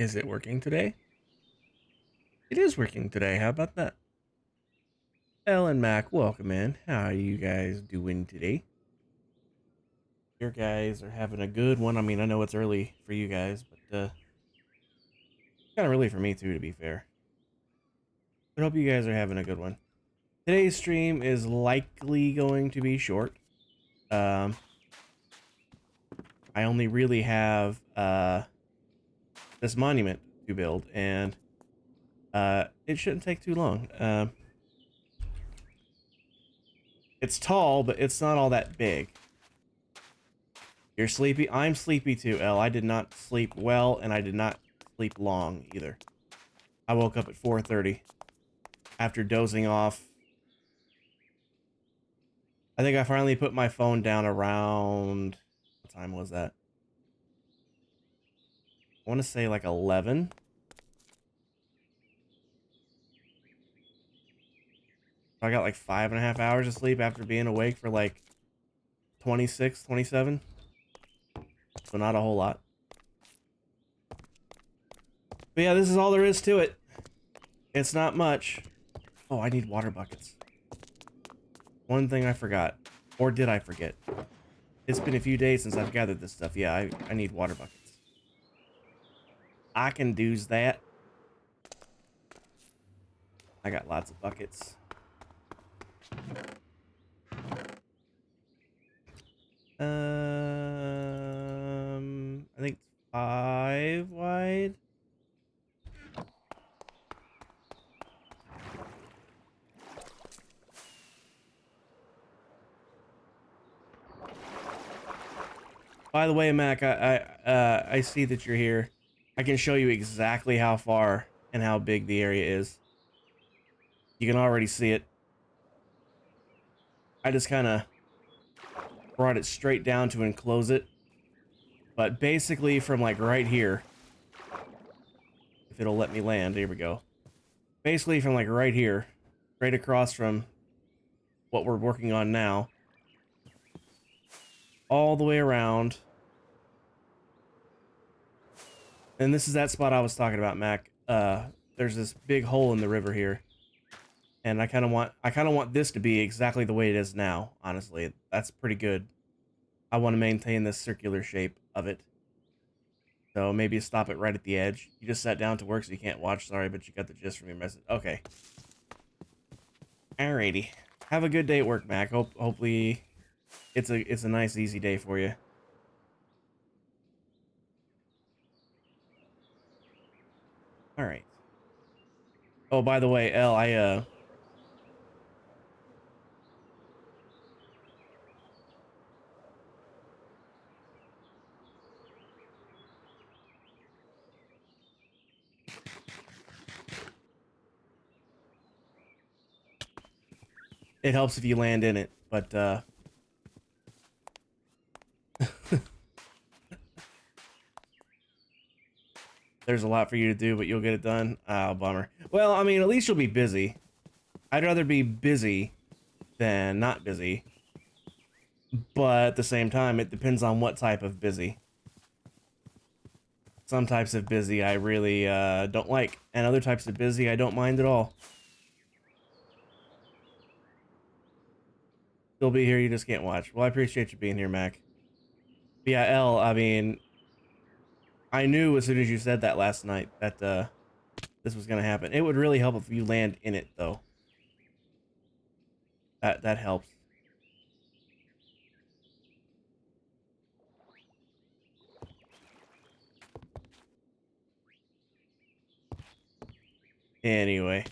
Is it working today? It is working today. How about that? Elle and Mac, welcome in. How are you guys doing today? Your guys are having a good one. I mean, I know it's early for you guys, but kind of early for me too, to be fair. But I hope you guys are having a good one. Today's stream is likely going to be short. Um, I only really have this monument to build, and it shouldn't take too long. It's tall, but it's not all that big. You're sleepy? I'm sleepy too, Elle. I did not sleep well, and I did not sleep long either. I woke up at 4:30 after dozing off. I think I finally put my phone down around... What time was that? I want to say like 11. I got like 5.5 hours of sleep after being awake for like 26, 27. So not a whole lot. But yeah, this is all there is to it. It's not much. Oh, I need water buckets. One thing I forgot. Or did I forget? It's been a few days since I've gathered this stuff. Yeah, I need water buckets. I can do's that. I got lots of buckets. I think 5 wide. By the way, Mac, I see that you're here. I can show you exactly how far and how big the area is. You can already see it. I just kind of brought it straight down to enclose it. But basically from like right here, if it'll let me land, here we go. Basically from like right here, right across from what we're working on now, all the way around. And this is that spot I was talking about, Mac. There's this big hole in the river here. And I kind of want this to be exactly the way it is now, honestly. That's pretty good. I want to maintain this circular shape of it. So maybe stop it right at the edge. You just sat down to work so you can't watch, sorry, but you got the gist from your message. Okay. Alrighty. Have a good day at work, Mac. Hopefully it's a nice easy day for you. Alright. Oh, by the way, Elle, it helps if you land in it, but there's a lot for you to do, but you'll get it done. Oh, bummer. Well, I mean, at least you'll be busy. I'd rather be busy than not busy. But at the same time, it depends on what type of busy. Some types of busy I really don't like, and other types of busy I don't mind at all. Still be here, you just can't watch. Well, I appreciate you being here, Mac. But yeah, Elle, I mean, I knew as soon as you said that last night that this was gonna happen. It would really help if you land in it, though. That helps. Anyway,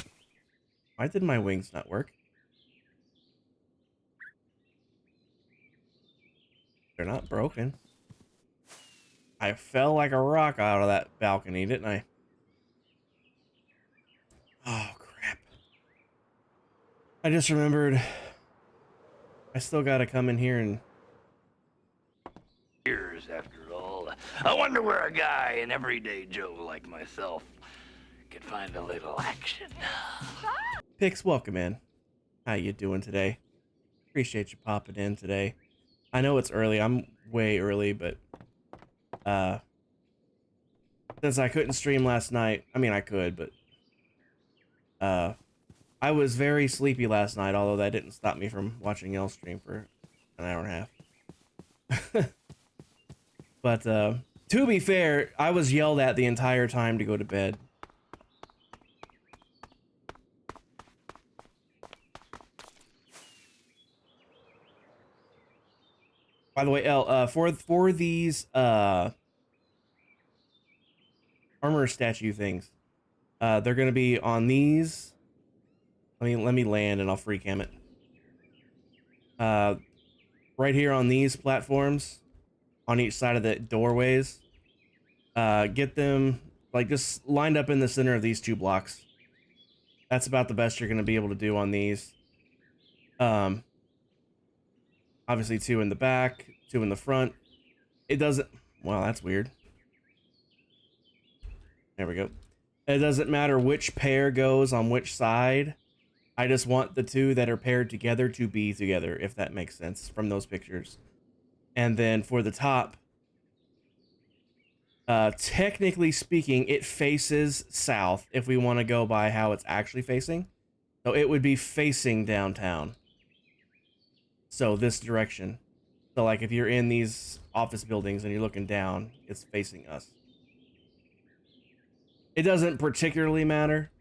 why did my wings not work? They're not broken. I fell like a rock out of that balcony, didn't I? Oh, crap. I just remembered I still gotta come in here and... Years after all. I wonder where a guy, an everyday Joe like myself, could find a little action. Pix, welcome in. How you doing today? Appreciate you popping in today. I know it's early. I'm way early, but since I couldn't stream last night. I mean, I could, but uh, I was very sleepy last night. Although that didn't stop me from watching y'all stream for an hour and a half. But to be fair, I was yelled at the entire time to go to bed. By the way, El, for these armor statue things, they're gonna be on these. Let me land and I'll free cam it. Right here on these platforms, on each side of the doorways. Get them like just lined up in the center of these 2 blocks. That's about the best you're gonna be able to do on these. Obviously 2 in the back, 2 in the front. It doesn't. Well, that's weird. There we go. It doesn't matter which pair goes on which side. I just want the 2 that are paired together to be together, if that makes sense from those pictures. And then for the top, technically speaking, it faces south if we want to go by how it's actually facing. So it would be facing downtown. So this direction. So like if you're in these office buildings and you're looking down, it's facing us. It doesn't particularly matter,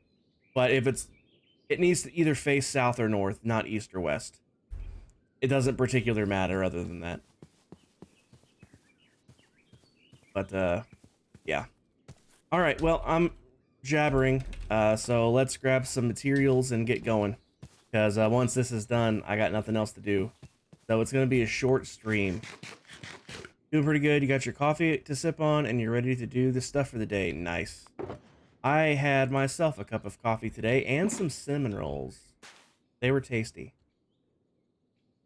but if it needs to either face south or north, not east or west. It doesn't particularly matter other than that. But yeah. All right, well, I'm jabbering, so let's grab some materials and get going. Because once this is done, I got nothing else to do. So it's going to be a short stream. Doing pretty good. You got your coffee to sip on, and you're ready to do the stuff for the day. Nice. I had myself a cup of coffee today and some cinnamon rolls. They were tasty.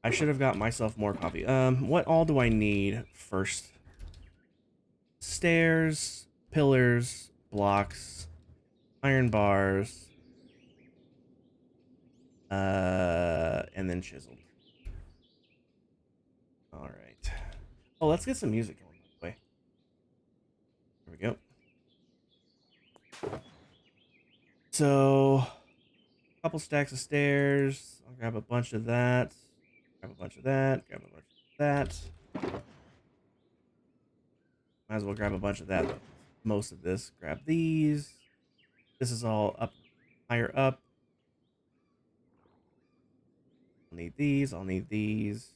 I should have got myself more coffee. What all do I need first? Stairs, pillars, blocks, iron bars, and then chiseled. All right. Oh, let's get some music going, by the way. There we go. So, a couple stacks of stairs. I'll grab a bunch of that. Grab a bunch of that. Grab a bunch of that. Might as well grab a bunch of that. Most of this. Grab these. This is all up, higher up. I'll need these. I'll need these.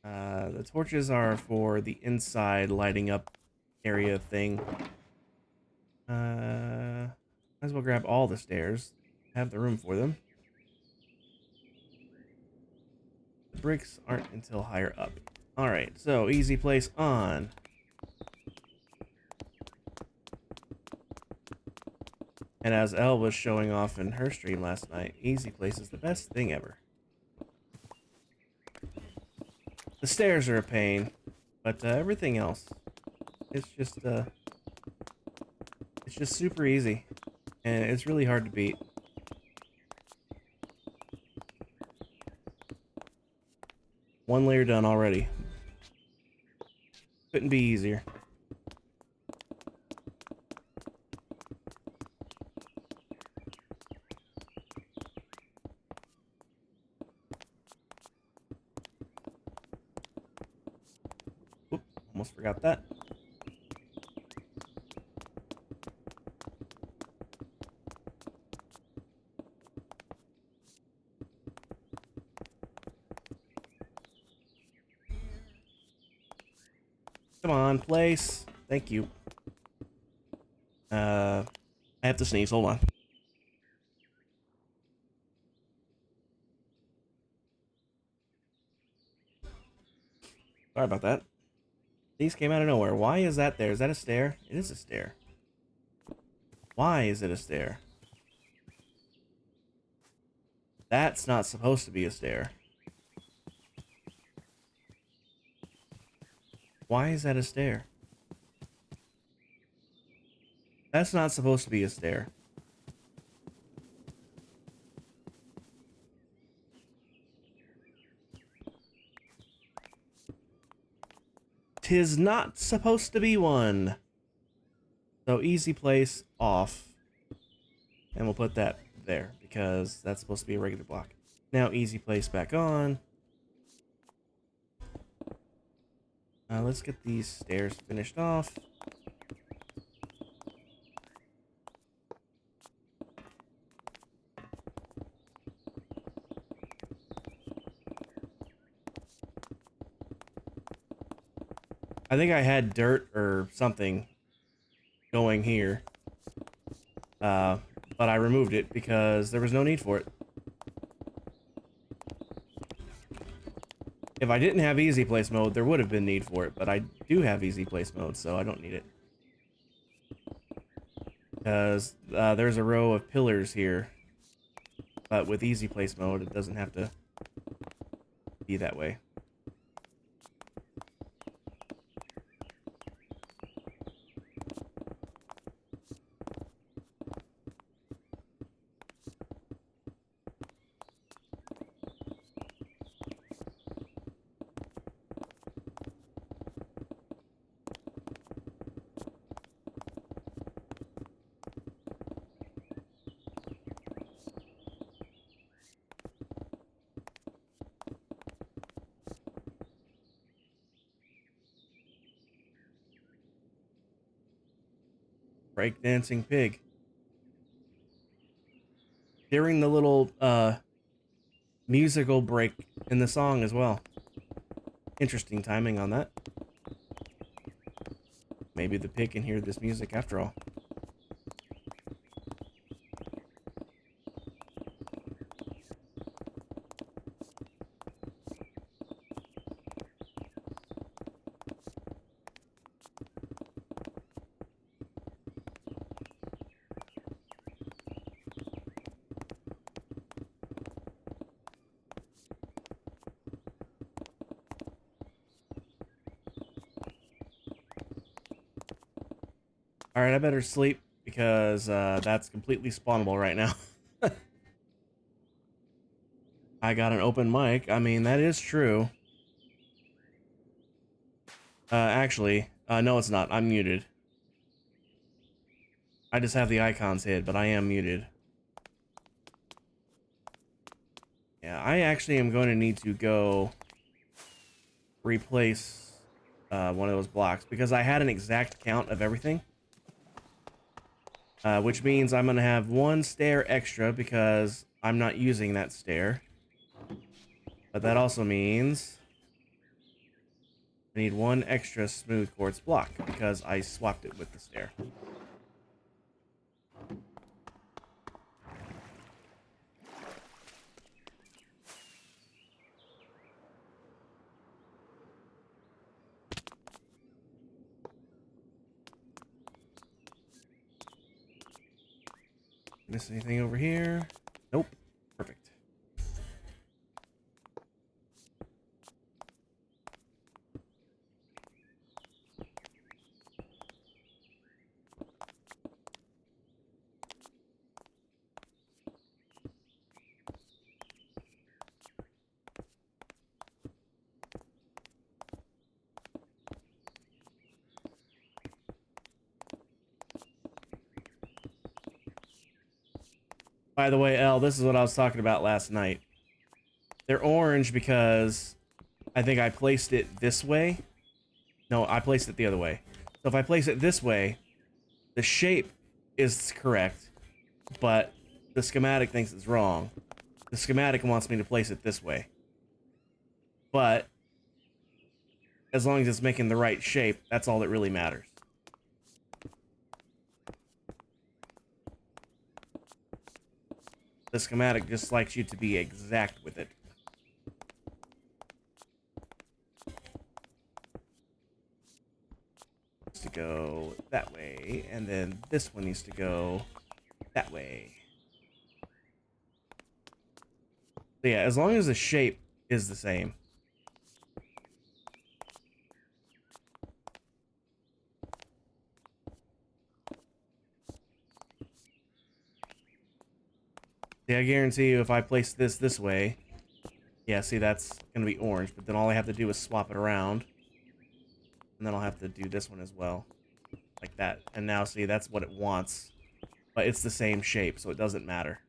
The torches are for the inside lighting up area thing. Might as well grab all the stairs. Have the room for them. The bricks aren't until higher up. Alright, so easy place on. And as Elle was showing off in her stream last night, easy place is the best thing ever. The stairs are a pain, but everything else, it's just super easy, and it's really hard to beat. One layer done already. Couldn't be easier. Oop, almost forgot that. Come on, place. Thank you. I have to sneeze. Hold on. Sorry about that. These came out of nowhere. Why is that there? Is that a stair? It is a stair. Why is it a stair? That's not supposed to be a stair. Why is that a stair? That's not supposed to be a stair. 'tis not supposed to be one. So easy place off. And we'll put that there because that's supposed to be a regular block. Now easy place back on. Let's get these stairs finished off. I think I had dirt or something going here. But I removed it because there was no need for it. If I didn't have easy place mode, there would have been need for it, but I do have easy place mode, so I don't need it. Because there's a row of pillars here, but with easy place mode, it doesn't have to be that way. Breakdancing pig. During the little musical break in the song as well. Interesting timing on that. Maybe the pig can hear this music after all. Alright, I better sleep because that's completely spawnable right now. I got an open mic. I mean, that is true. Actually, no it's not. I'm muted. I just have the icons hid, but I am muted. Yeah, I actually am going to need to go replace one of those blocks because I had an exact count of everything. Which means I'm going to have one stair extra because I'm not using that stair. But that also means I need one extra smooth quartz block because I swapped it with the stair. Miss anything over here? Nope. Perfect. By the way, Elle, this is what I was talking about last night. They're orange because I think I placed it this way. No, I placed it the other way. So if I place it this way, the shape is correct, but the schematic thinks it's wrong. The schematic wants me to place it this way. But as long as it's making the right shape, that's all that really matters. The schematic just likes you to be exact with it. Needs to go that way, and then this one needs to go that way. So yeah, as long as the shape is the same. See, I guarantee you if I place this way, yeah, see, that's going to be orange, but then all I have to do is swap it around. And then I'll have to do this one as well. Like that. And now, see, that's what it wants. But it's the same shape, so it doesn't matter.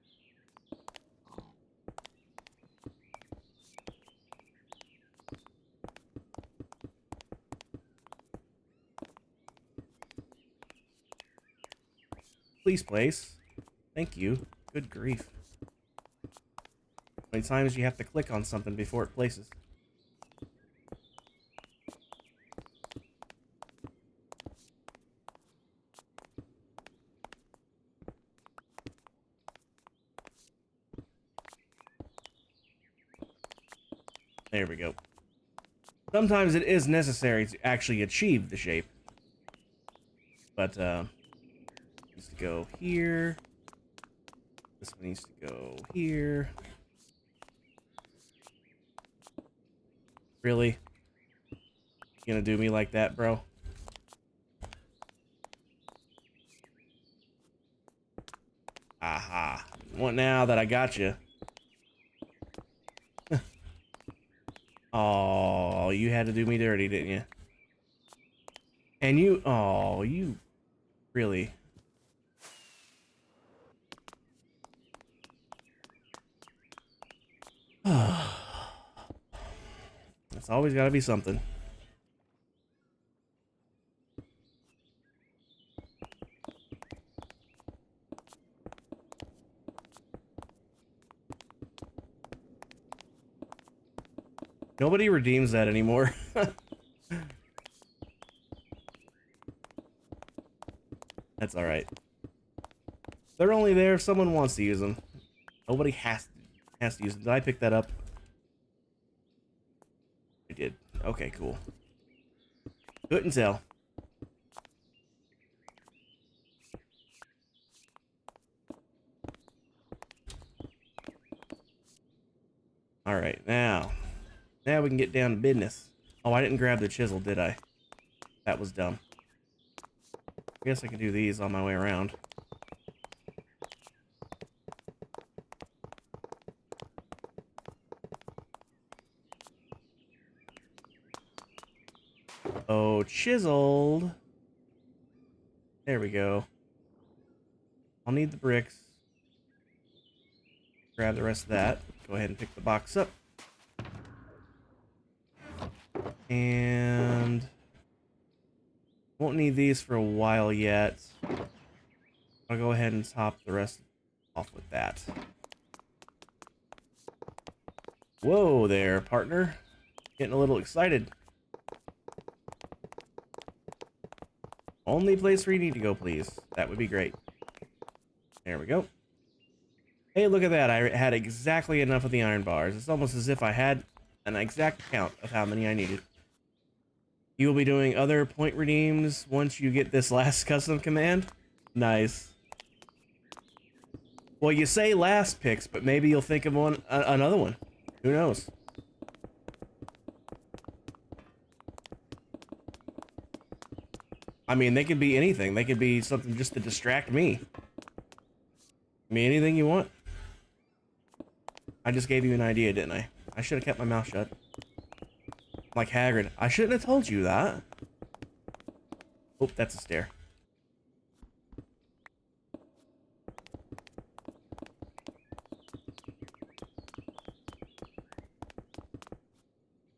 Please place. Thank you. Good grief. How many times do you have to click on something before it places? There we go. Sometimes it is necessary to actually achieve the shape. But, needs to go here. This one needs to go here. Really? You gonna do me like that, bro? Aha. What now that I got you? Oh, you had to do me dirty, didn't you? And you, oh, you really. It's always got to be something. Nobody redeems that anymore. That's all right. They're only there if someone wants to use them. Nobody has to use them. Did I pick that up? I did. Okay, cool. Couldn't tell. All right, now we can get down to business. Oh, I didn't grab the chisel, did I? That was dumb. I guess I can do these on my way around. Oh, chiseled. There we go. I'll need the bricks. Grab the rest of that. Go ahead and pick the box up. And won't need these for a while yet. I'll go ahead and top the rest off with that. Whoa there, partner. Getting a little excited. Only place where you need to go, please. That would be great. There we go. Hey, look at that. I had exactly enough of the iron bars. It's almost as if I had an exact count of how many I needed. You will be doing other point redeems once you get this last custom command? Nice. Well, you say last picks, but maybe you'll think of one, another one. Who knows? I mean, they could be anything. They could be something just to distract me. I mean, anything you want. I just gave you an idea, didn't I? I should have kept my mouth shut. Like Hagrid. I shouldn't have told you that. Oh, that's a stair.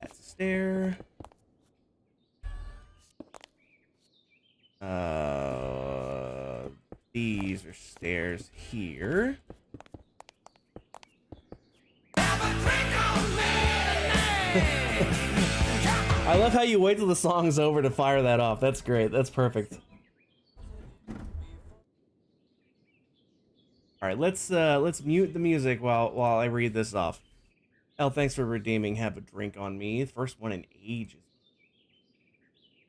That's a stair. These are stairs here. I love how you wait till the song's over to fire that off. That's great. That's perfect. All right, let's mute the music while I read this off. El, thanks for redeeming. Have a drink on me. First one in ages.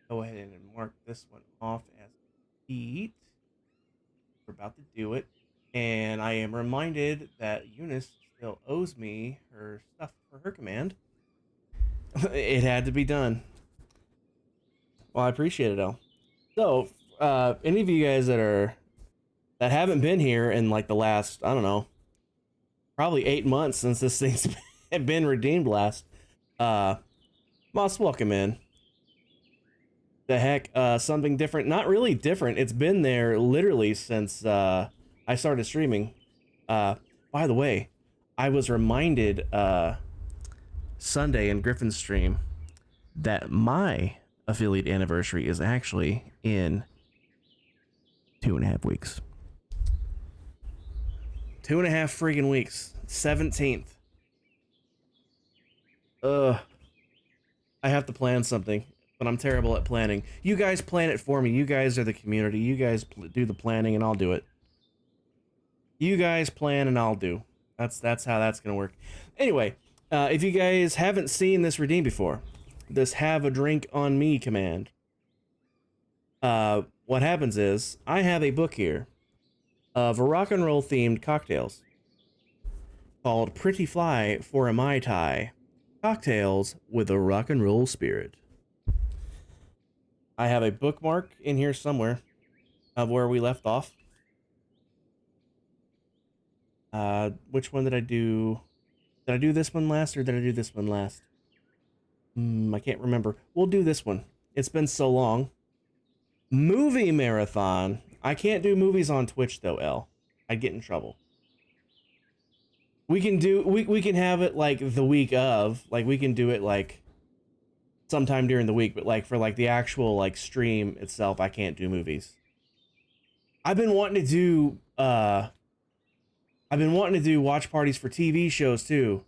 Go ahead and mark this one off as complete. We're about to do it, and I am reminded that Eunice still owes me her stuff for her command. It had to be done. Well, I appreciate it, El. So, any of you guys that haven't been here in like the last, I don't know, probably 8 months since this thing's been redeemed last, Moss, welcome in. The heck, something different. Not really different. It's been there literally since I started streaming. Uh, by the way, I was reminded Sunday in Griffin's stream that my affiliate anniversary is actually in 2.5 weeks. 2.5 freaking weeks. 17th. Ugh. I have to plan something, but I'm terrible at planning. You guys plan it for me. You guys are the community. You guys do the planning and I'll do it. You guys plan and I'll do. That's how that's gonna work. Anyway, if you guys haven't seen this redeem before, this have a drink on me command. What happens is I have a book here of rock and roll themed cocktails called Pretty Fly for a Mai Tai. Cocktails with a rock and roll spirit. I have a bookmark in here somewhere of where we left off. Which one did I do? Did I do this one last or did I do this one last? I can't remember. We'll do this one. It's been so long. Movie marathon. I can't do movies on Twitch though, L. I'd get in trouble. We can have it like the week of, like we can do it like sometime during the week, but like for like the actual like stream itself, I can't do movies. I've been wanting to do watch parties for TV shows too.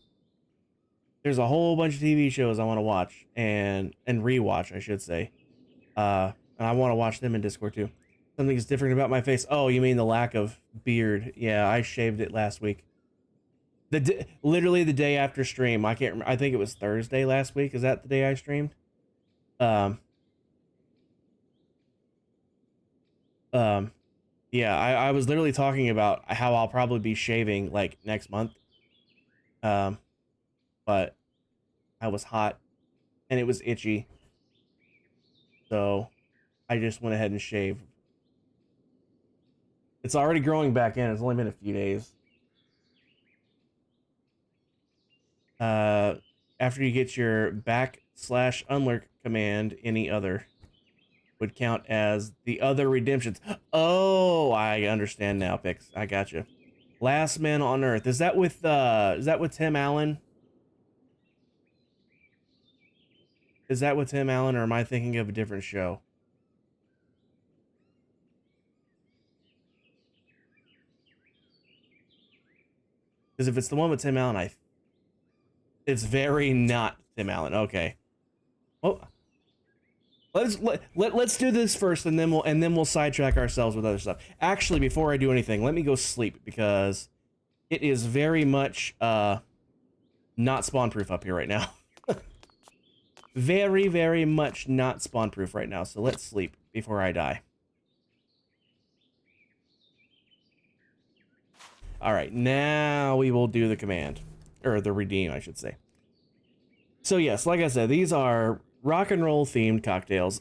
There's a whole bunch of TV shows I want to watch and rewatch, I should say. And I want to watch them in Discord too. Something's different about my face. Oh, you mean the lack of beard? Yeah, I shaved it last week. Literally the day after stream. I can't remember. I think it was Thursday last week. Is that the day I streamed? Yeah, I was literally talking about how I'll probably be shaving like next month. But I was hot and it was itchy. So I just went ahead and shaved. It's already growing back in. It's only been a few days. After you get your /unlurk command, any other would count as the other redemptions. Oh, I understand now, Pix. I gotcha. Last Man on Earth. Is that with Tim Allen? Is that with Tim Allen, or am I thinking of a different show? Because if it's the one with Tim Allen, it's very not Tim Allen. Okay. Well, let's do this first, and then we'll sidetrack ourselves with other stuff. Actually, before I do anything, let me go sleep because it is very much not spawn proof up here right now. Very, very much not spawn proof right now. So let's sleep before I die. All right, now we will do the command, or the redeem, I should say. So yes, like I said, these are rock and roll themed cocktails.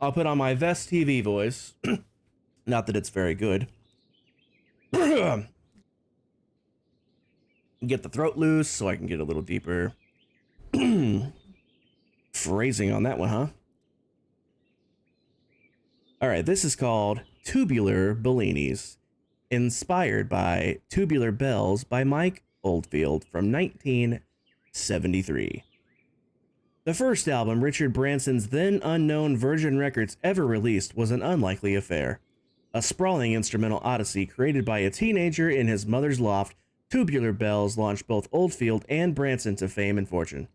I'll put on my Vest TV voice. Not that it's very good. Get the throat loose so I can get a little deeper. Phrasing on that one, huh? All right, this is called Tubular Bellinis, inspired by Tubular Bells by Mike Oldfield from 1973. The first album Richard Branson's then unknown Virgin Records ever released was an unlikely affair. A sprawling instrumental odyssey created by a teenager in his mother's loft, Tubular Bells launched both Oldfield and Branson to fame and fortune.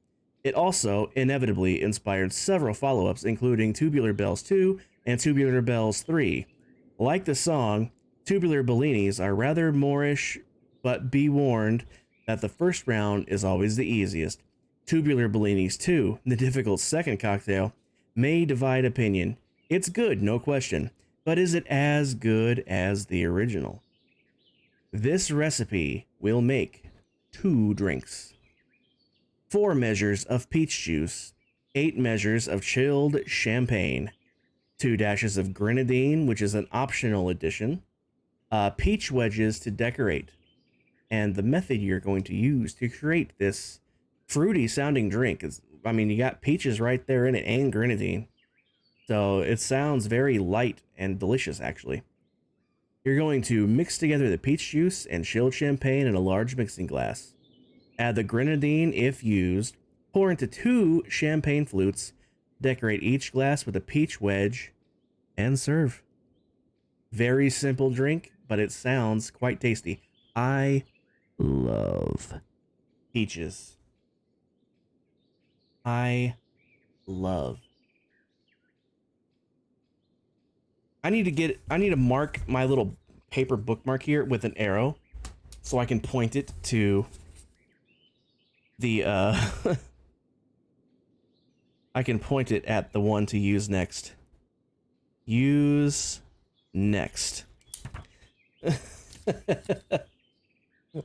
It also inevitably inspired several follow-ups, including Tubular Bells 2 and Tubular Bells 3. Like the song, Tubular Bellinis are rather Moorish, but be warned that the first round is always the easiest. Tubular Bellinis 2, the difficult second cocktail, may divide opinion. It's good, no question, but is it as good as the original? This recipe will make 2 drinks. 4 measures of peach juice, 8 measures of chilled champagne, 2 dashes of grenadine, which is an optional addition, peach wedges to decorate, and the method you're going to use to create this fruity sounding drink is, I mean, you got peaches right there in it and grenadine. So it sounds very light and delicious, actually. You're going to mix together the peach juice and chilled champagne in a large mixing glass. Add the grenadine if used. Pour into 2 champagne flutes. Decorate each glass with a peach wedge and serve. Very simple drink, but it sounds quite tasty. I love peaches. I love. I need to mark my little paper bookmark here with an arrow so I can point it to the I can point it at the one to use next. Use next.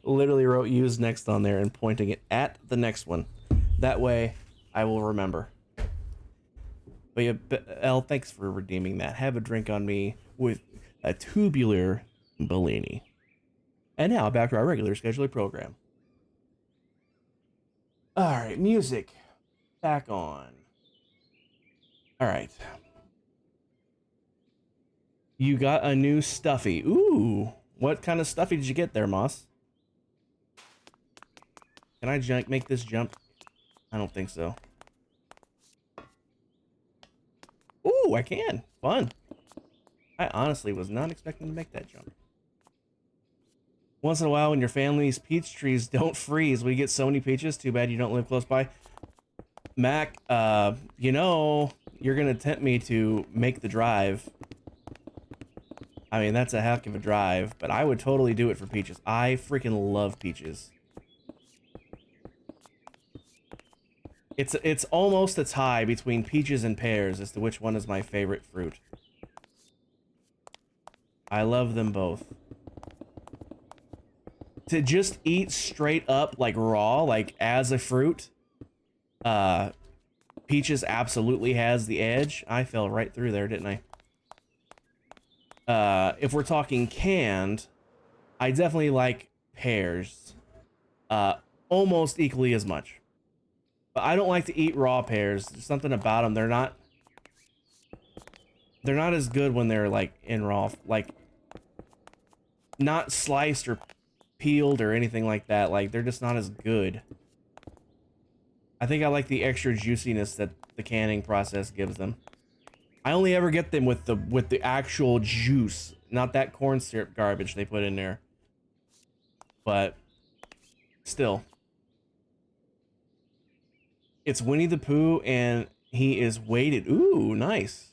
Literally wrote use next on there and pointing it at the next one. That way I will remember. But yeah, Elle, thanks for redeeming that. Have a drink on me with a tubular Bellini. And now back to our regular scheduled program. Alright, music. Back on. Alright. You got a new stuffy. Ooh. What kind of stuffy did you get there, Moss? Can I make this jump? I don't think so. Ooh, I can. Fun. I honestly was not expecting to make that jump. Once in a while, when your family's peach trees don't freeze, we get so many peaches. Too bad you don't live close by. Mac, you know, you're gonna tempt me to make the drive. I mean, that's a heck of a drive, but I would totally do it for peaches. I freaking love peaches. It's almost a tie between peaches and pears as to which one is my favorite fruit. I love them both. To just eat straight up, like raw, like as a fruit, peaches absolutely has the edge. I fell right through there, didn't I? If we're talking canned, I definitely like pears, almost equally as much. But I don't like to eat raw pears. There's something about them. They're not as good when they're like in raw, like not sliced or peeled or anything like that. Like they're just not as good. I think I like the extra juiciness that the canning process gives them. I only ever get them with the actual juice, not that corn syrup garbage they put in there. But still. It's Winnie the Pooh, and he is weighted. Ooh, nice.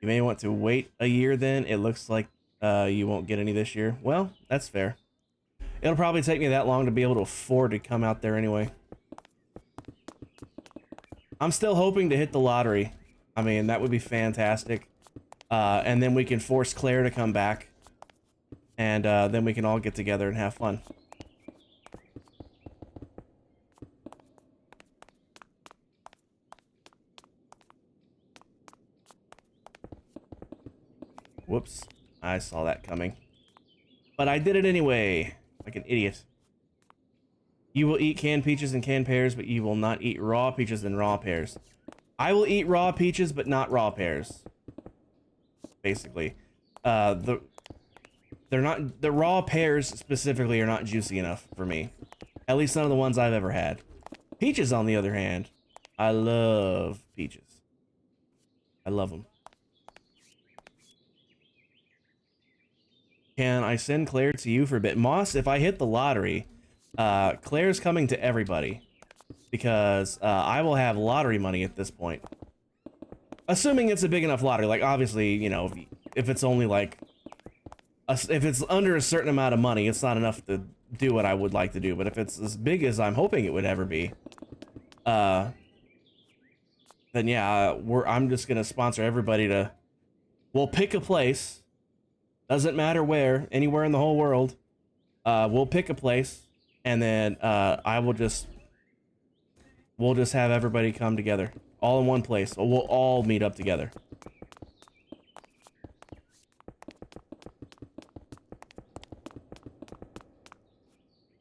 You may want to wait a year then. It looks like you won't get any this year. Well, that's fair. It'll probably take me that long to be able to afford to come out there anyway. I'm still hoping to hit the lottery. I mean, that would be fantastic. And then we can force Claire to come back. And then we can all get together and have fun. Whoops, I saw that coming. But I did it anyway, like an idiot. You will eat canned peaches and canned pears, but you will not eat raw peaches and raw pears. I will eat raw peaches, but not raw pears. Basically. The raw pears specifically are not juicy enough for me. At least none of the ones I've ever had. Peaches, on the other hand, I love peaches. I love them. Can I send Claire to you for a bit? Moss, if I hit the lottery, Claire's coming to everybody. Because I will have lottery money at this point. Assuming it's a big enough lottery. Like, obviously, you know, if it's only like... if it's under a certain amount of money, it's not enough to do what I would like to do. But if it's as big as I'm hoping it would ever be... then yeah, I'm just going to sponsor everybody to... We'll pick a place... Doesn't matter where, anywhere in the whole world. We'll pick a place, and then we'll just have everybody come together, all in one place. We'll all meet up together.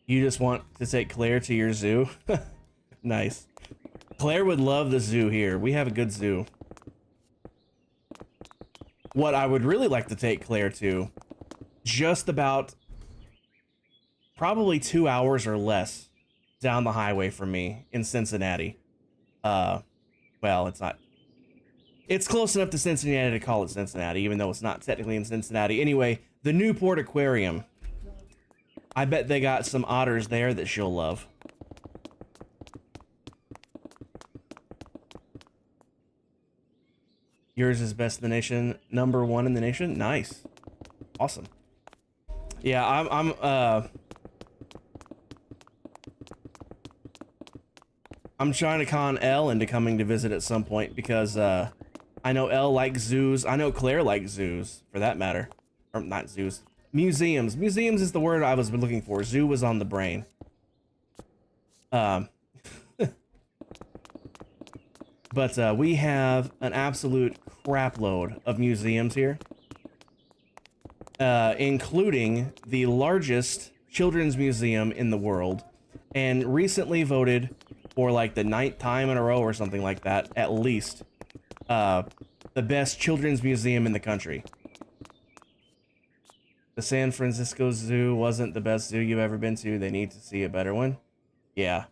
You just want to take Claire to your zoo? Nice. Claire would love the zoo here. We have a good zoo. what I would really like to take Claire to, just about probably 2 hours or less down the highway from me in Cincinnati. Well, it's not. It's close enough to Cincinnati to call it Cincinnati, even though it's not technically in Cincinnati. Anyway, the Newport Aquarium. I bet they got some otters there that she'll love. Yours is best in the nation, #1 in the nation. Nice, awesome. Yeah, I'm trying to con Elle into coming to visit at some point because I know Elle likes zoos. I know Claire likes zoos, for that matter. Or not zoos. Museums. Museums is the word I was looking for. Zoo was on the brain. But we have an absolute crapload of museums here. Including the largest children's museum in the world. And recently voted for like the 9th time in a row or something like that, at least. The best children's museum in the country. The San Francisco Zoo wasn't the best zoo you've ever been to. They need to see a better one. Yeah.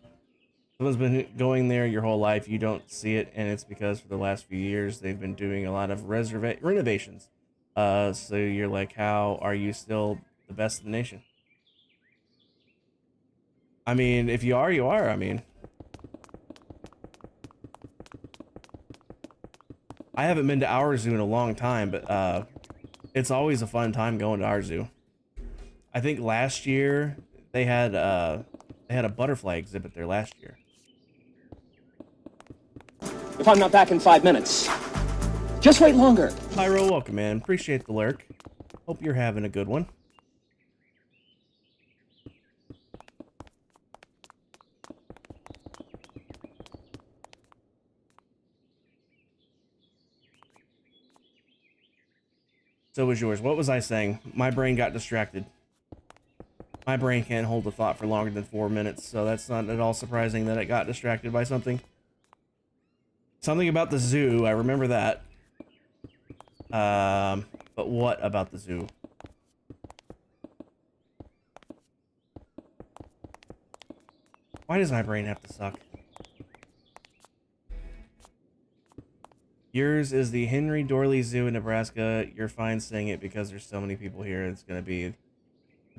Someone's been going there your whole life. You don't see it, and it's because for the last few years they've been doing a lot of renovations. So you're like, how are you still the best in the nation? I mean, if you are, you are. I mean, I haven't been to our zoo in a long time, but it's always a fun time going to our zoo. I think last year they had a butterfly exhibit there last year. If I'm not back in 5 minutes, just wait longer. Pyro, welcome, man. Appreciate the lurk. Hope you're having a good one. So was yours. What was I saying? My brain got distracted. My brain can't hold a thought for longer than 4 minutes, so that's not at all surprising that it got distracted by something. Something about the zoo, I remember that. But what about the zoo? Why does my brain have to suck? Yours is the Henry Dorley Zoo in Nebraska. You're fine saying it because there's so many people here. It's gonna be a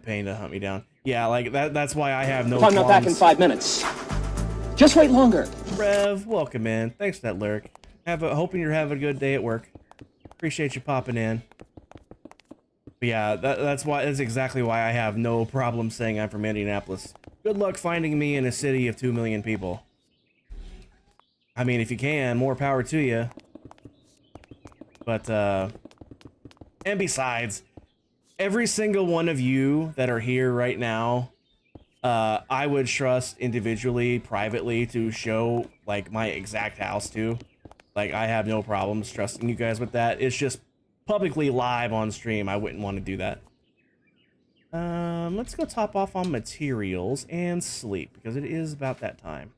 pain to hunt me down. Yeah, like that's why I have no If I'm not back in 5 minutes, just wait longer. Rev, welcome in. Thanks for that lurk. Hoping you're having a good day at work. Appreciate you popping in. But yeah, that's exactly why I have no problem saying I'm from Indianapolis. Good luck finding me in a city of 2 million people. I mean, if you can, more power to you. But, and besides, every single one of you that are here right now, I would trust individually, privately, to show, like, my exact house to. Like, I have no problems trusting you guys with that. It's just publicly live on stream. I wouldn't want to do that. Let's go top off on materials and sleep, because it is about that time.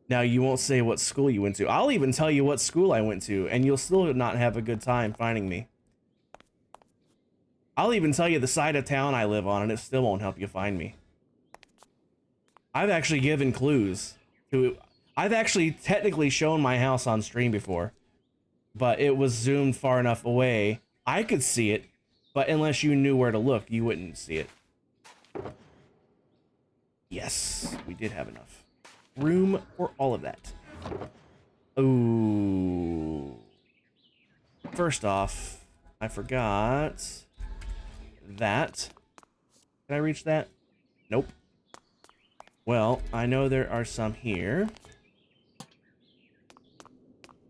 Now, you won't say what school you went to. I'll even tell you what school I went to, and you'll still not have a good time finding me. I'll even tell you the side of town I live on, and it still won't help you find me. I've actually given clues to... I've actually technically shown my house on stream before, but it was zoomed far enough away. I could see it, but unless you knew where to look, you wouldn't see it. Yes, we did have enough room for all of that. Ooh. First off, I forgot that. Can I reach that? Nope. Well, I know there are some here.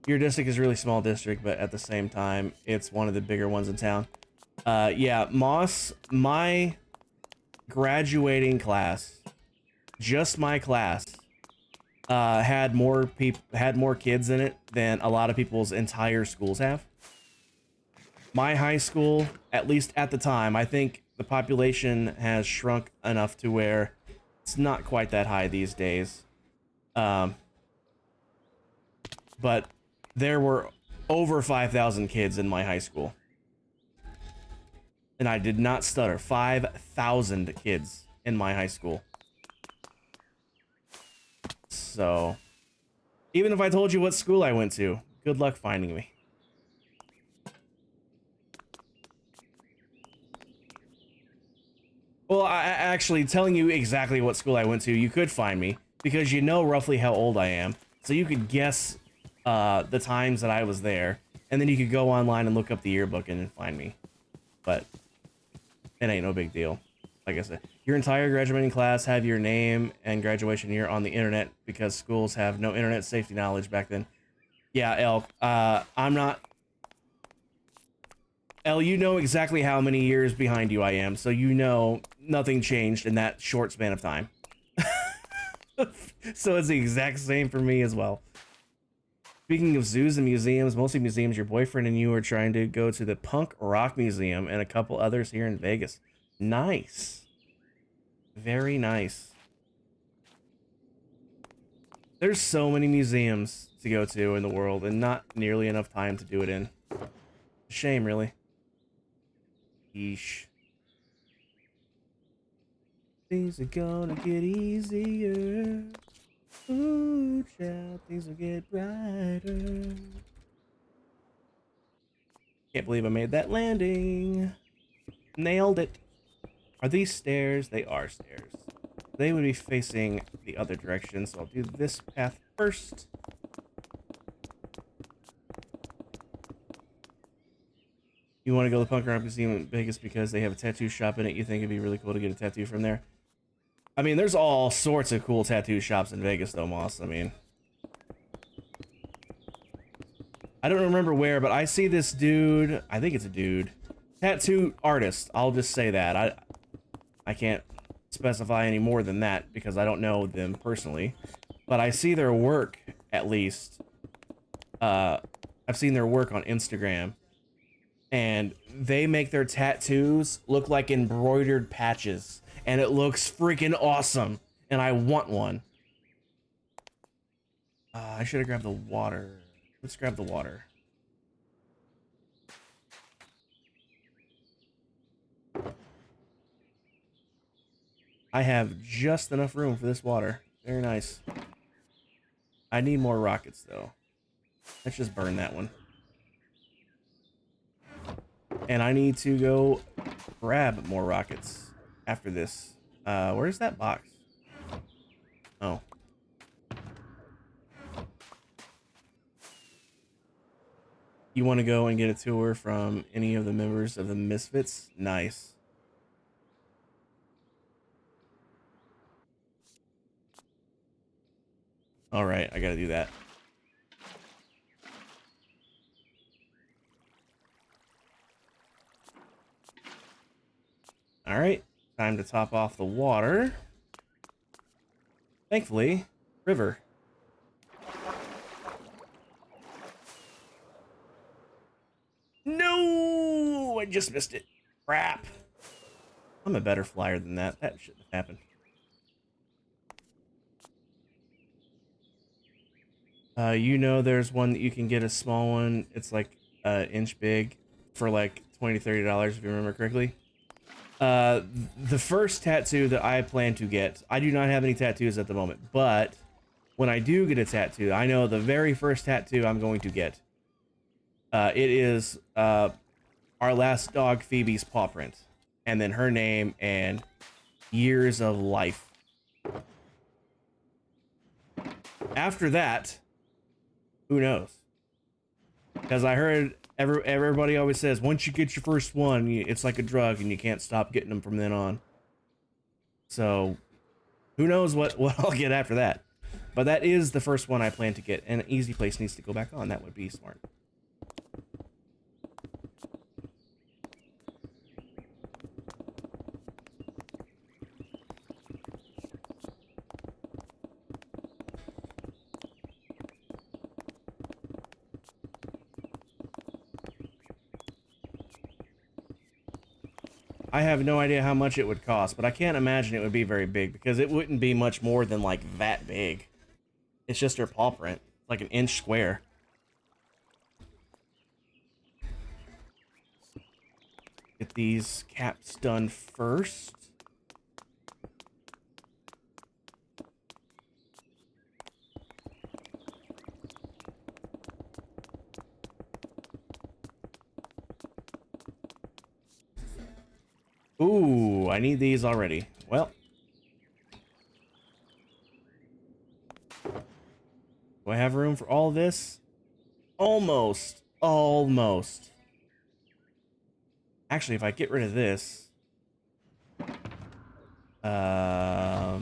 Your district is a really small district, but at the same time, it's one of the bigger ones in town. Yeah, Moss, my graduating class, just my class, had more kids in it than a lot of people's entire schools have. My high school, at least at the time, I think the population has shrunk enough to where it's not quite that high these days. But there were over 5,000 kids in my high school. And I did not stutter. 5,000 kids in my high school. So, even if I told you what school I went to, good luck finding me. Well, actually, telling you exactly what school I went to, you could find me because you know roughly how old I am. So you could guess the times that I was there, and then you could go online and look up the yearbook and find me. But it ain't no big deal. Like I said, your entire graduating class have your name and graduation year on the internet because schools have no internet safety knowledge back then. Yeah, Elk. I'm not. El, you know exactly how many years behind you I am, so you know nothing changed in that short span of time. So it's the exact same for me as well. Speaking of zoos and museums, mostly museums, your boyfriend and you are trying to go to the Punk Rock Museum and a couple others here in Vegas. Nice. Very nice. There's so many museums to go to in the world and not nearly enough time to do it in. Shame, really. Yeesh. Things are gonna get easier. Ooh, child, things will get brighter. Can't believe I made that landing. Nailed it. Are these stairs? They are stairs. They would be facing the other direction, so I'll do this path first. You want to go to the Punk Rock Museum in Vegas because they have a tattoo shop in it. You think it'd be really cool to get a tattoo from there? I mean, there's all sorts of cool tattoo shops in Vegas, though, Moss. I mean, I don't remember where, but I see this dude. I think it's a dude. Tattoo artist. I'll just say that. I can't specify any more than that because I don't know them personally. But I see their work, at least. I've seen their work on Instagram. And they make their tattoos look like embroidered patches. And it looks freaking awesome. And I want one. I should have grabbed the water. Let's grab the water. I have just enough room for this water. Very nice. I need more rockets, though. Let's just burn that one. And I need to go grab more rockets after this. Where's that box? Oh. You want to go and get a tour from any of the members of the Misfits? Nice. All right, I gotta do that. All right, time to top off the water. Thankfully, river. No, I just missed it. Crap. I'm a better flyer than that. That shouldn't have happened. You know, there's one that you can get a small one. It's like an inch big for like $20 to $30 if you remember correctly. The first tattoo that I plan to get, I do not have any tattoos at the moment, but when I do get a tattoo, I know the very first tattoo I'm going to get. It is our last dog Phoebe's paw print, and then her name and years of life. After that, who knows? Because I heard everybody always says once you get your first one, it's like a drug and you can't stop getting them from then on. So who knows what I'll get after that. But that is the first one I plan to get, and Easy Place needs to go back on. That would be smart. I have no idea how much it would cost, but I can't imagine it would be very big because it wouldn't be much more than like that big. It's just her paw print, like an inch square. these caps done first. Ooh, I need these already. Well. Do I have room for all this? Almost. Almost. Actually, if I get rid of this... that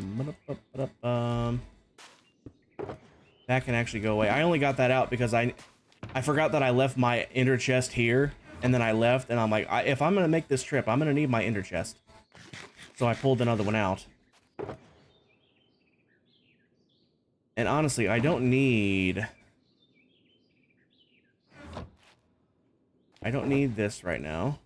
can actually go away. I only got that out because I forgot that I left my ender chest here, and then I left, and I'm like, if I'm going to make this trip, I'm going to need my ender chest. So I pulled another one out. And honestly, I don't need this right now.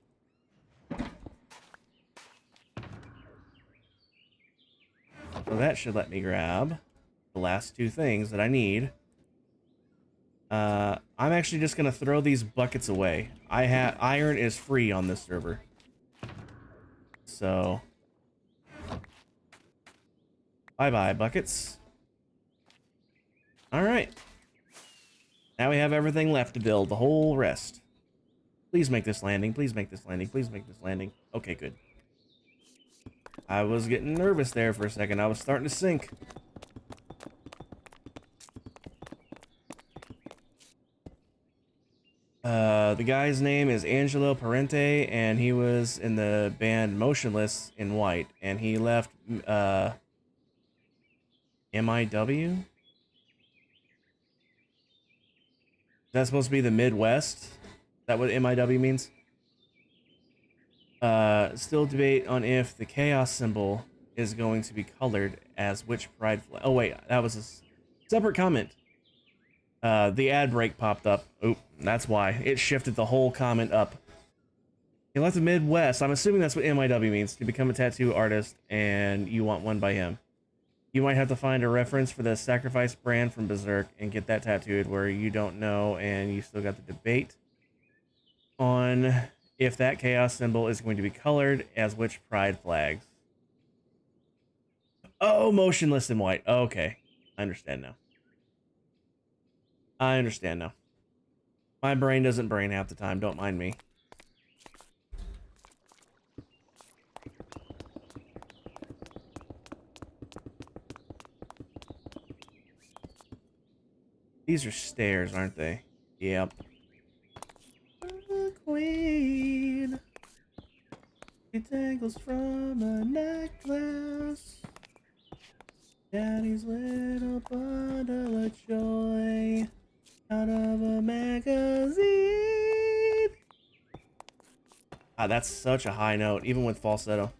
So that should let me grab the last two things that I need. I'm actually just gonna throw these buckets away. Iron is free on this server. So bye-bye, buckets. Alright. Now we have everything left to build, the whole rest. Please make this landing, please make this landing, please make this landing. Okay, good. I was getting nervous there for a second. I was starting to sink. The guy's name is Angelo Parente, and he was in the band Motionless in White, and he left, MIW? Is that supposed to be the Midwest? Is that what MIW means? Still debate on if the chaos symbol is going to be colored as which pride flag. Oh wait, that was a separate comment. The ad break popped up. Oop, that's why. It shifted the whole comment up. He left the Midwest. I'm assuming that's what MIW means, to become a tattoo artist, and you want one by him. You might have to find a reference for the Sacrifice brand from Berserk and get that tattooed where you don't know, and you still got the debate on if that chaos symbol is going to be colored as which pride flags. Oh, Motionless in White. Okay, I understand now. I understand now. My brain doesn't brain half the time, don't mind me. These are stairs, aren't they? Yep. The queen, she dangles from a necklace. Daddy's little bundle of joy out of a magazine. Ah, that's such a high note, even with falsetto.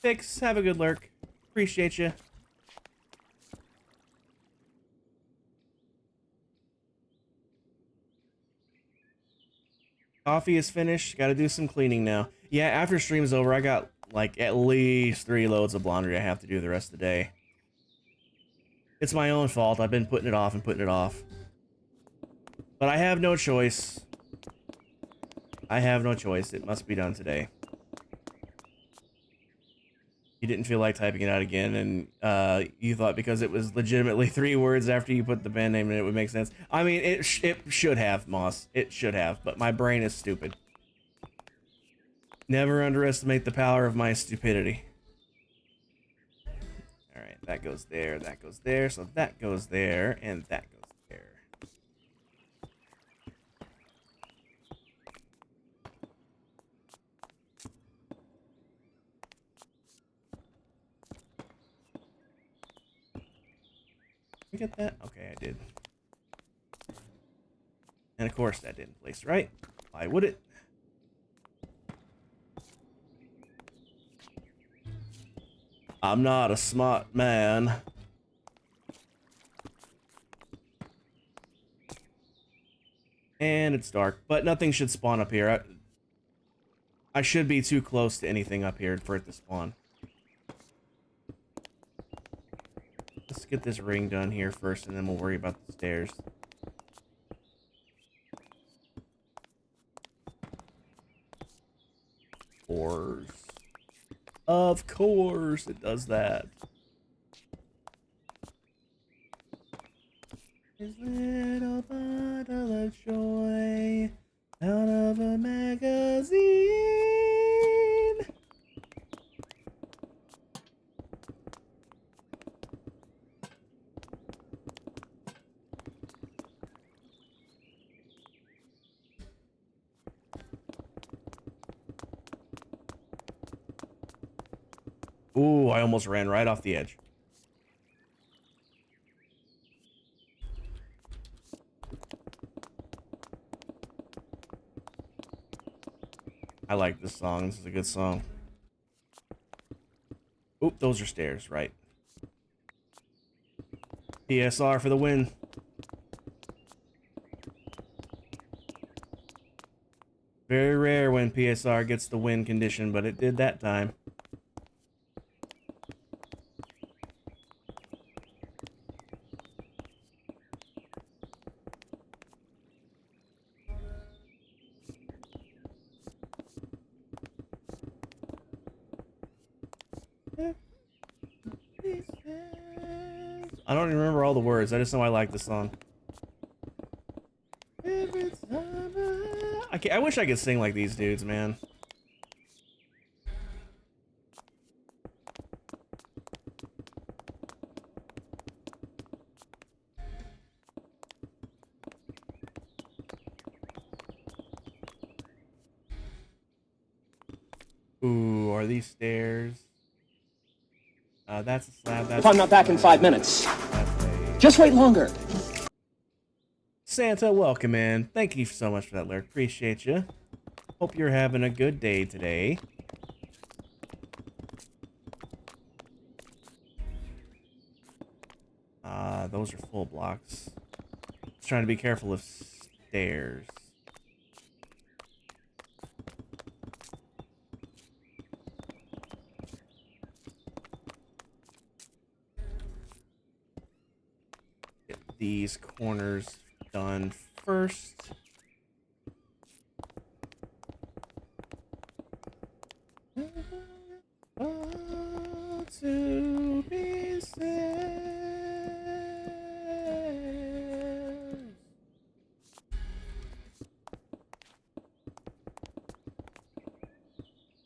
Fix, have a good lurk. Appreciate you. Coffee is finished. Got to do some cleaning now. Yeah, after stream's over, I got like at least 3 loads of laundry I have to do the rest of the day. It's my own fault. I've been putting it off and putting it off. But I have no choice. I have no choice. It must be done today. You didn't feel like typing it out again, and you thought because it was legitimately 3 words after you put the band name in it would make sense. I mean, it should have, Moss. It should have, but my brain is stupid. Never underestimate the power of my stupidity. Alright, that goes there, so that goes there, and that goes there. I get that? Okay, I did. And of course that didn't place right. Why would it? I'm not a smart man. And it's dark, but nothing should spawn up here. I should be too close to anything up here for it to spawn. Let's get this ring done here first, and then we'll worry about the stairs. course. Of course it does that. His little bottle of joy out of a magazine. Ooh, I almost ran right off the edge. I like this song. This is a good song. Oop, those are stairs, right. PSR for the win. Very rare when PSR gets the win condition, but it did that time. I don't even remember all the words. I just know I like the song. I wish I could sing like these dudes, man. Ooh, are these stairs? That's a slab. That's If I'm not back in 5 minutes, a... just wait longer. Santa, welcome in. Thank you so much for that lyric. Appreciate you. Hope you're having a good day today. Those are full blocks. Just trying to be careful of stairs. Get these corners done first. To be saved.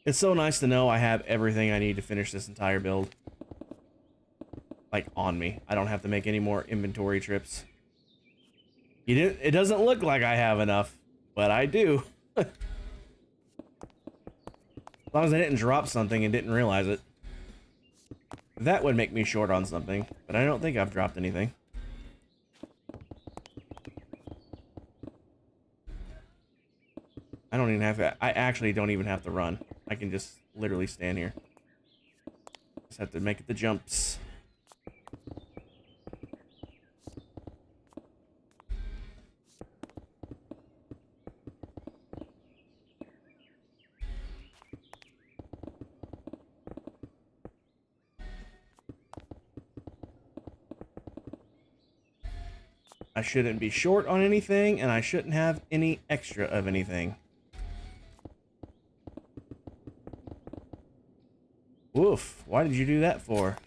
It's so nice to know I have everything I need to finish this entire build. Like, on me. I don't have to make any more inventory trips. It doesn't look like I have enough, but I do. As long as I didn't drop something and didn't realize it. That would make me short on something, but I don't think I've dropped anything. I don't even have to, I actually don't even have to run. I can just literally stand here. Just have to make the jumps. I shouldn't be short on anything, and I shouldn't have any extra of anything. Woof, why did you do that for?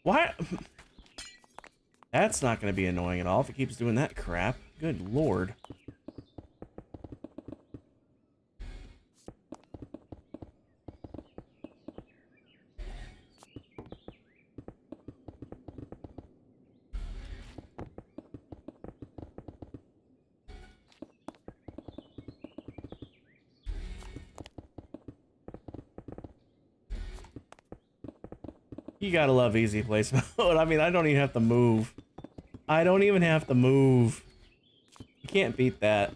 Why? That's not going to be annoying at all if it keeps doing that crap. Good lord. You gotta love easy place mode. I mean, I don't even have to move. I don't even have to move. You can't beat that.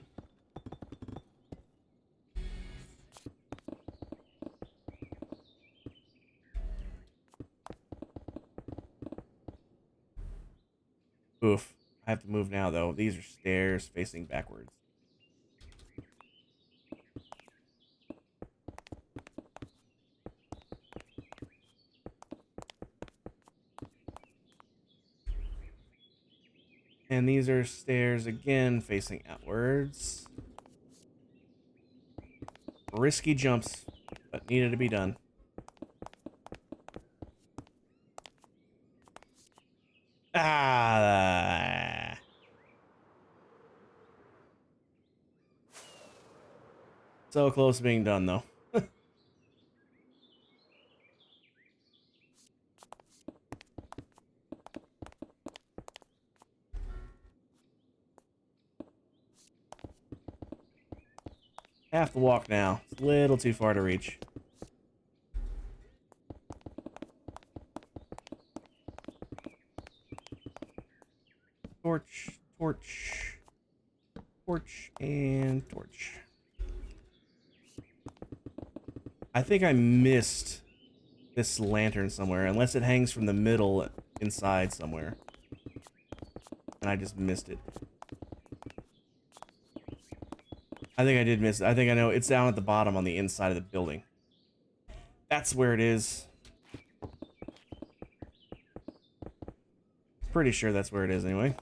Oof. I have to move now, though. These are stairs facing backwards. And these are stairs again facing outwards. Risky jumps, but needed to be done. Ah. So close to being done, though. Have to walk now. It's a little too far to reach. Torch, torch, torch, and torch. I think I missed this lantern somewhere, unless it hangs from the middle inside somewhere. And I just missed it. I think I did miss it. I think I know it's down at the bottom on the inside of the building. That's where it is. Pretty sure that's where it is anyway.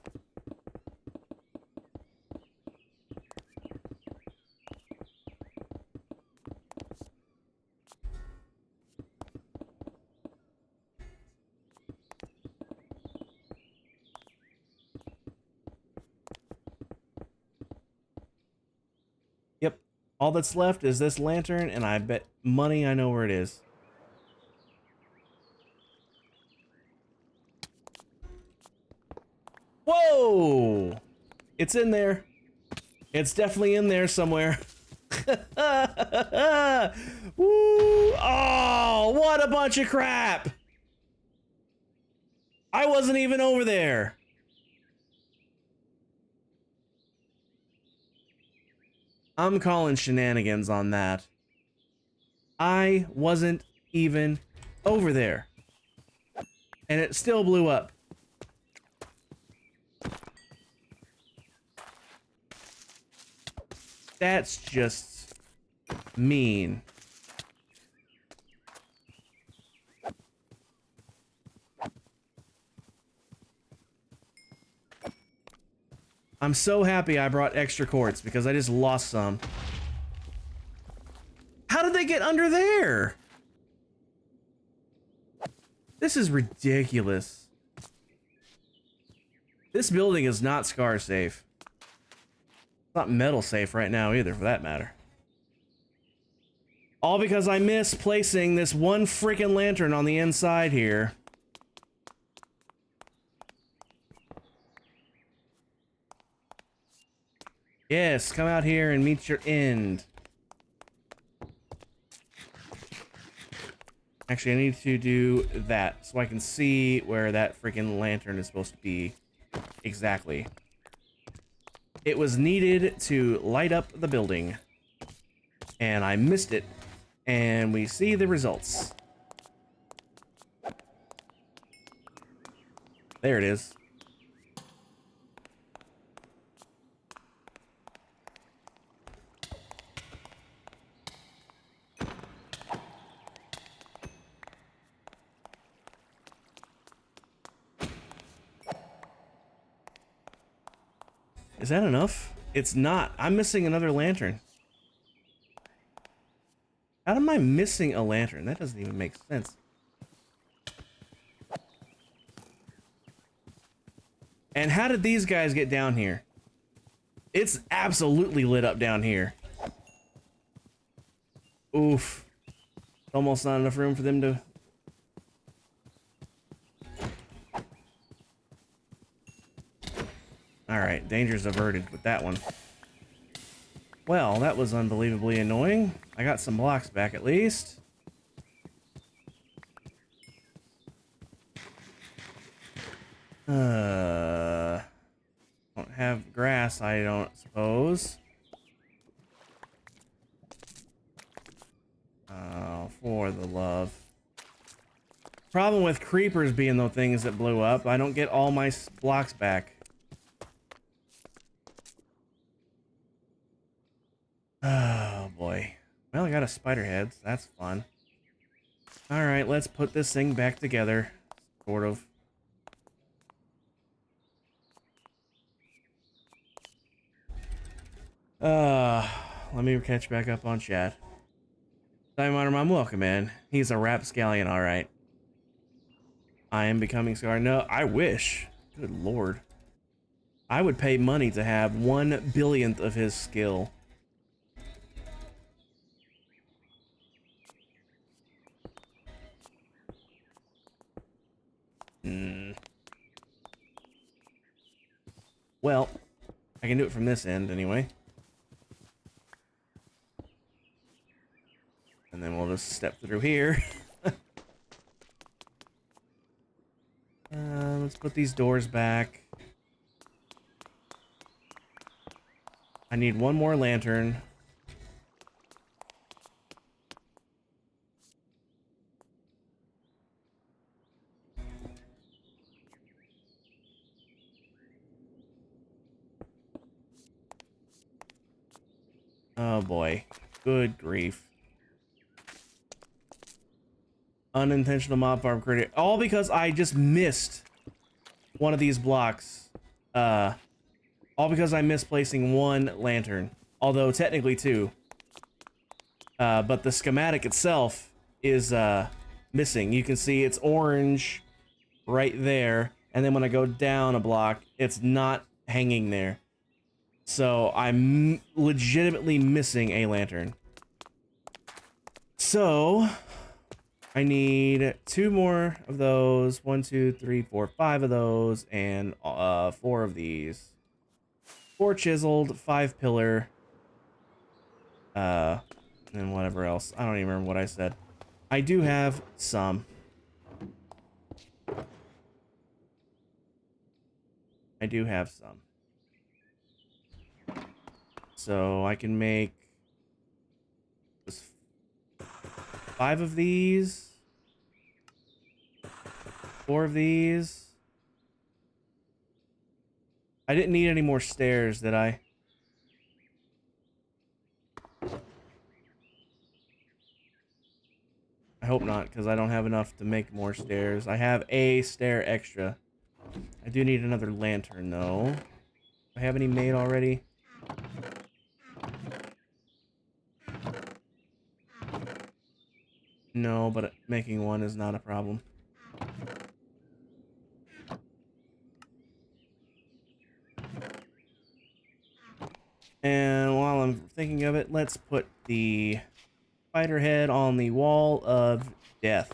Yep. All that's left is this lantern, and I bet money I know where it is. Whoa! It's in there. It's definitely in there somewhere. Woo! Oh, what a bunch of crap! I wasn't even over there. I'm calling shenanigans on that. I wasn't even over there. And it still blew up. That's just mean. I'm so happy I brought extra quartz because I just lost some. How did they get under there? This is ridiculous. This building is not scar safe. It's not metal safe right now either, for that matter. All because I misplacing this one freaking lantern on the inside here. Yes, come out here and meet your end. Actually, I need to do that so I can see where that freaking lantern is supposed to be exactly. It was needed to light up the building, and I missed it, and we see the results. There it is. Is that enough? It's not. I'm missing another lantern. How am I missing a lantern? That doesn't even make sense. And how did these guys get down here? It's absolutely lit up down here. Oof. Almost not enough room for them to... Alright, danger's averted with that one. Well, that was unbelievably annoying. I got some blocks back at least. Don't have grass, I don't suppose. Oh, for the love. Problem with creepers being the things that blew up, I don't get all my blocks back. Oh boy. Well, I got a spider head, so that's fun. Alright, let's put this thing back together. Sort of. Let me catch back up on chat. Time Honor Mom, welcome, man. He's a rapscallion, alright. I am becoming Scar. No, I wish. Good lord. I would pay money to have 1/1000th of his skill. Well, I can do it from this end anyway. And then we'll just step through here. Let's put these doors back. I need one more lantern. Oh boy. Good grief. Unintentional mob farm credit. All because I just missed one of these blocks. All because I'm misplacing one lantern. Although technically two. But the schematic itself is missing. You can see it's orange right there. And then when I go down a block, it's not hanging there. So I'm legitimately missing a lantern. So I need 2 more of those. 1, 2, 3, 4, 5 of those, and 4 of these. 4 chiseled, 5 pillar, and whatever else. I don't even remember what I said. I do have some. I do have some. So I can make 5 of these. 4 of these. I didn't need any more stairs, did I? I hope not, because I don't have enough to make more stairs. I have a stair extra. I do need another lantern, though. Do I have any made already? No, but making one is not a problem. And while I'm thinking of it, let's put the spider head on the wall of death.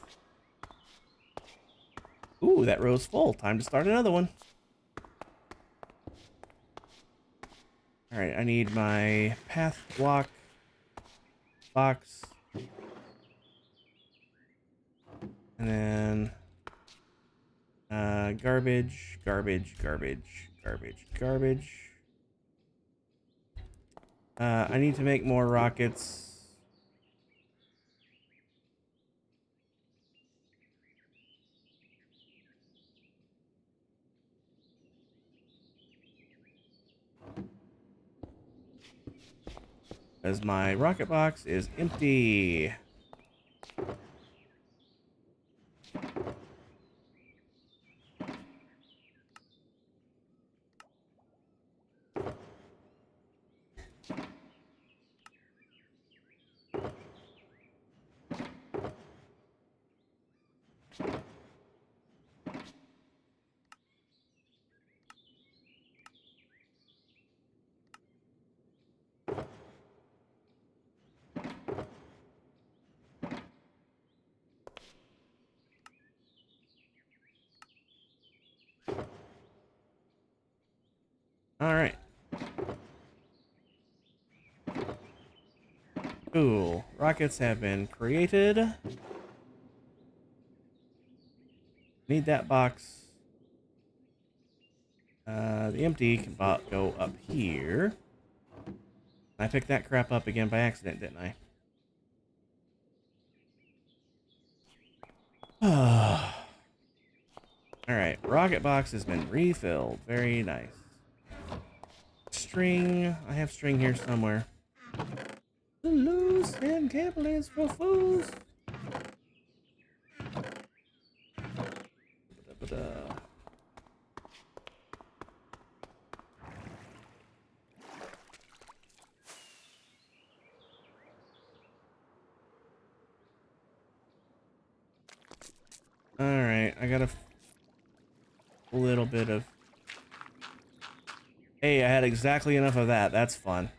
Ooh, that row's full. Time to start another one. Alright, I need my path block box. And then garbage, garbage, garbage, garbage, garbage. I need to make more rockets. As my rocket box is empty. All right. Cool. Rockets have been created. Need that box. The empty can go up here. I picked that crap up again by accident, didn't I? Alright, rocket box has been refilled. Very nice. String. I have string here somewhere. The loose and cable is for fools. Ba-da-ba-da. Alright, I got a little bit of... Hey, I had exactly enough of that. That's fun.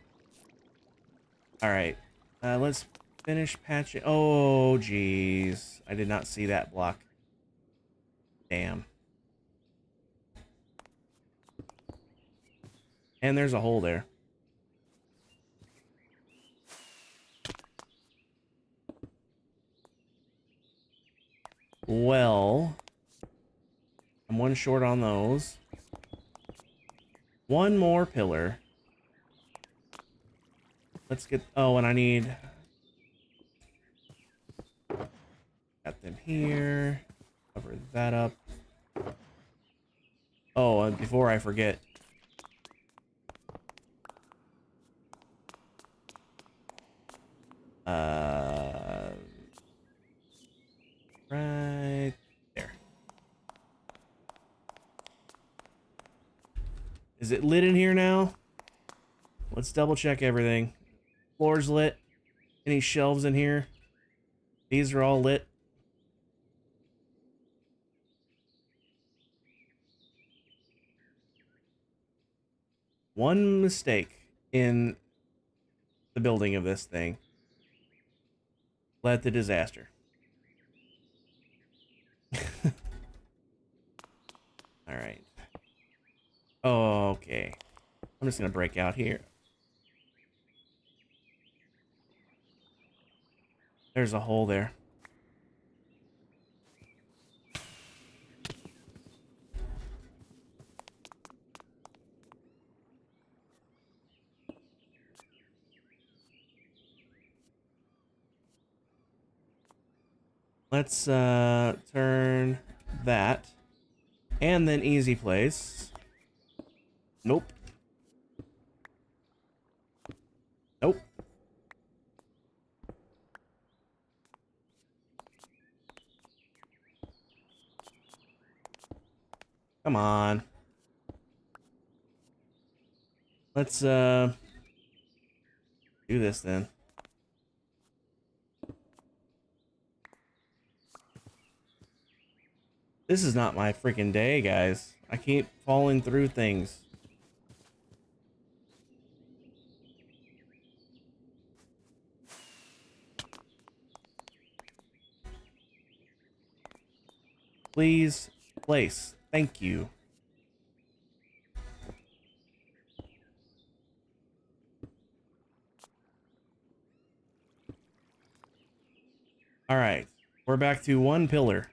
Alright, let's finish patching... Oh, jeez. I did not see that block. Damn. And there's a hole there. Well, I'm one short on those. One more pillar. Let's get... Oh, and I need... Got them here. Cover that up. Oh, and before I forget... Right there. Is it lit in here now? Let's double check everything. Floor's lit. Any shelves in here? These are all lit. One mistake in the building of this thing led to disaster. All right. Okay. I'm just gonna break out here. There's a hole there. Let's turn that. And then easy place. Nope. Nope. Come on. Let's do this then. This is not my freaking day, guys. I keep falling through things. Please place. Thank you. All right. We're back to one pillar.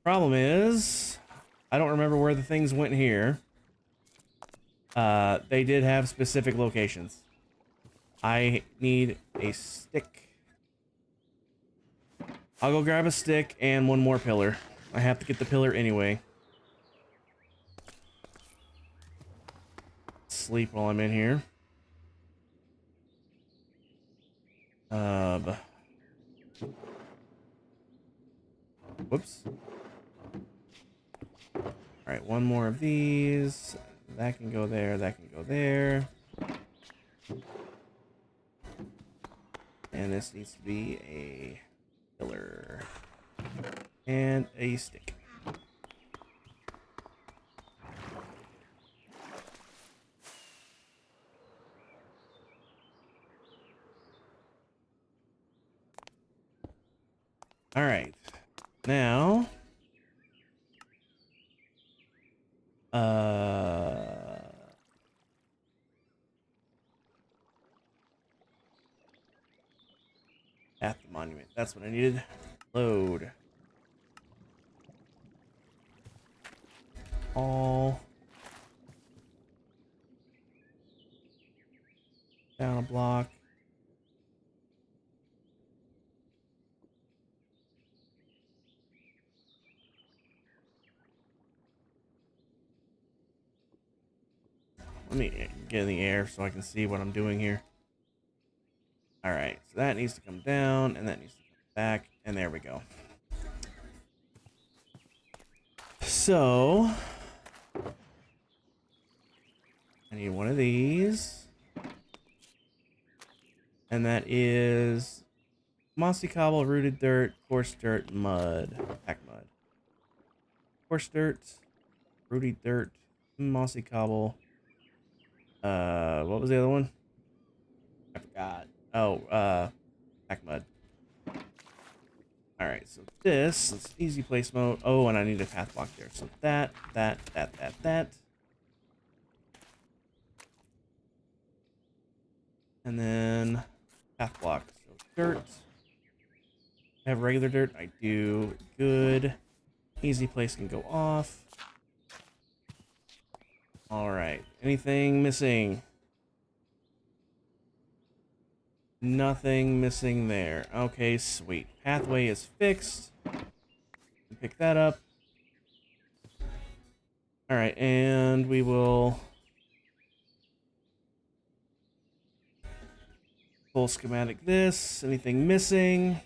Problem is, I don't remember where the things went here. They did have specific locations. I need a stick. I'll go grab a stick and one more pillar. I have to get the pillar anyway. Sleep while I'm in here. Whoops. Alright, one more of these. That can go there, that can go there. And this needs to be a pillar. And a stick. Alright. Now... At the monument. That's what I needed. Load. All. Down a block. Let me get in the air so I can see what I'm doing here. All right, so that needs to come down, and that needs to come back, and there we go. So, I need one of these. And that is mossy cobble, rooted dirt, coarse dirt, mud. Pack mud. Coarse dirt, rooted dirt, mossy cobble. What was the other one? I forgot. Oh, pack mud. Alright, so this, it's easy place mode. Oh, and I need a path block there. So that. And then path block. So dirt. I have regular dirt. I do. Good. Easy place can go off. Alright. Anything missing? Nothing missing there. Okay, sweet. Pathway is fixed. Pick that up. Alright, and we will full schematic this. Anything missing?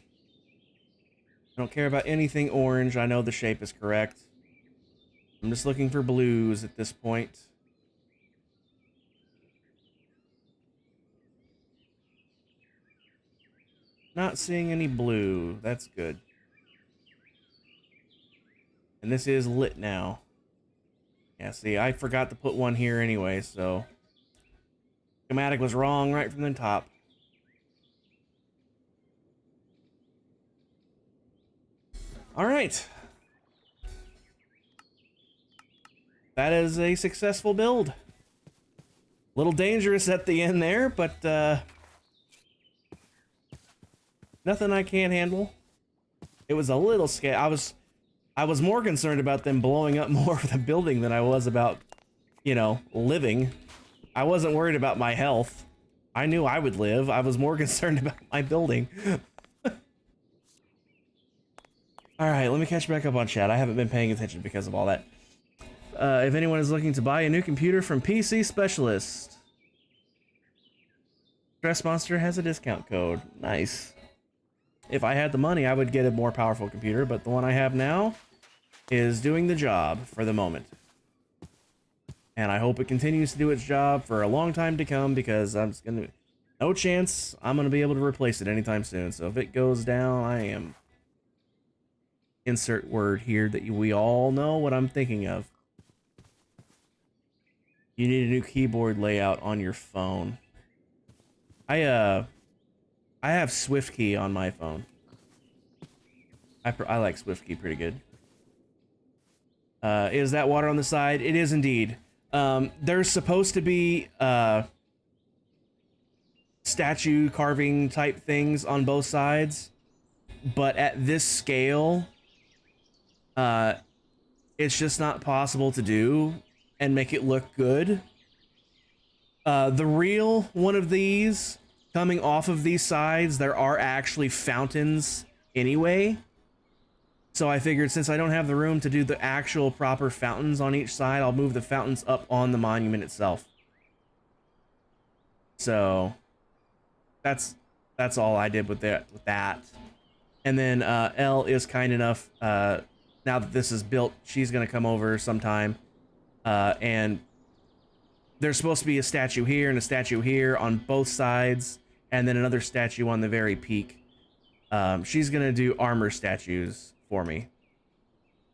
I don't care about anything orange. I know the shape is correct. I'm just looking for blues at this point. Not seeing any blue. That's good. And this is lit now. Yeah, see, I forgot to put one here anyway, so... Schematic was wrong right from the top. Alright. That is a successful build. A little dangerous at the end there, but, nothing I can't handle. It was a little scary. I was more concerned about them blowing up more of the building than I was about, you know, living. I wasn't worried about my health. I knew I would live. I was more concerned about my building. Alright, let me catch back up on chat. I haven't been paying attention because of all that. If anyone is looking to buy a new computer from PC Specialist, Stress Monster has a discount code. Nice. If I had the money, I would get a more powerful computer, but the one I have now is doing the job for the moment. And I hope it continues to do its job for a long time to come, because I'm just gonna... No chance I'm gonna be able to replace it anytime soon. So if it goes down, I am... Insert word here that we all know what I'm thinking of. You need a new keyboard layout on your phone. I have SwiftKey on my phone. I like SwiftKey pretty good. Is that water on the side? It is indeed. There's supposed to be statue carving type things on both sides, but at this scale, it's just not possible to do and make it look good. The real one of these, coming off of these sides, there are actually fountains anyway. So I figured, since I don't have the room to do the actual proper fountains on each side, I'll move the fountains up on the monument itself. So that's all I did with that. And then Elle is kind enough, now that this is built, she's gonna come over sometime, and there's supposed to be a statue here and a statue here on both sides, and then another statue on the very peak. She's gonna do armor statues for me,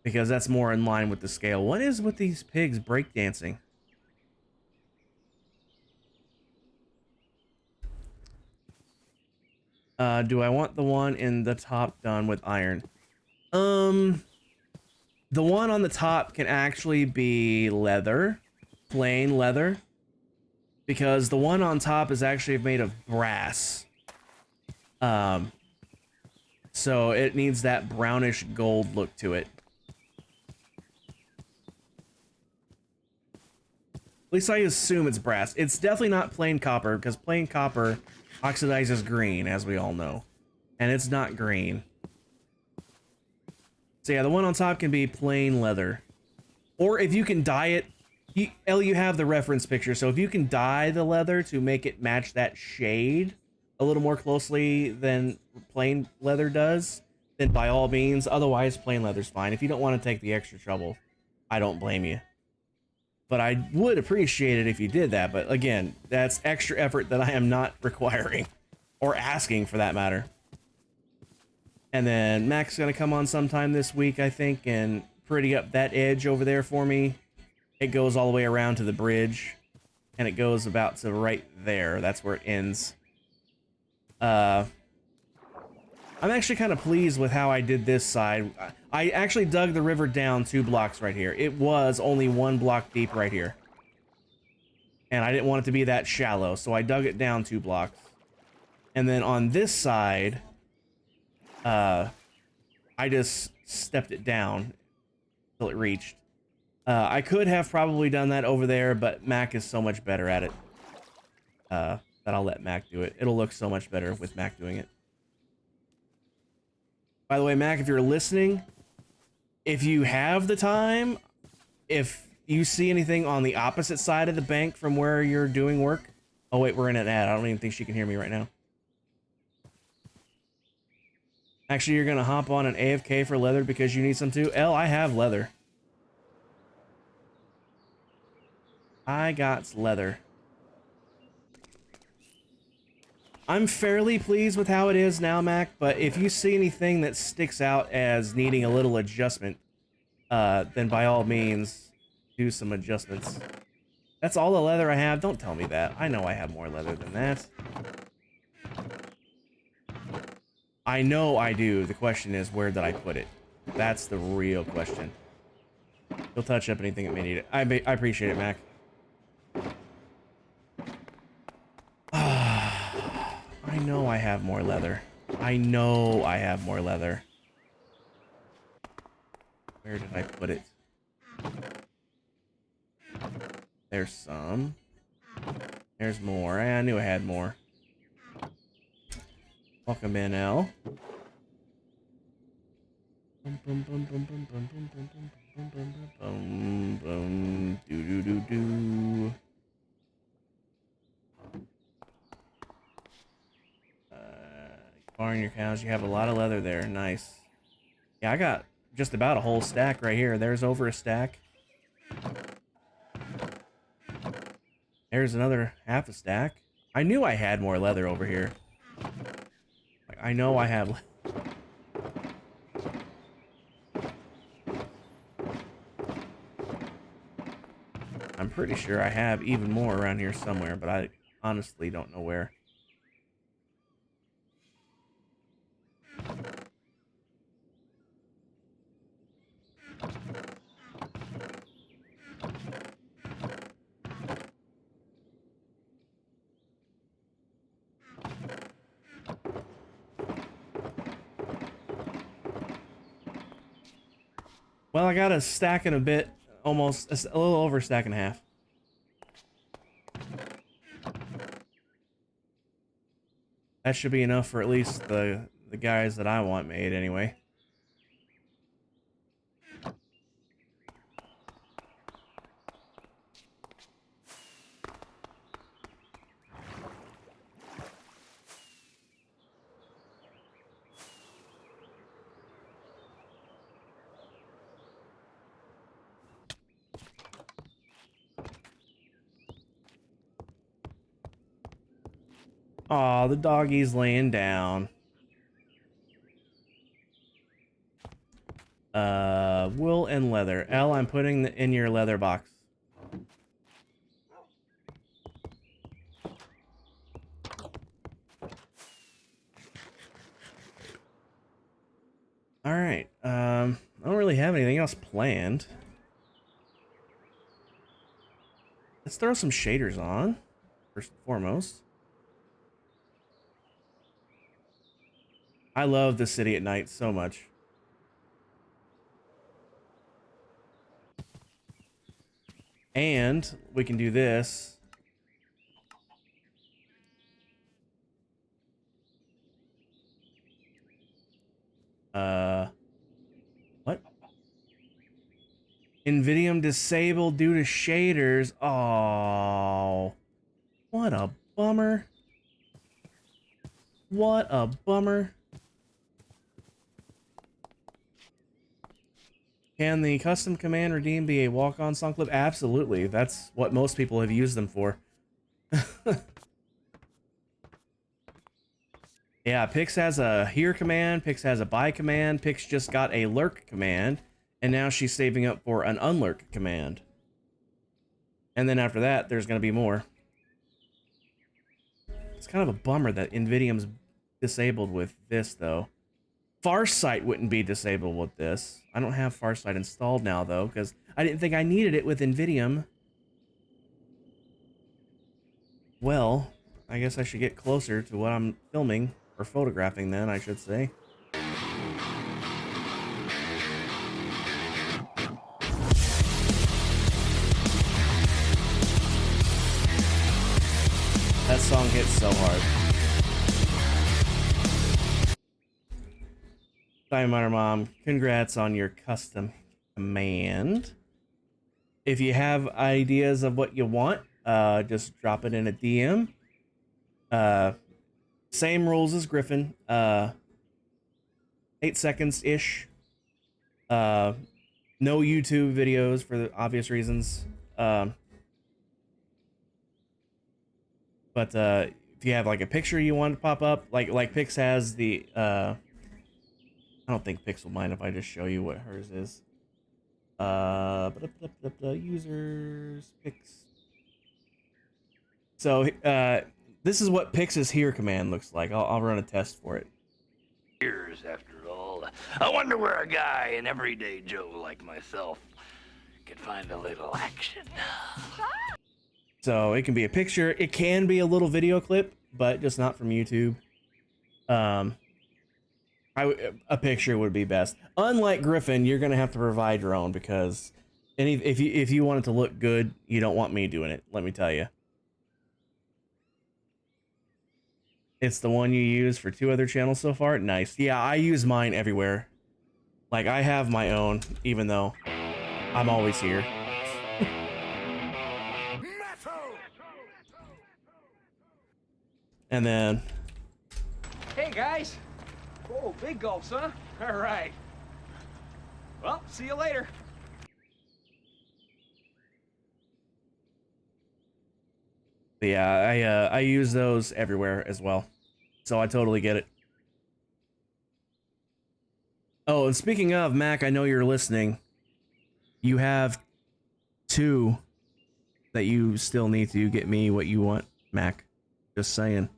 because that's more in line with the scale. What is with these pigs breakdancing? Do I want the one in the top done with iron? The one on the top can actually be leather, plain leather, because the one on top is actually made of brass. So it needs that brownish gold look to it. At least I assume it's brass. It's definitely not plain copper, because plain copper oxidizes green, as we all know. And it's not green. So yeah, the one on top can be plain leather. Or if you can dye it, You have the reference picture, so if you can dye the leather to make it match that shade a little more closely than plain leather does, then by all means. Otherwise, plain leather's fine. If you don't want to take the extra trouble, I don't blame you. But I would appreciate it if you did that. But again, that's extra effort that I am not requiring or asking for that matter. And then Mac's gonna come on sometime this week, I think, and pretty up that edge over there for me. It goes all the way around to the bridge, and it goes about to right there. That's where it ends. I'm actually kind of pleased with how I did this side. I actually dug the river down 2 blocks right here. It was only 1 block deep right here. And I didn't want it to be that shallow, so I dug it down 2 blocks. And then on this side, I just stepped it down until it reached. I could have probably done that over there, but Mac is so much better at it. That I'll let Mac do it. It'll look so much better with Mac doing it. By the way, Mac, if you're listening, if you have the time, if you see anything on the opposite side of the bank from where you're doing work... Oh, wait, we're in an ad. I don't even think she can hear me right now. Actually, you're gonna hop on an AFK for leather because you need some too? L, I have leather. I got leather. I'm fairly pleased with how it is now, Mac, but if you see anything that sticks out as needing a little adjustment, then by all means, do some adjustments. That's all the leather I have. Don't tell me that. I know I have more leather than that. I know I do. The question is, where did I put it? That's the real question. You'll touch up anything that may need it. I appreciate it, Mac. I know I have more leather. I know I have more leather. Where did I put it? There's some. There's more. I knew I had more. Welcome in, L. Do do do do. Barring your cows, you have a lot of leather there. Nice. Yeah, I got just about a whole stack right here. There's over a stack. There's another half a stack. I knew I had more leather over here. Like, I know I have. I'm pretty sure I have even more around here somewhere, but I honestly don't know where. Well, I got a stack and a bit, almost a little over a stack and a half. That should be enough for at least the guys that I want made anyway. Aw, the doggy's laying down. Wool and leather. L, I'm putting in your leather box. Alright, I don't really have anything else planned. Let's throw some shaders on, first and foremost. I love the city at night so much. And we can do this. What? NVIDIA disabled due to shaders. Oh, what a bummer. What a bummer. Can the custom command redeem be a walk-on song clip? Absolutely. That's what most people have used them for. Yeah, Pix has a here command, Pix has a buy command, Pix just got a lurk command, and now she's saving up for an unlurk command. And then after that, there's going to be more. It's kind of a bummer that NVIDIA's disabled with this, though. Farsight wouldn't be disabled with this. I don't have Farsight installed now, though, because I didn't think I needed it with NVIDIA. Well, I guess I should get closer to what I'm filming, or photographing then, I should say. That song hits so hard. Time Miner Mom, congrats on your custom command. If you have ideas of what you want, just drop it in a DM. Same rules as Griffin. 8 seconds-ish. No YouTube videos for the obvious reasons. But if you have like a picture you want to pop up, like Pix has the I don't think Pix will mind if I just show you what hers is. Users Pix. So this is what Pix's here command looks like. I'll run a test for it. Years after all. I wonder where a guy, an everyday Joe like myself, could find a little action. So it can be a picture, it can be a little video clip, but just not from YouTube. A picture would be best. Unlike Griffin, you're gonna have to provide your own because if you want it to look good, you don't want me doing it. Let me tell you. It's the one you use for 2 other channels so far. Nice. Yeah, I use mine everywhere. Like I have my own, even though I'm always here. And then, Hey, guys. Oh, big gulps, huh? All right. Well, see you later. but yeah, I use those everywhere as well. So I totally get it. Oh, and speaking of, Mac, I know you're listening. You have 2 that you still need to get me what you want, Mac. Just saying.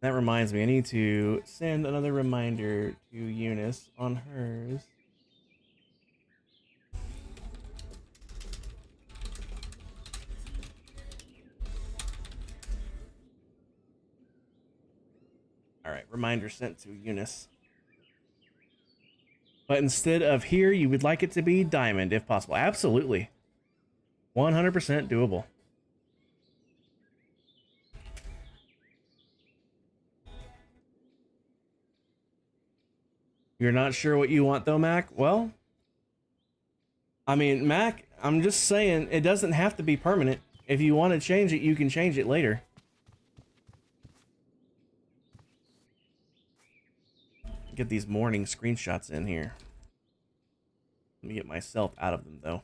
That reminds me, I need to send another reminder to Eunice on hers. All right, reminder sent to Eunice. But instead of here, you would like it to be diamond if possible. Absolutely. 100% doable. You're not sure what you want though, Mac? Well, I mean, Mac, I'm just saying it doesn't have to be permanent. If you want to change it, you can change it later. Get these morning screenshots in here. Let me get myself out of them though.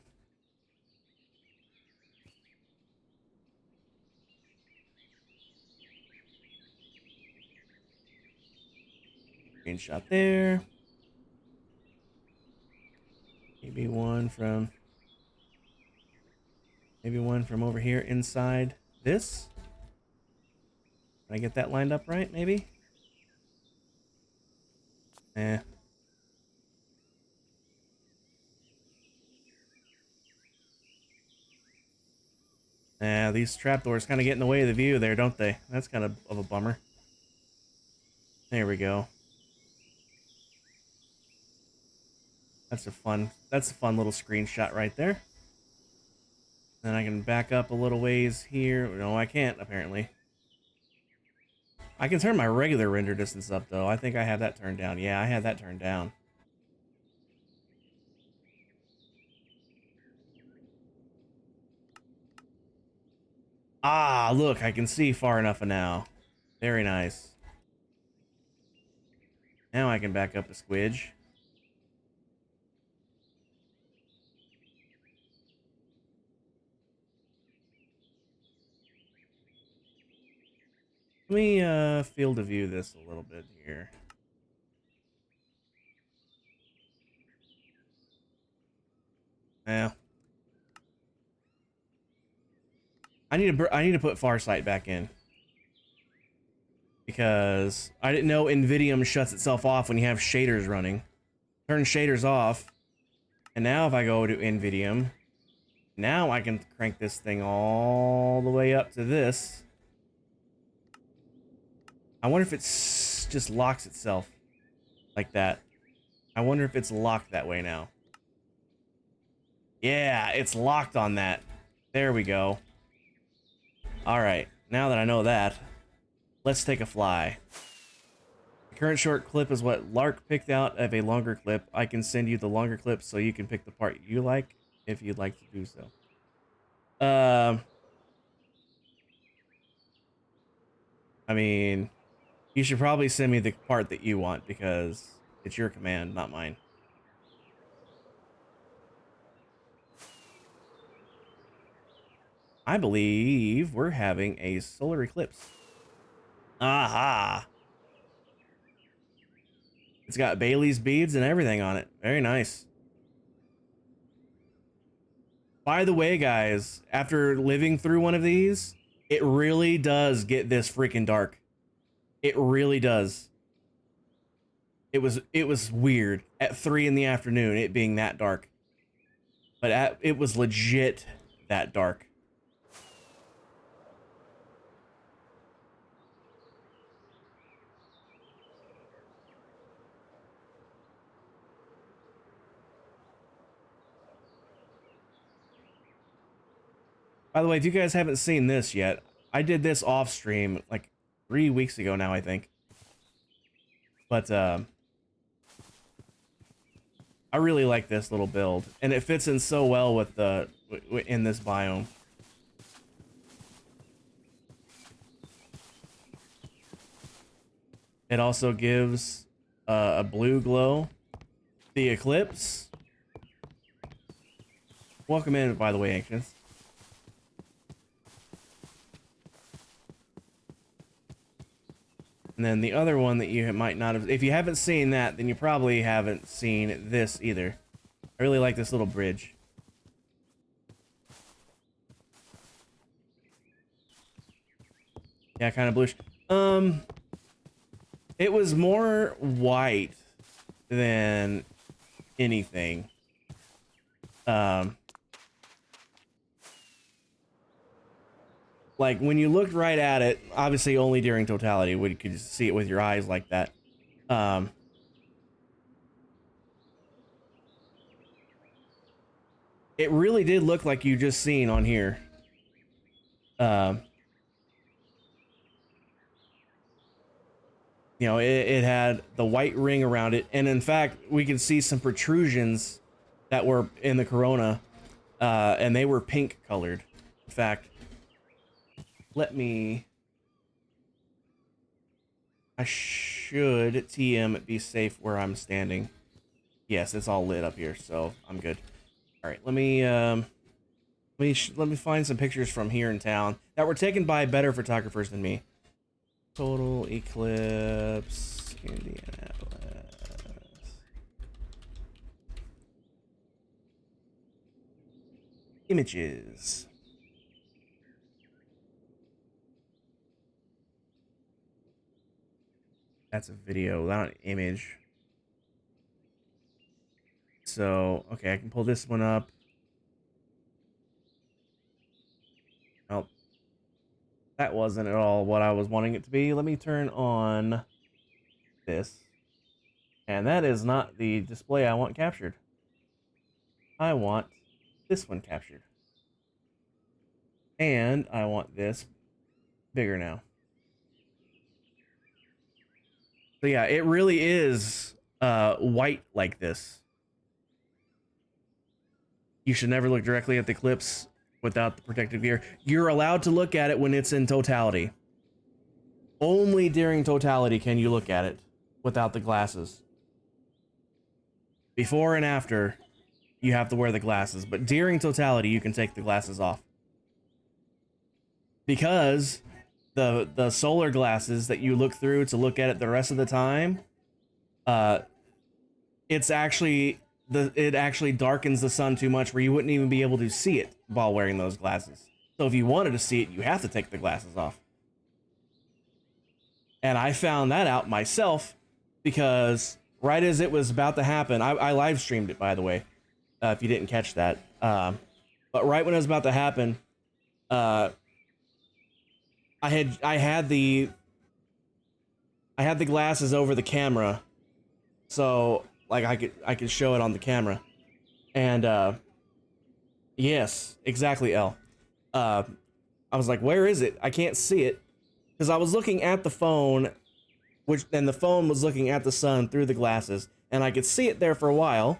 Screenshot there. Maybe one from over here inside this. Can I get that lined up right, maybe? Eh. These trapdoors kind of get in the way of the view there, don't they? That's kind of a bummer. There we go. That's a fun little screenshot right there. Then I can back up a little ways here. No, I can't, apparently. I can turn my regular render distance up, though. I think I have that turned down. Yeah, I had that turned down. Ah, look, I can see far enough now. Very nice. Now I can back up a squidge. Let me field of view this a little bit here. Yeah. I need to put Farsight back in. Because I didn't know NVIDIA shuts itself off when you have shaders running. Turn shaders off. And now if I go to NVIDIA, now I can crank this thing all the way up to this. I wonder if it's just locks itself like that. I wonder if it's locked that way now. Yeah, it's locked on that. There we go. All right, now that I know that, let's take a fly. The current short clip is what Lark picked out of a longer clip. I can send you the longer clip so you can pick the part you like if you'd like to do so. I mean, you should probably send me the part that you want because it's your command, not mine. I believe we're having a solar eclipse. Aha! It's got Bailey's beads and everything on it. Very nice. By the way, guys, after living through one of these, it really does get this freaking dark. It really does. It was weird at 3 in the afternoon, it being that dark. But it was legit that dark. By the way, if you guys haven't seen this yet, I did this off stream like 3 weeks ago now, I think. But I really like this little build, and it fits in so well with the in this biome. It also gives a blue glow. The eclipse. Welcome in, by the way, Ancients. And then the other one that you might not have... If you haven't seen that, then you probably haven't seen this either. I really like this little bridge. Yeah, kind of bluish. It was more white than anything. Like when you looked right at it, obviously only during totality would you see it with your eyes like that. It really did look like you just seen on here. You know, it had the white ring around it, and in fact, we can see some protrusions that were in the corona, and they were pink colored. In fact, let me... I should TM be safe where I'm standing. Yes, it's all lit up here, so I'm good. All right, let me find some pictures from here in town that were taken by better photographers than me. Total eclipse, Indianapolis. Images. That's a video, not an image. So, okay, I can pull this one up. Oh, that wasn't at all what I was wanting it to be. Let me turn on this. And that is not the display I want captured. I want this one captured. And I want this bigger now. So yeah, it really is white like this. You should never look directly at the eclipse without the protective gear. You're allowed to look at it when it's in totality. Only during totality can you look at it without the glasses. Before and after, you have to wear the glasses, but during totality, you can take the glasses off. Because the solar glasses that you look through to look at it the rest of the time, it actually darkens the sun too much where you wouldn't even be able to see it while wearing those glasses. So if you wanted to see it, you have to take the glasses off. And I found that out myself because right as it was about to happen, I live streamed it, by the way, if you didn't catch that. But right when it was about to happen, I had the glasses over the camera, so like I could show it on the camera, and yes, exactly, L. I was like, where is it? I can't see it, because I was looking at the phone, and the phone was looking at the sun through the glasses, and I could see it there for a while,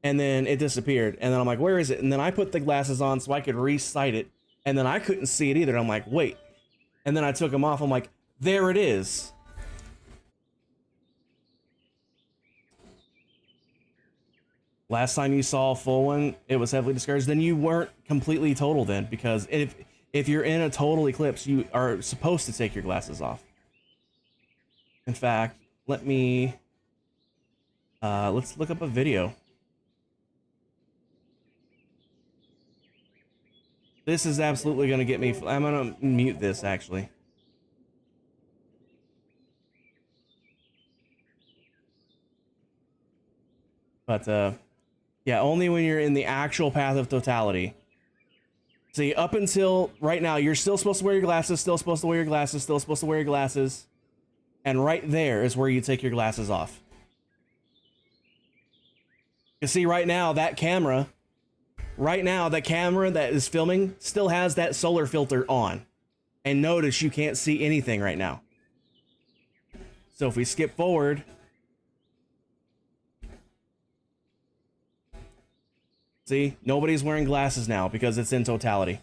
and then it disappeared, and then I'm like, where is it? And then I put the glasses on so I could re-sight it, and then I couldn't see it either. I'm like, wait. And then I took them off. I'm like, there it is. Last time you saw a full one, it was heavily discouraged. Then you weren't completely total then, because if you're in a total eclipse, you are supposed to take your glasses off. In fact, let me let's look up a video. This is absolutely gonna get me. I'm gonna mute this actually. But yeah, only when you're in the actual path of totality. See, up until right now, you're still supposed to wear your glasses, still supposed to wear your glasses, still supposed to wear your glasses. And right there is where you take your glasses off. You see, right now, that camera that is filming still has that solar filter on. And notice you can't see anything right now. So if we skip forward, see, nobody's wearing glasses now because it's in totality.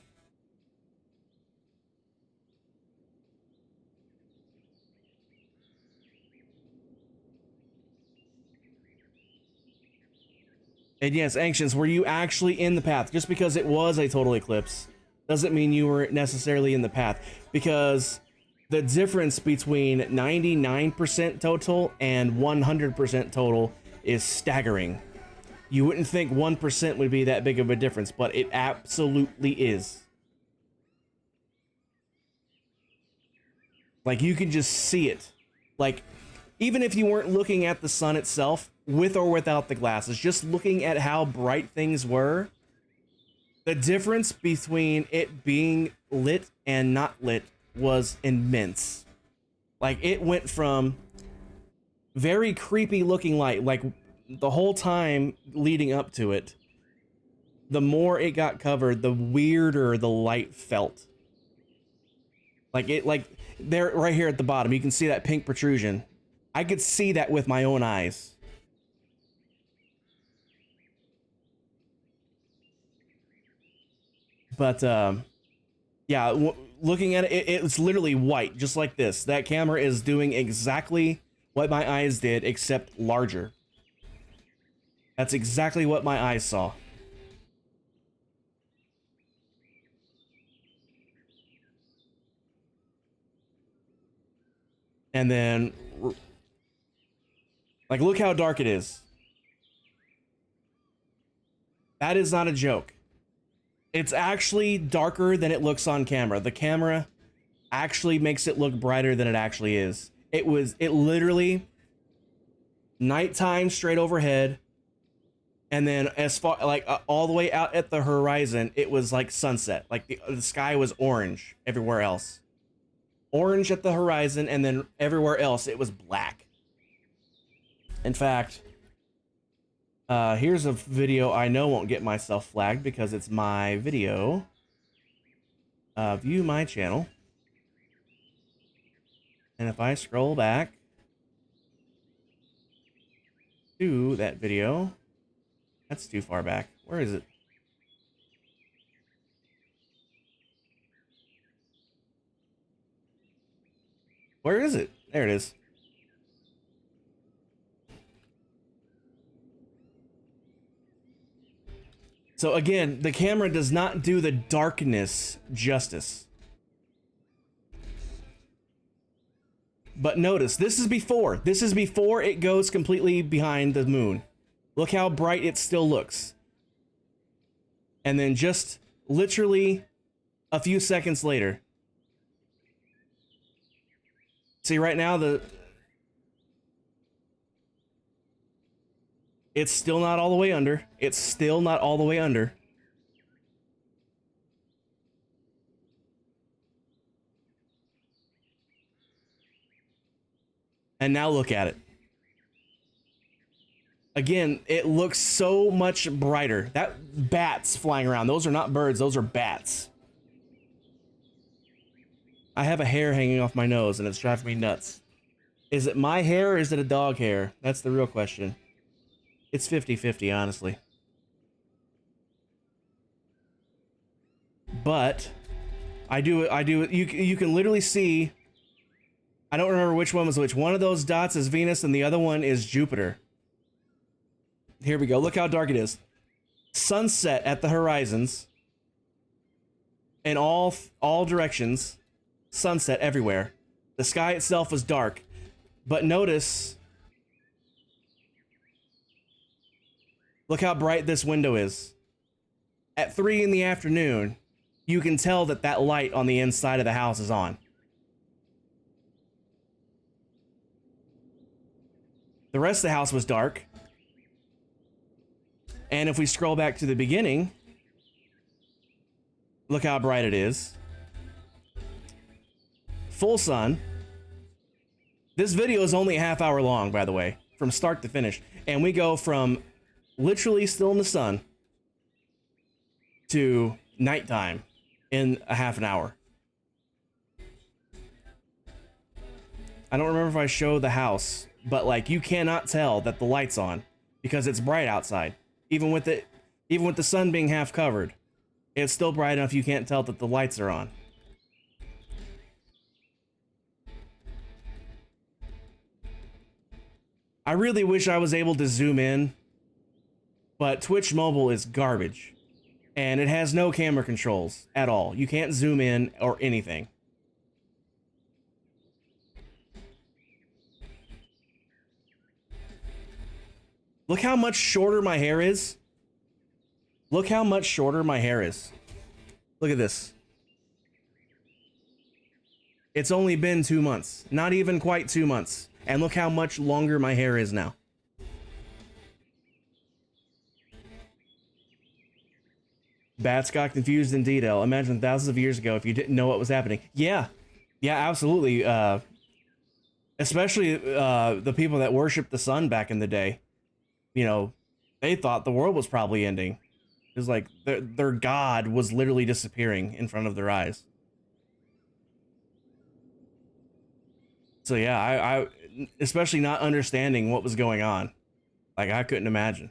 And yes, Ancients, were you actually in the path? Just because it was a total eclipse doesn't mean you were necessarily in the path, because the difference between 99% total and 100% total is staggering. You wouldn't think 1% would be that big of a difference, but it absolutely is. Like, you can just see it. Like, even if you weren't looking at the sun itself, with or without the glasses, just looking at how bright things were, the difference between it being lit and not lit was immense. Like, it went from very creepy looking light, like the whole time leading up to it, the more it got covered, the weirder the light felt. Like there, right here at the bottom, you can see that pink protrusion. I could see that with my own eyes. But yeah, looking at it, it's literally white, just like this. That camera is doing exactly what my eyes did, except larger. That's exactly what my eyes saw. And then, like, look how dark it is. That is not a joke. It's actually darker than it looks on camera. The camera actually makes it look brighter than it actually is. It literally nighttime straight overhead, and then as far like all the way out at the horizon, it was like sunset. Like the sky was orange everywhere else. Orange at the horizon, and then everywhere else it was black. In fact, here's a video I know won't get myself flagged because it's my video. View my channel. And if I scroll back to that video, that's too far back. Where is it? Where is it? There it is. So again, the camera does not do the darkness justice. But notice, this is before. This is before it goes completely behind the moon. Look how bright it still looks. And then just literally a few seconds later. See, right now, it's still not all the way under. It's still not all the way under. And now look at it. Again, it looks so much brighter. That bats flying around. Those are not birds, those are bats. I have a hair hanging off my nose and it's driving me nuts. Is it my hair or is it a dog hair? That's the real question. It's 50-50, honestly. But you can literally see, I don't remember which one was which. One of those dots is Venus and the other one is Jupiter. Here we go. Look how dark it is. Sunset at the horizons in all directions. Sunset everywhere. The sky itself was dark. But notice, look how bright this window is. At 3 in the afternoon, you can tell that that light on the inside of the house is on. The rest of the house was dark. And if we scroll back to the beginning, look how bright it is. Full sun. This video is only a half hour long, by the way, from start to finish. And we go from literally still in the sun to nighttime in a half an hour. I don't remember if I showed the house, but like you cannot tell that the light's on because it's bright outside. Even with the sun being half covered, it's still bright enough you can't tell that the lights are on. I really wish I was able to zoom in, but Twitch Mobile is garbage. And it has no camera controls at all. You can't zoom in or anything. Look how much shorter my hair is. Look how much shorter my hair is. Look at this. It's only been 2 months. Not even quite 2 months. And look how much longer my hair is now. Bats got confused in detail. Imagine thousands of years ago if you didn't know what was happening. Yeah. Yeah, absolutely. Especially the people that worshiped the sun back in the day. You know, they thought the world was probably ending. It was like their god was literally disappearing in front of their eyes. So yeah, I especially not understanding what was going on. Like I couldn't imagine.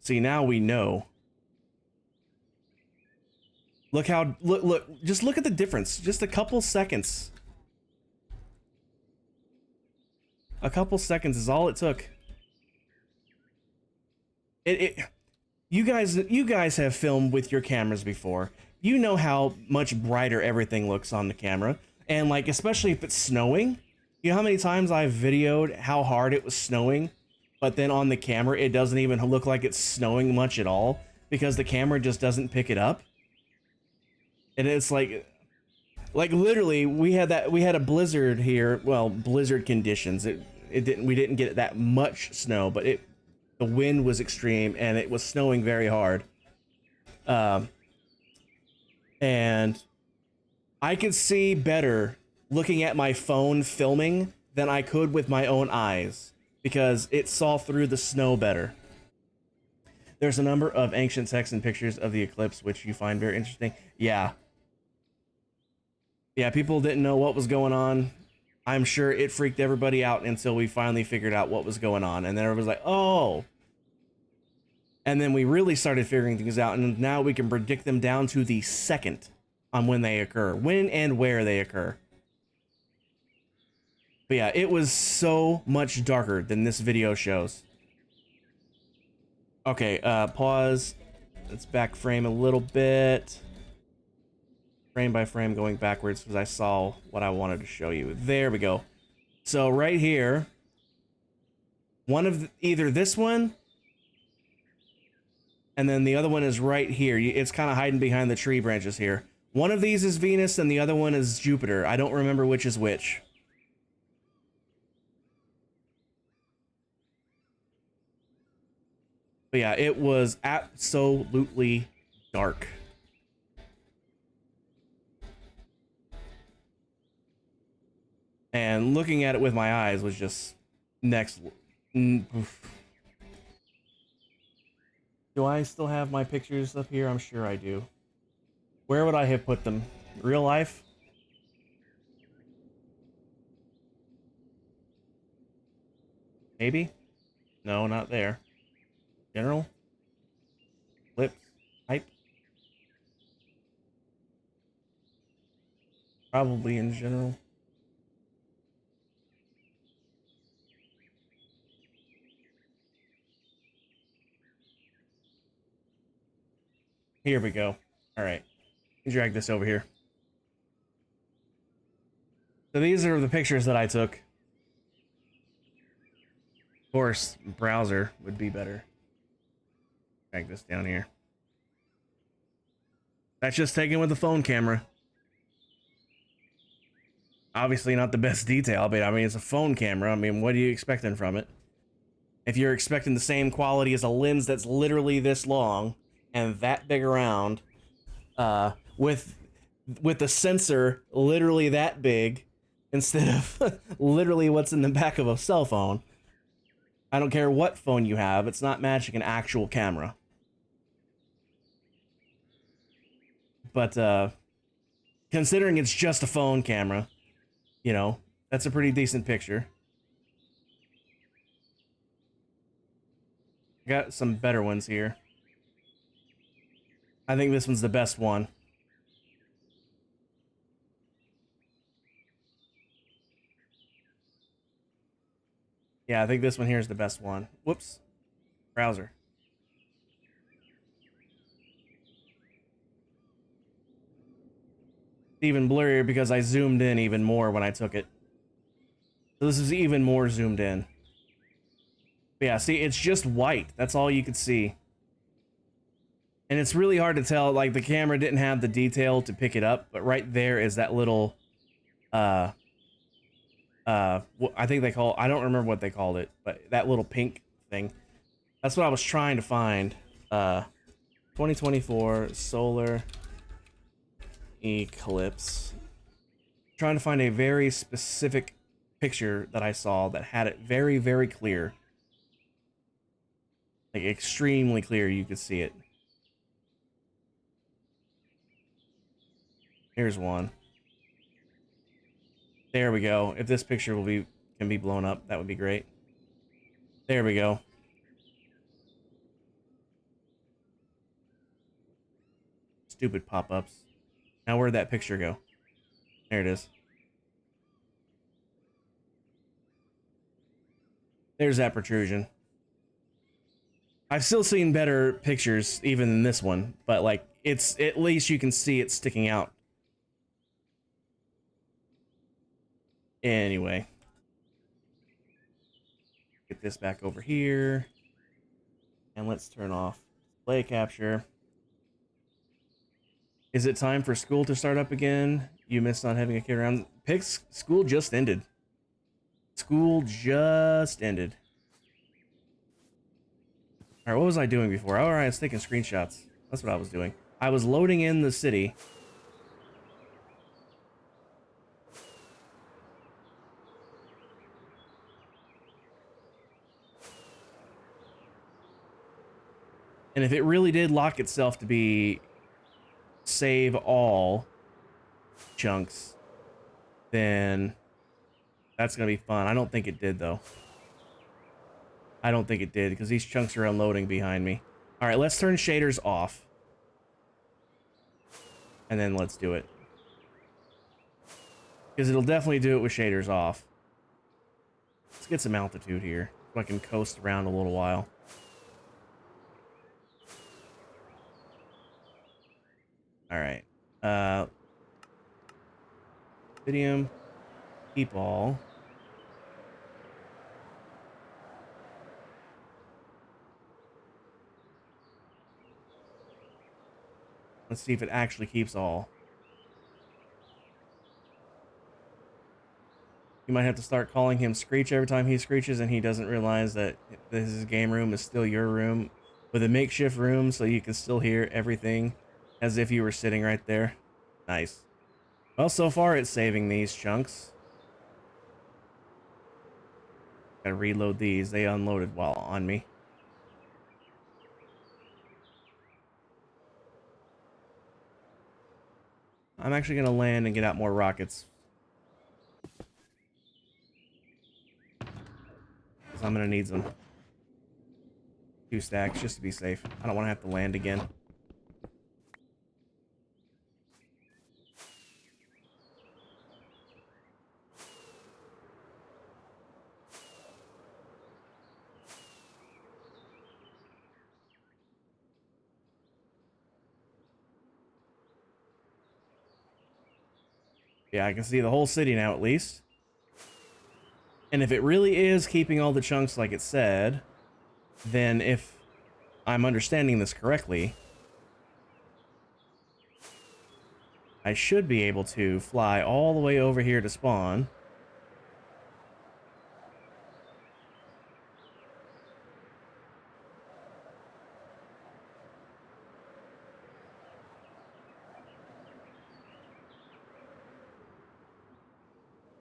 See, now we know. Look how just look at the difference. Just a couple seconds. A couple seconds is all it took. You guys have filmed with your cameras before. You know how much brighter everything looks on the camera. And like, especially if it's snowing, you know how many times I've videoed how hard it was snowing, but then on the camera, it doesn't even look like it's snowing much at all because the camera just doesn't pick it up. And it's like literally we had a blizzard here. Well, blizzard conditions. We didn't get that much snow, but the wind was extreme and it was snowing very hard. And I could see better looking at my phone filming than I could with my own eyes because it saw through the snow better. There's a number of ancient texts and pictures of the eclipse which you find very interesting. Yeah, people didn't know what was going on. I'm sure it freaked everybody out until we finally figured out what was going on. And then everybody's like, oh. And then we really started figuring things out. And now we can predict them down to the second. on when they occur, when and where they occur. But yeah, it was so much darker than this video shows. Okay, pause. Let's back frame a little bit. Frame by frame going backwards because I saw what I wanted to show you. There we go. So right here, either this one, and then the other one is right here. It's kind of hiding behind the tree branches here. One of these is Venus and the other one is Jupiter. I don't remember which is which. But yeah, it was absolutely dark. And looking at it with my eyes was just next. Oof. Do I still have my pictures up here? I'm sure I do. Where would I have put them? Real life? Maybe? No, not there. General? Clips? Type? Probably in general. Here we go. All right. Drag this over here. So these are the pictures that I took. Of course, browser would be better. Drag this down here. That's just taken with the phone camera. Obviously not the best detail, but I mean, it's a phone camera. I mean, what are you expecting from it? If you're expecting the same quality as a lens that's literally this long and that big around, with the sensor literally that big instead of literally what's in the back of a cell phone, I don't care what phone you have, it's not matching an actual camera. But considering it's just a phone camera, you know, that's a pretty decent picture. Got some better ones here. I think this one's the best one. Yeah, I think this one here is the best one. Whoops. Browser. It's even blurrier because I zoomed in even more when I took it. So this is even more zoomed in. But yeah, see, it's just white. That's all you could see. And it's really hard to tell, like, the camera didn't have the detail to pick it up, but right there is that little, I think they call, I don't remember what they called it, but that little pink thing. That's what I was trying to find. 2024 solar eclipse. Trying to find a very specific picture that I saw that had it very, very clear. Like, extremely clear, you could see it. Here's one. There we go. If this picture can be blown up, that would be great. There we go. Stupid pop-ups. Now where'd that picture go? There it is. There's that protrusion. I've still seen better pictures even than this one, but like, it's at least you can see it sticking out. Anyway. Get this back over here. And let's turn off display capture. Is it time for school to start up again? You missed on having a kid around. School just ended. School just ended. Alright, what was I doing before? Alright, I was taking screenshots. That's what I was doing. I was loading in the city. And if it really did lock itself to be save all chunks, then that's going to be fun. I don't think it did, though. I don't think it did, because these chunks are unloading behind me. All right, let's turn shaders off. and then let's do it. Because it'll definitely do it with shaders off. Let's get some altitude here so I can coast around a little while. All right. Vidium, keep all. Let's see if it actually keeps all. You might have to start calling him Screech every time he screeches and he doesn't realize that his game room is still your room with a makeshift room so you can still hear everything as if you were sitting right there. Nice. Well, so far it's saving these chunks. Gotta reload these. They unloaded while on me. I'm actually gonna land and get out more rockets. Because I'm gonna need some. 2 stacks just to be safe. I don't want to have to land again. Yeah, I can see the whole city now at least. And if it really is keeping all the chunks like it said, then if I'm understanding this correctly, I should be able to fly all the way over here to spawn.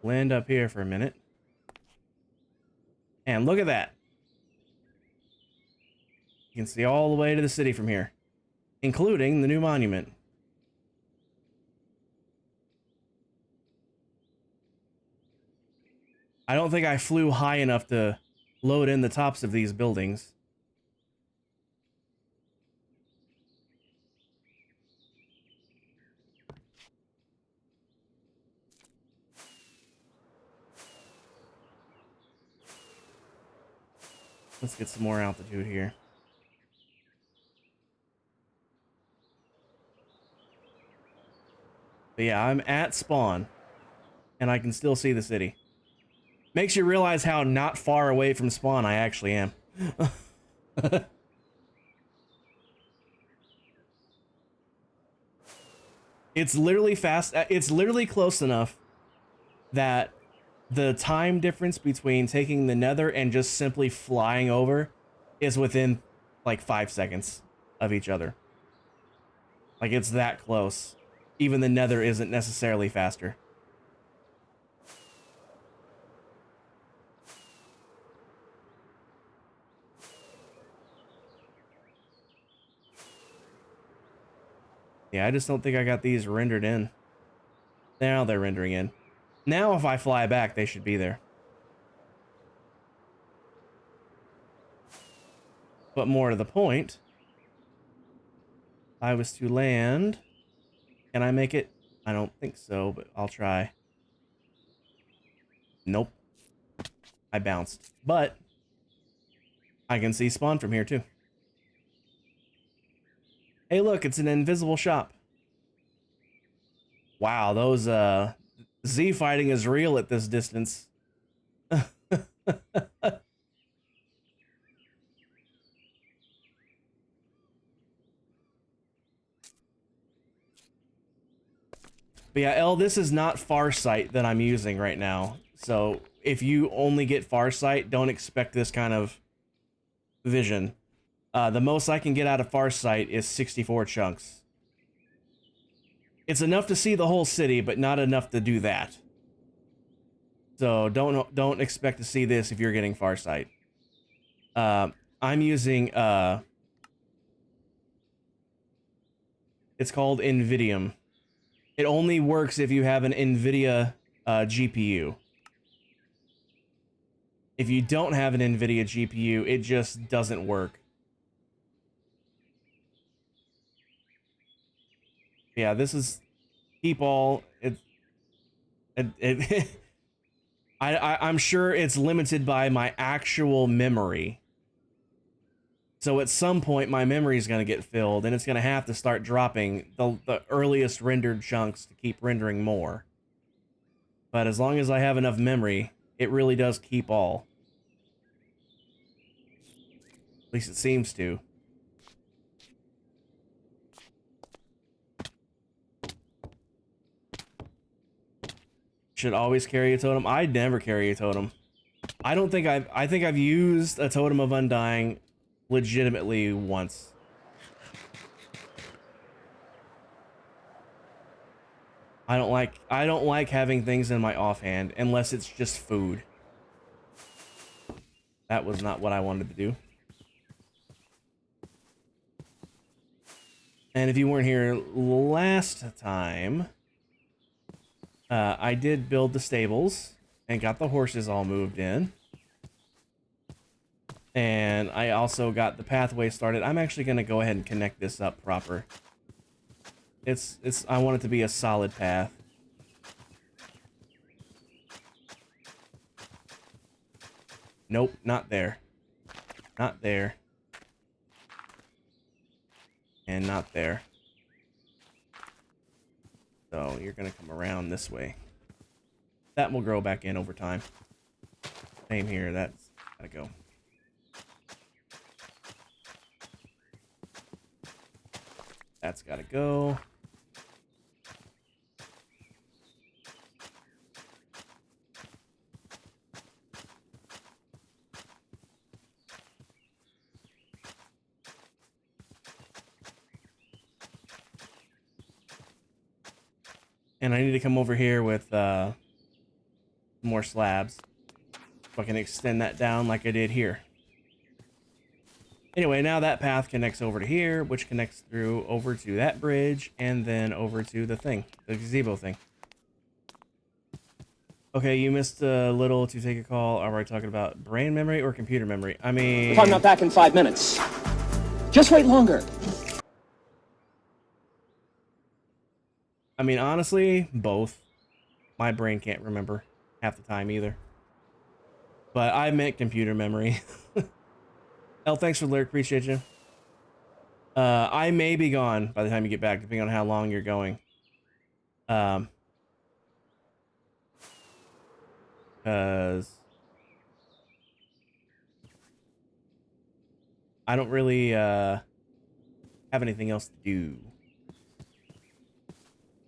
Land up here for a minute. And look at that. You can see all the way to the city from here, including the new monument. I don't think I flew high enough to load in the tops of these buildings. Let's get some more altitude here. But yeah, I'm at spawn, and I can still see the city. Makes you realize how not far away from spawn I actually am. It's literally fast. It's literally close enough that the time difference between taking the nether and just simply flying over is within like 5 seconds of each other. Like it's that close. Even the nether isn't necessarily faster. Yeah, I just don't think I got these rendered in. Now they're rendering in. Now if I fly back, they should be there. But more to the point, I was to land. Can I make it? I don't think so, but I'll try. Nope. I bounced. But I can see spawn from here too. Hey, look, it's an invisible shop. Wow, those Z fighting is real at this distance. But yeah, L, this is not Farsight that I'm using right now. So if you only get Farsight, don't expect this kind of vision. The most I can get out of Farsight is 64 chunks. It's enough to see the whole city, but not enough to do that. So don't expect to see this if you're getting Farsight. I'm using it's called Invidium. It only works if you have an NVIDIA GPU. If you don't have an NVIDIA GPU, it just doesn't work. Yeah, this is keep all. It I'm sure it's limited by my actual memory. So at some point, my memory is going to get filled, and it's going to have to start dropping the earliest rendered chunks to keep rendering more. But as long as I have enough memory, it really does keep all. At least it seems to. Should always carry a totem. I'd never carry a totem. I think I've used a totem of undying legitimately once. I don't like having things in my offhand unless it's just food. That was not what I wanted to do. And if you weren't here last time, I did build the stables and got the horses all moved in. And I also got the pathway started. I'm actually going to go ahead and connect this up proper. I want it to be a solid path. Nope, not there. Not there. And not there. So you're going to come around this way. That will grow back in over time. Same here, that's gotta go. That's gotta go. And I need to come over here with more slabs so I can extend that down like I did here. Anyway, now that path connects over to here, which connects through over to that bridge and then over to the thing, the gazebo thing. Okay, you missed a little to take a call. Are we talking about brain memory or computer memory? I mean... If I'm not back in 5 minutes, just wait longer. I mean, honestly, both. My brain can't remember half the time either. But I meant computer memory. El, thanks for the lyric. Appreciate you. I may be gone by the time you get back, depending on how long you're going. Because I don't really have anything else to do.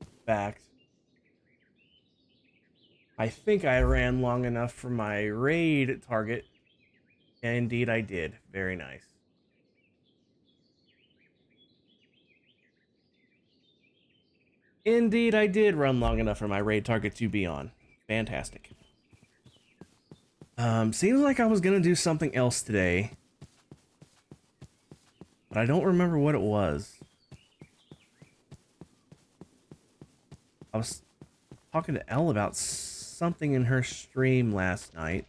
In fact, I think I ran long enough for my raid target. And indeed I did. Very nice. Indeed I did run long enough for my raid target to be on. Fantastic. Seems like I was gonna do something else today. But I don't remember what it was. I was talking to Elle about something in her stream last night.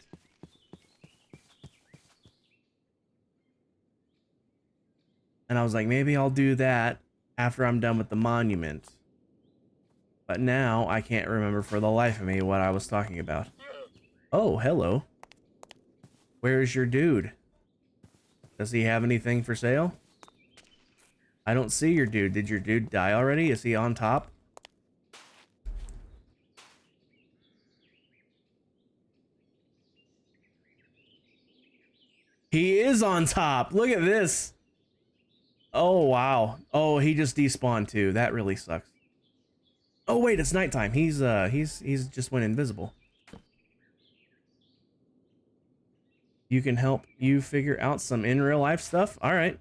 And I was like, maybe I'll do that after I'm done with the monument. But now I can't remember for the life of me what I was talking about. Oh, hello. Where's your dude? Does he have anything for sale? I don't see your dude. Did your dude die already? Is he on top? He is on top. Look at this. Oh, wow. Oh, he just despawned too. That really sucks. Oh, wait, it's nighttime. He's just went invisible. You can help you figure out some in real life stuff? All right.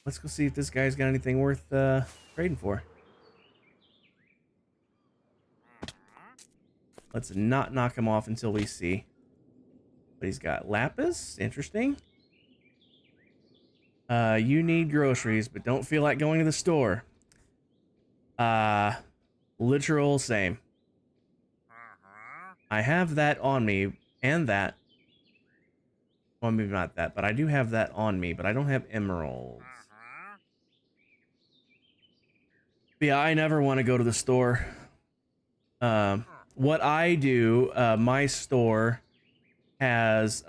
Let's go see if this guy's got anything worth trading for. Let's not knock him off until we see. But he's got lapis. Interesting. You need groceries, but don't feel like going to the store. Literal same. I have that on me, and that. Well, maybe not that, but I do have that on me, but I don't have emeralds. But yeah, I never want to go to the store. What I do, my store has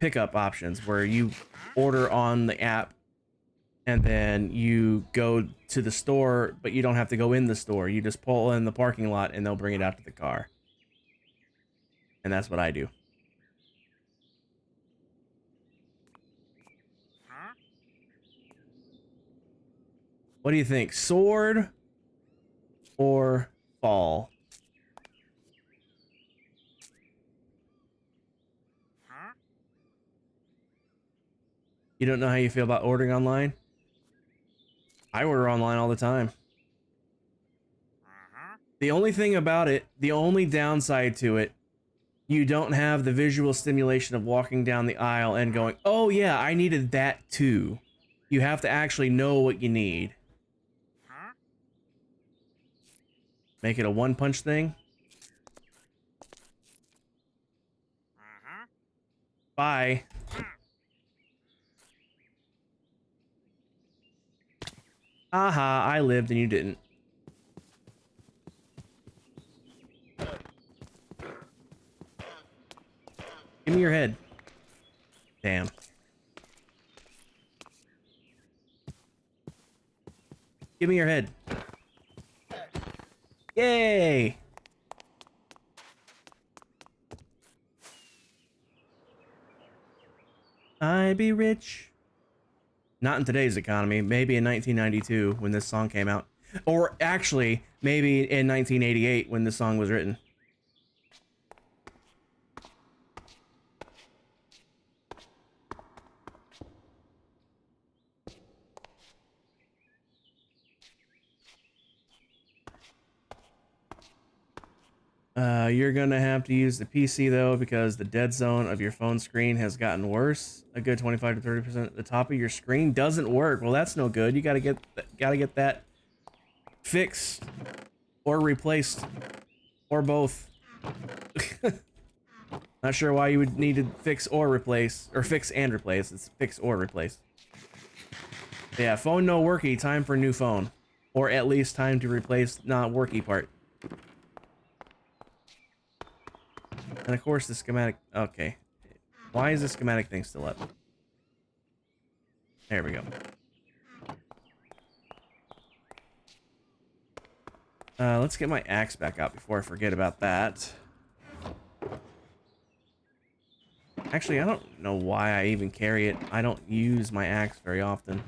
pickup options where you order on the app and then you go to the store, but you don't have to go in the store. You just pull in the parking lot and they'll bring it out to the car. And that's what I do. What do you think? Sword or fall? You don't know how you feel about ordering online? I order online all the time. The only thing about it, the only downside to it, you don't have the visual stimulation of walking down the aisle and going, oh yeah, I needed that too. You have to actually know what you need. Make it a one-punch thing. Bye. Aha, I lived and you didn't. Give me your head. Damn. Give me your head. Yay! I'd be rich. Not in today's economy. Maybe in 1992 when this song came out. Or actually, maybe in 1988 when this song was written. You're gonna have to use the PC though because the dead zone of your phone screen has gotten worse. A good 25 to 30% at the top of your screen doesn't work. Well, that's no good. You gotta get that fixed or replaced or both. Not sure why you would need to fix or replace, or fix and replace. It's fix or replace. Yeah, phone no worky. Time for a new phone, or at least time to replace not worky part. And of course the schematic, okay. Why is the schematic thing still up? There we go. Let's get my axe back out before I forget about that. Actually, I don't know why I even carry it. I don't use my axe very often.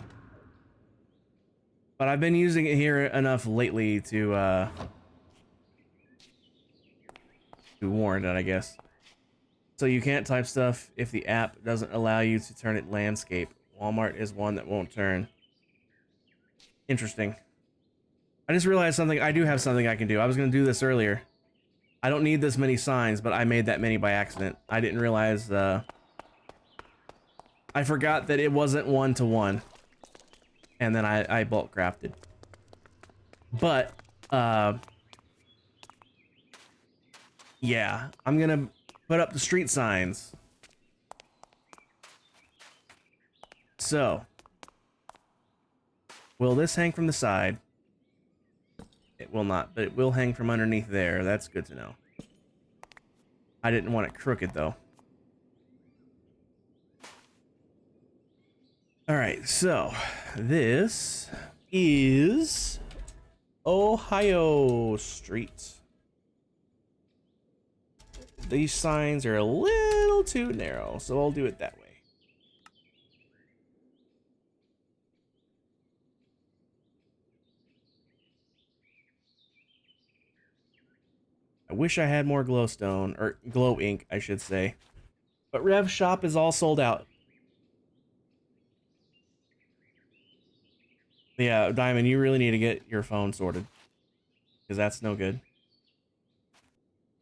But I've been using it here enough lately to warrant it, I guess. So you can't type stuff if the app doesn't allow you to turn it landscape. Walmart is one that won't turn. Interesting. I just realized something. I do have something I can do. I was going to do this earlier. I don't need this many signs, but I made that many by accident. I didn't realize, I forgot that it wasn't one-to-one. And then I bulk crafted. But, yeah, I'm gonna put up the street signs. So, will this hang from the side? It will not, but it will hang from underneath there. That's good to know. I didn't want it crooked, though. Alright, so, this is Ohio Street. These signs are a little too narrow, so I'll do it that way. I wish I had more glowstone, or glow ink, I should say. But Rev Shop is all sold out. Yeah, Diamond, you really need to get your phone sorted. Because that's no good.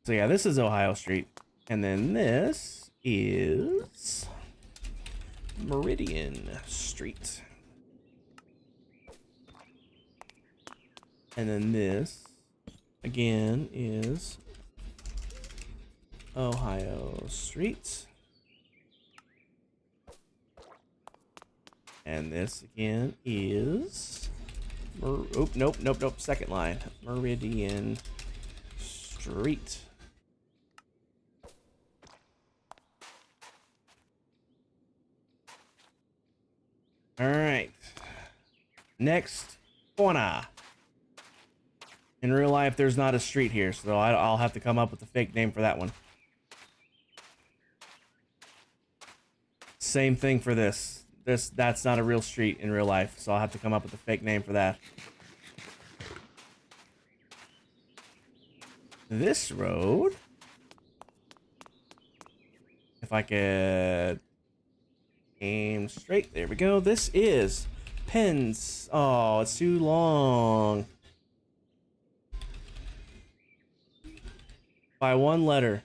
So yeah, this is Ohio Street. And then this is Meridian Street. And then this, again, is Ohio Street. And this, again, is Nope. Second line. Meridian Street. All right. Next corner. In real life, there's not a street here, so I'll have to come up with a fake name for that one. Same thing for this. That's not a real street in real life, so I'll have to come up with a fake name for that. This road, if I could aim straight, there we go. This is Pens. Oh, it's too long. By one letter.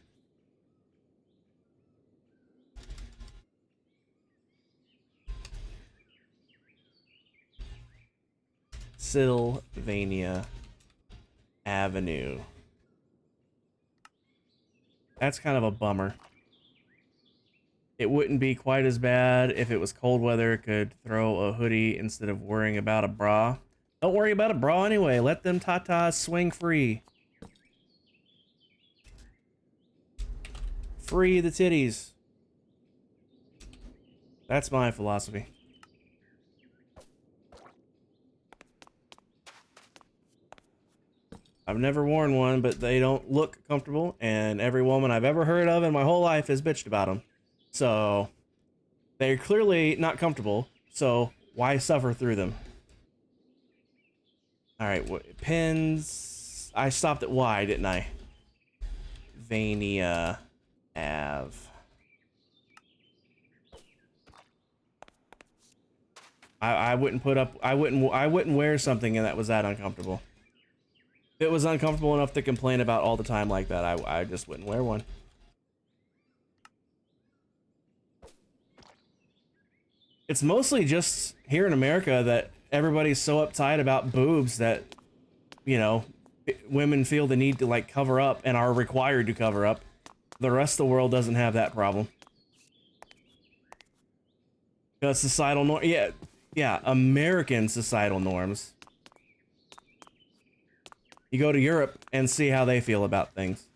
Sylvania Avenue. That's kind of a bummer. It wouldn't be quite as bad if it was cold weather, could throw a hoodie instead of worrying about a bra. Don't worry about a bra anyway. Let them tatas swing free. Free the titties. That's my philosophy. I've never worn one, but they don't look comfortable, and every woman I've ever heard of in my whole life has bitched about them. So, they're clearly not comfortable, so why suffer through them? Alright, pins... I stopped at Y, didn't I? Vania Ave. I wouldn't put up... I wouldn't wear something that was that uncomfortable. If it was uncomfortable enough to complain about all the time like that, I just wouldn't wear one. It's mostly just here in America that everybody's so uptight about boobs that, you know, women feel the need to like cover up and are required to cover up. The rest of the world doesn't have that problem. Because societal norm, yeah, American societal norms. You go to Europe and see how they feel about things.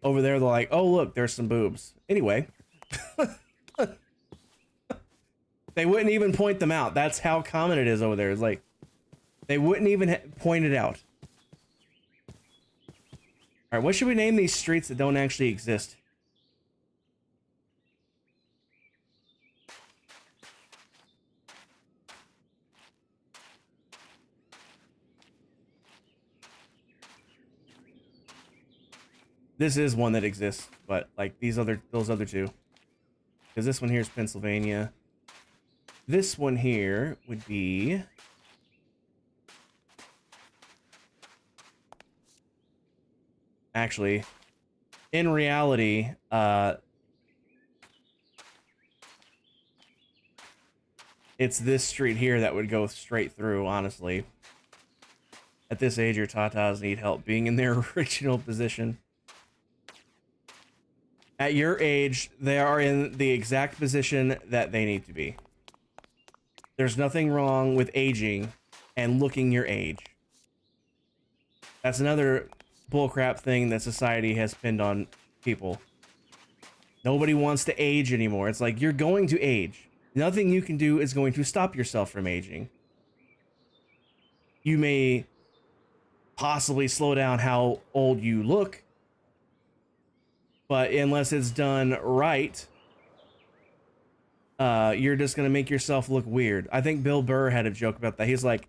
Over there, they're like, oh, look, there's some boobs. Anyway. They wouldn't even point them out. That's how common it is over there. It's like, they wouldn't even point it out. All right, what should we name these streets that don't actually exist? This is one that exists, but like those other two. Because this one here is Pennsylvania. This one here would be... Actually, in reality, it's this street here that would go straight through, honestly. At this age, your tatas need help being in their original position. At your age, they are in the exact position that they need to be. There's nothing wrong with aging and looking your age. That's another bullcrap thing that society has pinned on people. Nobody wants to age anymore. It's like, you're going to age. Nothing you can do is going to stop yourself from aging. You may possibly slow down how old you look, but unless it's done right, you're just gonna make yourself look weird. I think Bill Burr had a joke about that. He's like,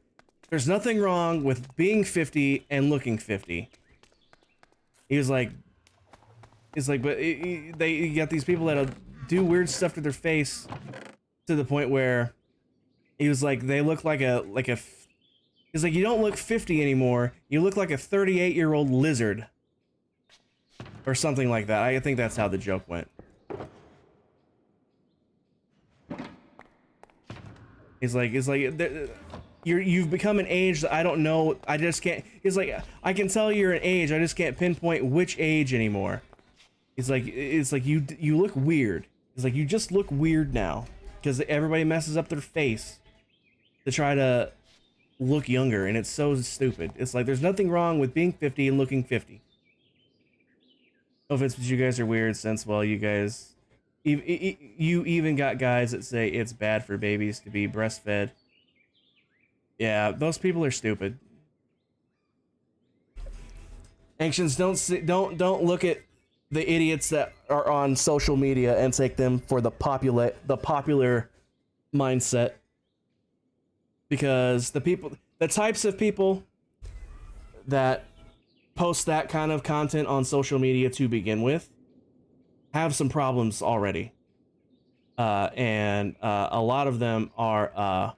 there's nothing wrong with being 50 and looking 50. He was like, but you got these people that do weird stuff to their face to the point where he was like, they look like a he's like, you don't look 50 anymore. You look like a 38-year-old lizard. Or something like that. I think that's how the joke went. He's like, you've become an age that I don't know. I just can't. He's like, I can tell you're an age. I just can't pinpoint which age anymore. He's like, it's like you look weird. He's like, you just look weird now. because everybody messes up their face to try to look younger, and it's so stupid. It's like there's nothing wrong with being 50 and looking 50. No offense, but you guys are weird since, well, you guys, you even got guys that say it's bad for babies to be breastfed. Yeah, those people are stupid. Ancients, don't look at the idiots that are on social media and take them for the popular mindset, because the types of people that post that kind of content on social media to begin with have some problems already, and a lot of them are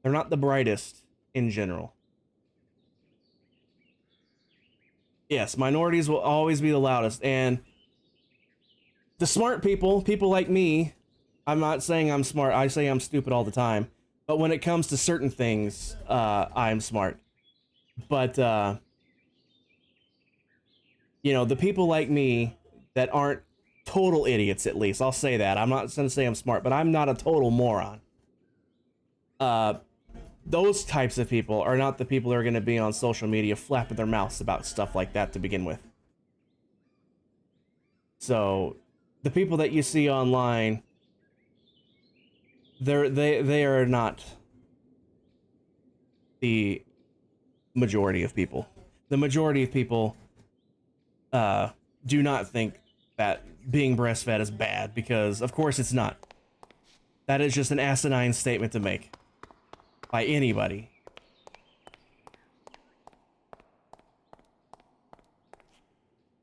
they're not the brightest in general. Yes, minorities will always be the loudest, and the smart people like me, I'm not saying I'm smart, I say I'm stupid all the time, but when it comes to certain things, I'm smart. But, you know, the people like me that aren't total idiots, at least, I'll say that. I'm not gonna say I'm smart, but I'm not a total moron. Those types of people are not the people that are going to be on social media flapping their mouths about stuff like that to begin with. So, the people that you see online, they are not the majority of people. The majority of people do not think that being breastfed is bad, because of course it's not. That is just an asinine statement to make by anybody.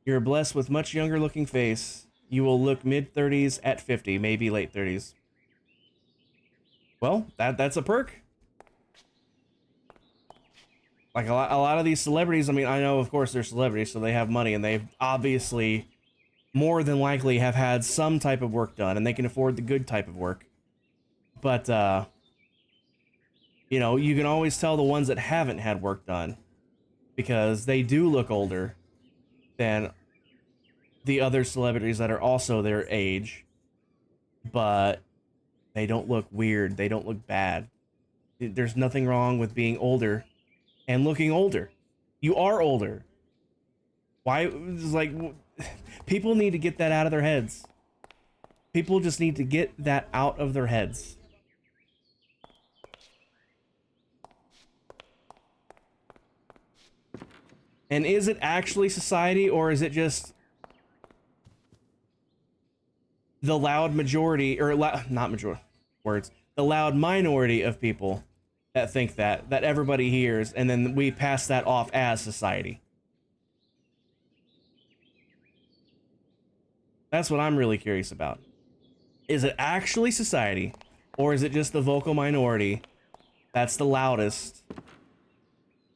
You're blessed with much younger looking face. You will look mid-30s at 50, maybe late 30s. Well, that's a perk. Like a lot of these celebrities, I mean, I know of course they're celebrities, so they have money, and they've obviously more than likely have had some type of work done, and they can afford the good type of work. But you know, you can always tell the ones that haven't had work done, because they do look older than the other celebrities that are also their age, but they don't look weird, they don't look bad. There's nothing wrong with being older and looking older. You are older. Why? It's like, people need to get that out of their heads. People just need to get that out of their heads. And is it actually society, or is it just the loud majority, or not majority, words, the loud minority of people that think that everybody hears, and then we pass that off as society? That's what I'm really curious about. Is it actually society, or is it just the vocal minority that's the loudest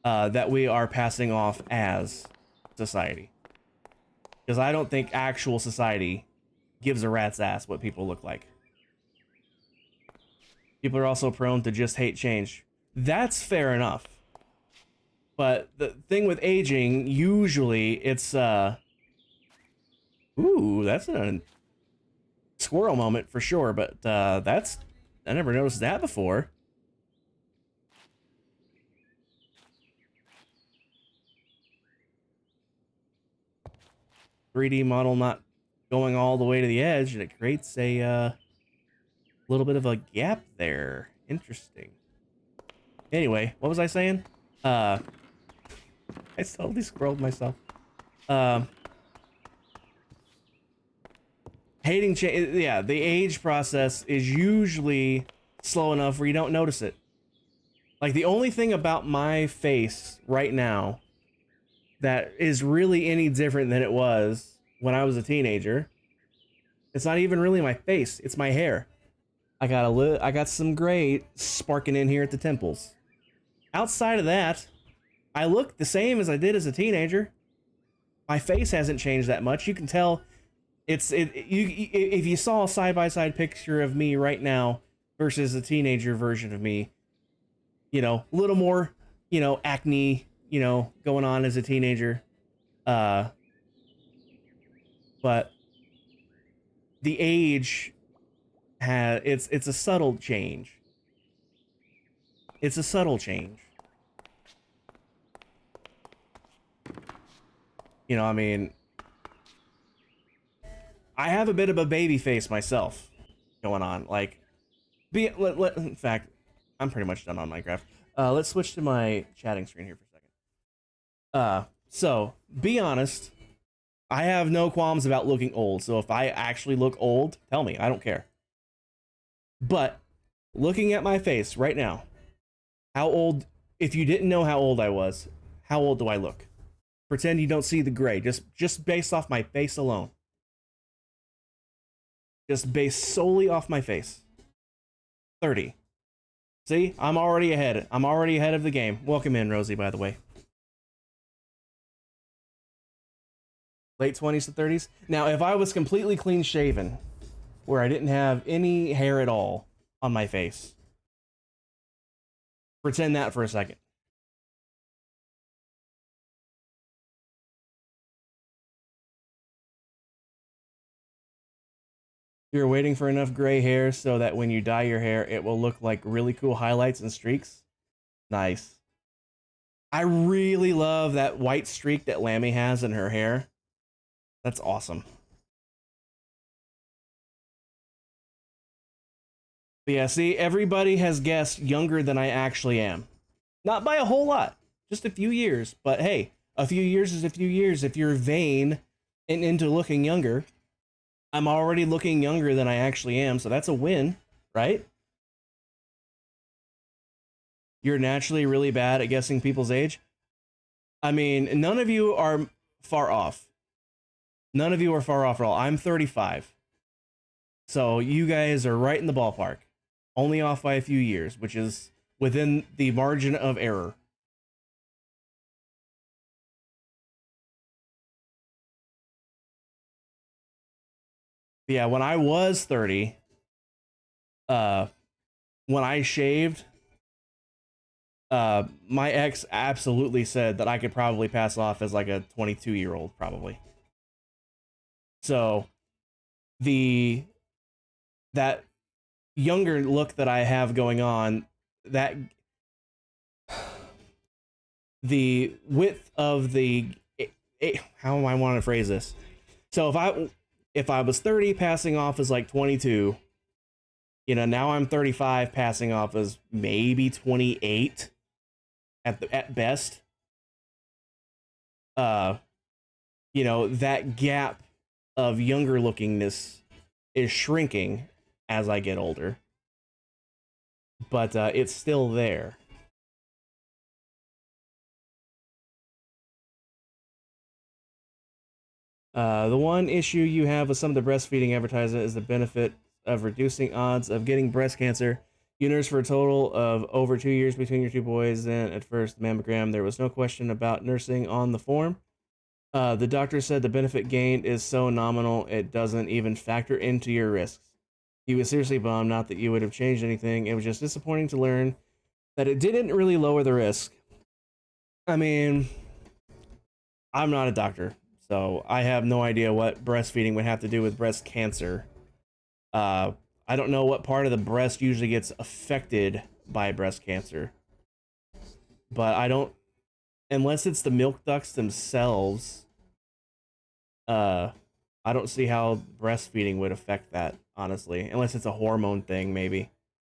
that we are passing off as society? Because I don't think actual society gives a rat's ass what people look like. People are also prone to just hate change. That's fair enough. But the thing with aging, usually it's ooh, that's a squirrel moment for sure, but I never noticed that before. .3D model not going all the way to the edge, and it creates a little bit of a gap there. Interesting. Anyway, what was I saying? I totally scrolled myself. Hating change. Yeah, the age process is usually slow enough where you don't notice it. Like, the only thing about my face right now that is really any different than it was when I was a teenager, it's not even really my face, it's my hair. I got some gray sparking in here at the temples. Outside of that, I look the same as I did as a teenager. My face hasn't changed that much. You can tell if you saw a side-by-side picture of me right now versus a teenager version of me, you know, a little more, you know, acne, you know, going on as a teenager. But the age it's a subtle change. It's a subtle change. You know, I mean, I have a bit of a baby face myself going on. Like, in fact, I'm pretty much done on Minecraft. Let's switch to my chatting screen here for a second. So, be honest, I have no qualms about looking old. So if I actually look old, tell me, I don't care. But looking at my face right now, how old, if you didn't know how old I was, how old do I look? Pretend you don't see the gray, just based off my face alone. Just based solely off my face. 30. See, I'm already ahead. I'm already ahead of the game. Welcome in, Rosie, by the way. Late 20s to 30s. Now, if I was completely clean shaven, where I didn't have any hair at all on my face, pretend that for a second. You're waiting for enough gray hair so that when you dye your hair, it will look like really cool highlights and streaks. Nice. I really love that white streak that Lammy has in her hair. That's awesome. But yeah, see, everybody has guessed younger than I actually am. Not by a whole lot, just a few years. But hey, a few years is a few years. If you're vain and into looking younger, I'm already looking younger than I actually am, so that's a win, right? You're naturally really bad at guessing people's age. I mean, none of you are far off. None of you are far off at all. I'm 35. So you guys are right in the ballpark. Only off by a few years, which is within the margin of error. Yeah, when I was 30, when I shaved, my ex absolutely said that I could probably pass off as like a 22-year-old, probably. So that younger look that I have going on, that the width of how am I want to phrase this? So if I was 30, passing off as like 22, you know, now I'm 35, passing off as maybe 28 at best. You know, that gap of younger lookingness is shrinking as I get older, but it's still there. The one issue you have with some of the breastfeeding advertisement is the benefit of reducing odds of getting breast cancer. You nursed for a total of over 2 years between your two boys, and at first mammogram, there was no question about nursing on the form. The doctor said the benefit gained is so nominal it doesn't even factor into your risks. He was seriously bummed, not that you would have changed anything. It was just disappointing to learn that it didn't really lower the risk. I mean, I'm not a doctor, so I have no idea what breastfeeding would have to do with breast cancer. I don't know what part of the breast usually gets affected by breast cancer, but I don't, unless it's the milk ducts themselves, I don't see how breastfeeding would affect that, honestly, unless it's a hormone thing, maybe.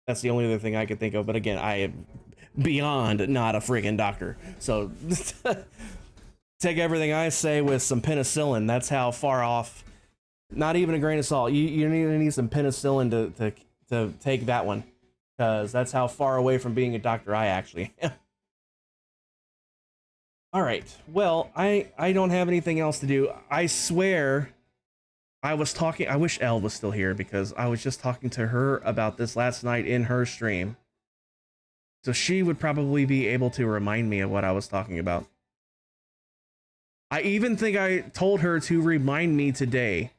That's the only other thing I could think of, but again, I am beyond not a friggin' doctor, so take everything I say with some penicillin. That's how far off. Not even a grain of salt. You need some penicillin to take that one, because that's how far away from being a doctor I actually am. All right. Well, I don't have anything else to do. I swear, I was talking. I wish Elle was still here, because I was just talking to her about this last night in her stream. So she would probably be able to remind me of what I was talking about. I even think I told her to remind me today.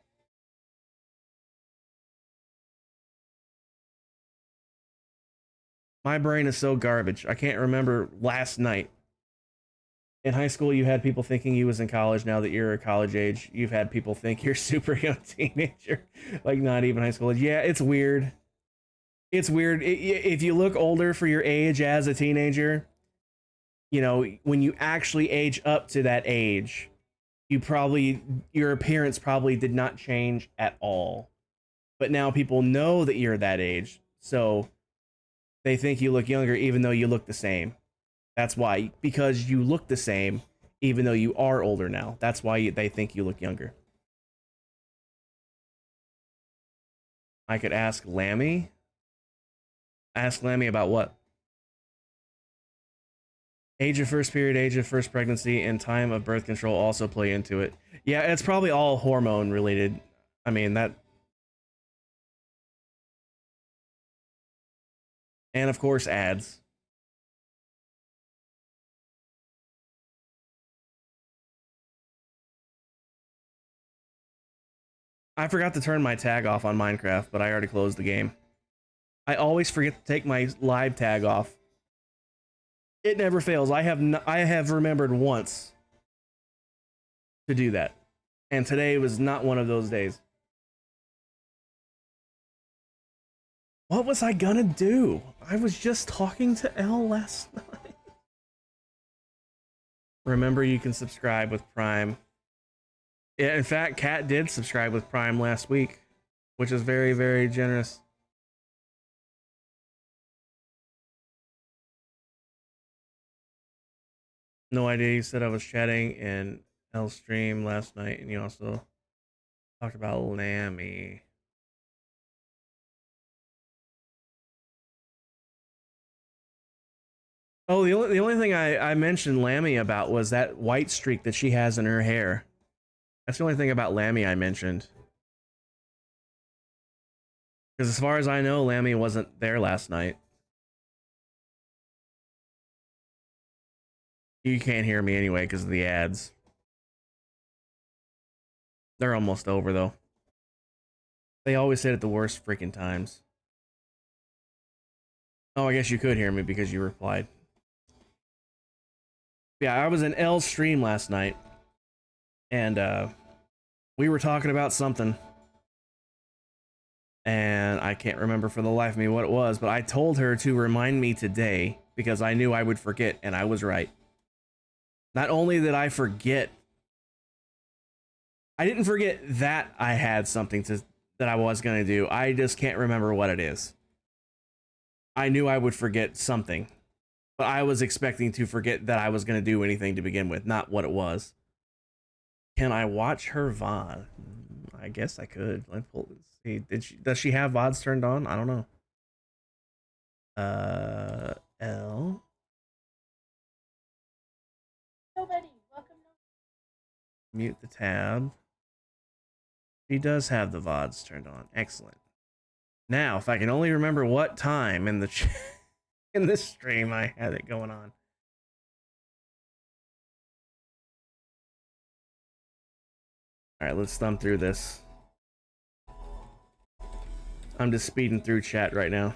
My brain is so garbage. I can't remember last night. In high school, you had people thinking you was in college. Now that you're a college age, you've had people think you're super young teenager. Like, not even high school age. Yeah, it's weird. It's weird. If you look older for your age as a teenager, you know, when you actually age up to that age, your appearance probably did not change at all. But now people know that you're that age, so they think you look younger even though you look the same. That's why, because you look the same even though you are older now. That's why they think you look younger. I could ask Lammy. Ask Lammy about what? Age of first period, age of first pregnancy, and time of birth control also play into it. Yeah, it's probably all hormone related. I mean, that. And of course, ads. I forgot to turn my tag off on Minecraft, but I already closed the game. I always forget to take my live tag off. It never fails. I have remembered once to do that. And today was not one of those days. What was I gonna do? I was just talking to Elle last night. Remember, you can subscribe with Prime. Yeah, in fact, Kat did subscribe with Prime last week, which is very, very generous. No idea. You said I was chatting in Elle's stream last night, and you also talked about Lammy. Oh, the only thing I mentioned Lammy about was that white streak that she has in her hair. That's the only thing about Lammy I mentioned. Because as far as I know, Lammy wasn't there last night. You can't hear me anyway because of the ads. They're almost over though. They always hit at the worst freaking times. Oh, I guess you could hear me because you replied. Yeah, I was in Elle's stream last night, and we were talking about something, and I can't remember for the life of me what it was, but I told her to remind me today because I knew I would forget, and I was right. Not only did I forget, I didn't forget that I had something that I was going to do. I just can't remember what it is. I knew I would forget something, but I was expecting to forget that I was going to do anything to begin with, not what it was. Can I watch her VOD? I guess I could. Let's see. Does she have VODs turned on? I don't know. L. Nobody. Welcome. Mute the tab. She does have the VODs turned on. Excellent. Now, if I can only remember what time in the in this stream I had it going on. All right, let's thumb through this. I'm just speeding through chat right now.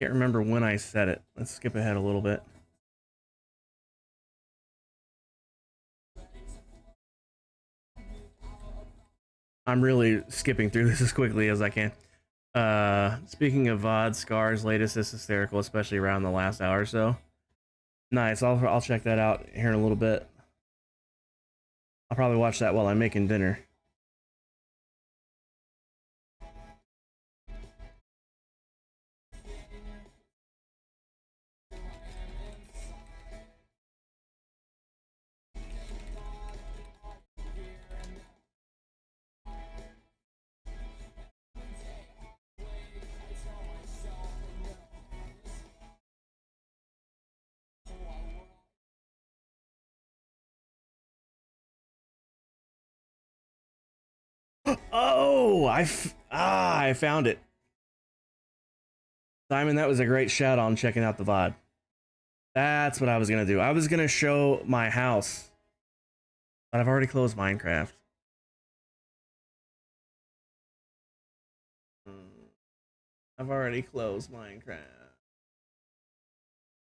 Can't remember when I said it. Let's skip ahead a little bit. I'm really skipping through this as quickly as I can. Speaking of VOD, Scar's latest is hysterical, especially around the last hour or so. Nice. I'll check that out here in a little bit. I'll probably watch that while I'm making dinner. Oh, I found it. Simon, that was a great shout on checking out the VOD. That's what I was gonna do. I was gonna show my house, but I've already closed Minecraft. I've already closed Minecraft.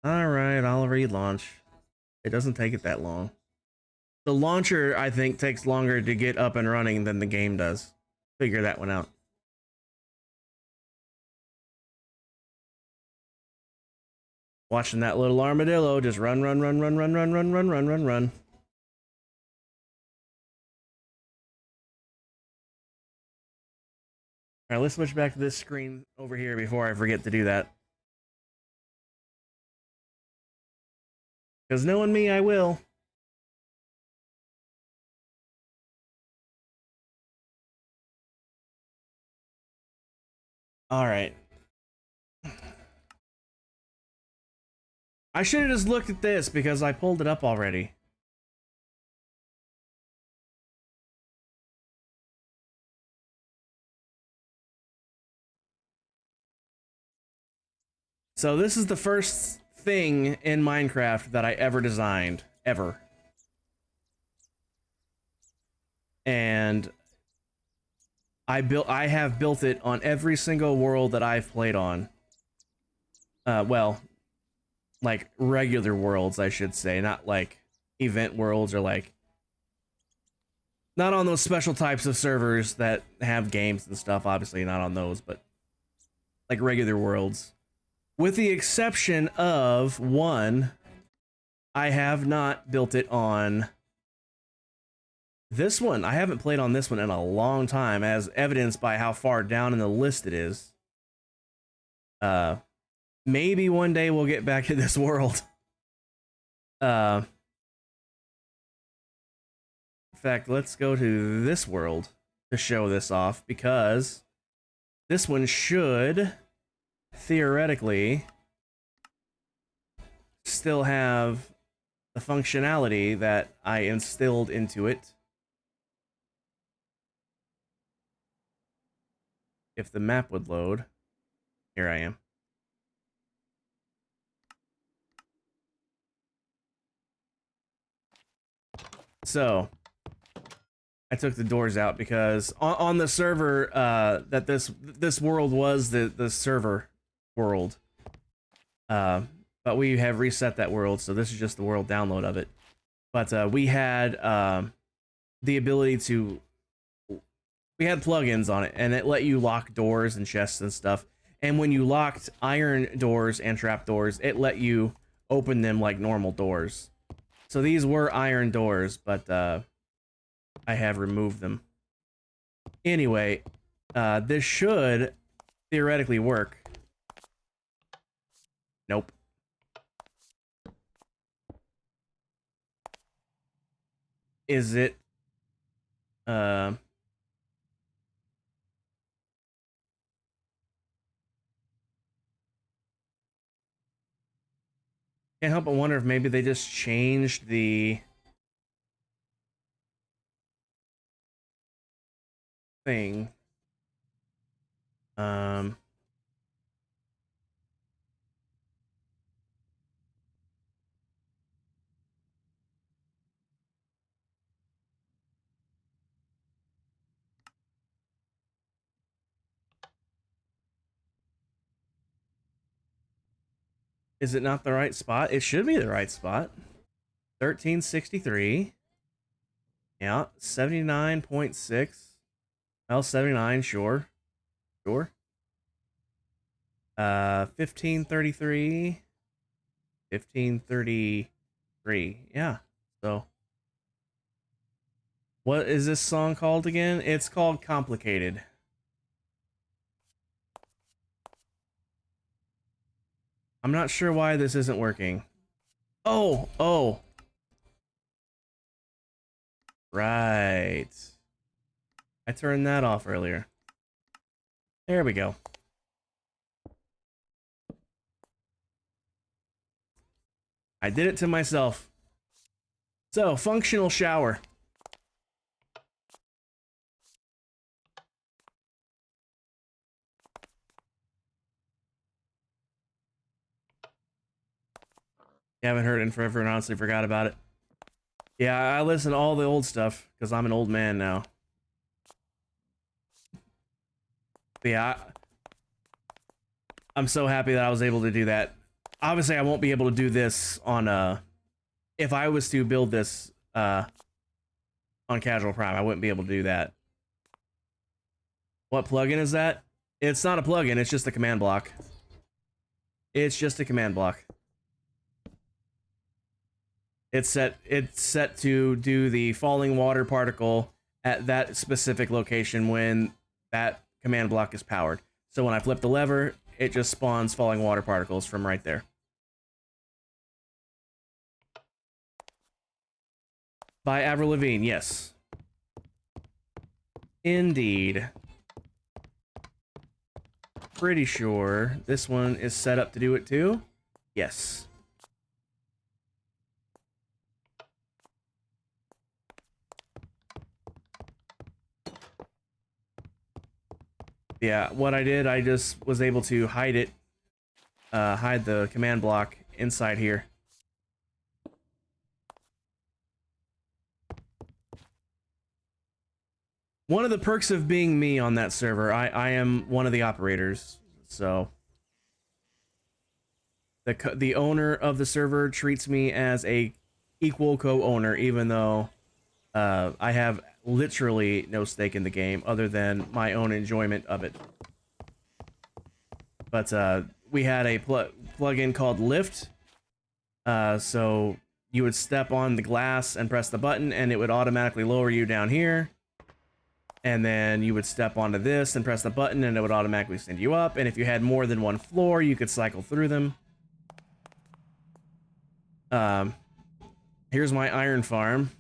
Alright, I'll relaunch. It doesn't take it that long. The launcher, I think, takes longer to get up and running than the game does. Figure that one out. Watching that little armadillo just run, run, run, run, run, run, run, run, run, run, run. Alright, let's switch back to this screen over here before I forget to do that. Because knowing me, I will. Alright. I should have just looked at this because I pulled it up already. So this is the first thing in Minecraft that I ever designed, ever. And I have built it on every single world that I've played on. Well, like regular worlds, I should say, not like event worlds or like not on those special types of servers that have games and stuff, obviously not on those, but like regular worlds. With the exception of one, I have not built it on this one. I haven't played on this one in a long time, as evidenced by how far down in the list it is. Maybe one day we'll get back to this world. In fact, let's go to this world to show this off, because this one should theoretically still have the functionality that I instilled into it. If the map would load. Here I am. So I took the doors out because on the server that this world was the server world, but we have reset that world, so this is just the world download of it. But we had the ability to, we had plugins on it, and it let you lock doors and chests and stuff. And when you locked iron doors and trap doors, it let you open them like normal doors. So these were iron doors, but I have removed them. Anyway, this should theoretically work. Nope. Is it? Can't help but wonder if maybe they just changed the thing. Is it not the right spot? It should be the right spot. 1363. Yeah, 79.6. Well, 79, sure. Sure. 1533. 1533. Yeah. So what is this song called again? It's called Complicated. I'm not sure why this isn't working. Oh. Right. I turned that off earlier. There we go. I did it to myself. So, functional shower. You haven't heard it in forever and honestly forgot about it. Yeah, I listen to all the old stuff because I'm an old man now. But yeah, I'm so happy that I was able to do that. Obviously, I won't be able to do this on if I was to build this on Casual Prime, I wouldn't be able to do that. What plugin is that? It's not a plugin, it's just a command block. It's just a command block. It's set to do the falling water particle at that specific location when that command block is powered. So when I flip the lever, it just spawns falling water particles from right there. By Avril Lavigne, yes. Indeed. Pretty sure this one is set up to do it too. Yes. Yeah, what I did, I just was able to hide it, hide the command block inside here. One of the perks of being me on that server, I am one of the operators, so the owner of the server treats me as a equal co-owner, even though I have literally no stake in the game other than my own enjoyment of it. But we had a plugin called Lift, so you would step on the glass and press the button, and it would automatically lower you down here. And then you would step onto this and press the button, and it would automatically send you up. And if you had more than one floor, you could cycle through them. Here's my iron farm.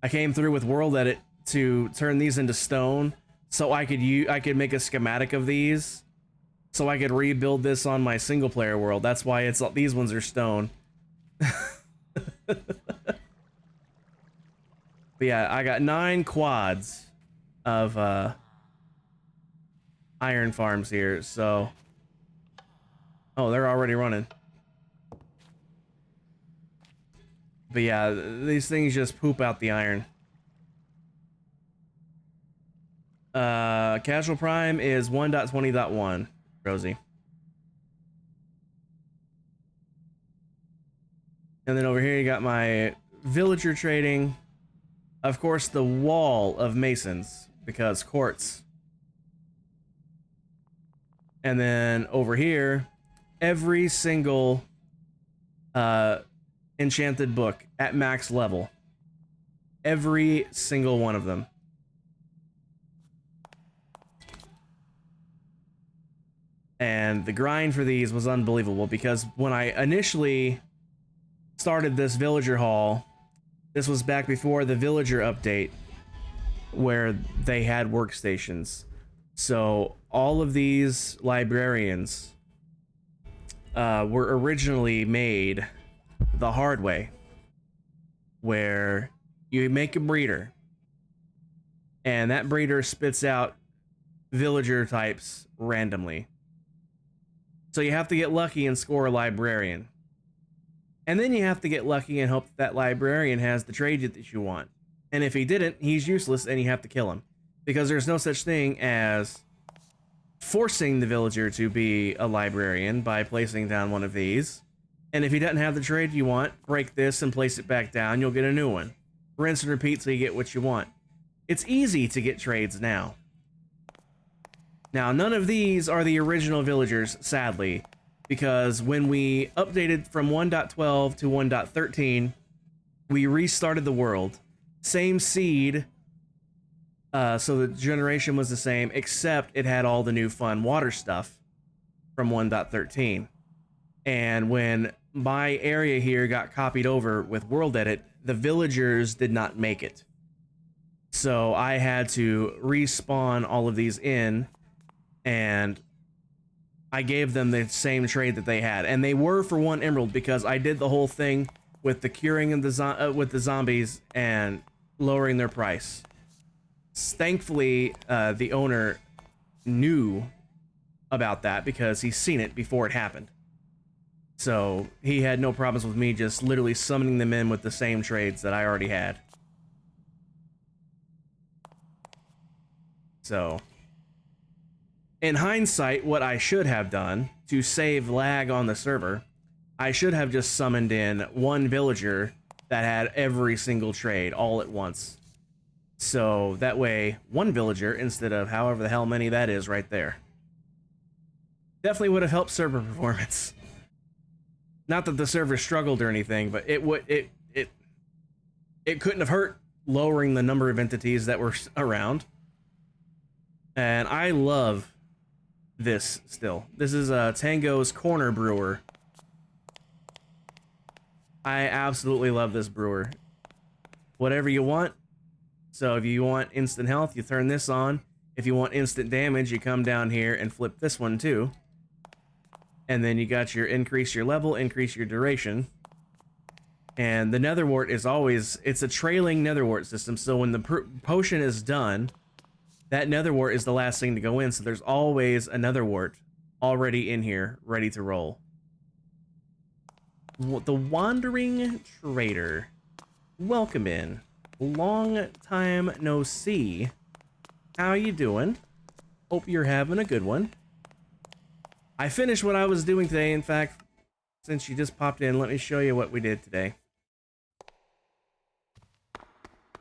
I came through with World Edit to turn these into stone, so I could make a schematic of these, so I could rebuild this on my single player world. That's why these ones are stone. But yeah, I got 9 quads of iron farms here, so... Oh, they're already running. But yeah, these things just poop out the iron. Casual Prime is 1.20.1, Rosie. And then over here you got my villager trading. Of course, the wall of masons, because quartz. And then over here, every single enchanted book at max level. Every single one of them. And the grind for these was unbelievable, because when I initially started this villager hall, this was back before the villager update, where they had workstations. So all of these librarians were originally made the hard way, where you make a breeder, and that breeder spits out villager types randomly. So you have to get lucky and score a librarian. And then you have to get lucky and hope that librarian has the trade that you want. And if he didn't, he's useless and you have to kill him. Because there's no such thing as forcing the villager to be a librarian by placing down one of these. And if he doesn't have the trade you want, break this and place it back down, you'll get a new one. Rinse and repeat till you get what you want. It's easy to get trades now. Now, none of these are the original villagers, sadly, because when we updated from 1.12 to 1.13, we restarted the world. Same seed, so the generation was the same, except it had all the new fun water stuff from 1.13. And when my area here got copied over with World Edit, the villagers did not make it. So I had to respawn all of these in, and I gave them the same trade that they had, and they were for 1 emerald, because I did the whole thing with the curing of with the zombies and lowering their price. Thankfully, the owner knew about that because he's seen it before it happened. So he had no problems with me just literally summoning them in with the same trades that I already had. So, in hindsight, what I should have done to save lag on the server, I should have just summoned in one villager that had every single trade all at once. So that way, one villager instead of however the hell many that is right there. Definitely would have helped server performance. Not that the server struggled or anything, but it couldn't have hurt lowering the number of entities that were around. And I love this still. This is Tango's Corner Brewer. I absolutely love this brewer. Whatever you want. So if you want instant health, you turn this on. If you want instant damage, you come down here and flip this one too. And then you got your increase your level, increase your duration. And the netherwort is always, it's a trailing netherwort system. So when the potion is done, that netherwort is the last thing to go in. So there's always a netherwort already in here, ready to roll. The Wandering Trader. Welcome in. Long time no see. How you doing? Hope you're having a good one. I finished what I was doing today. In fact, since you just popped in, let me show you what we did today.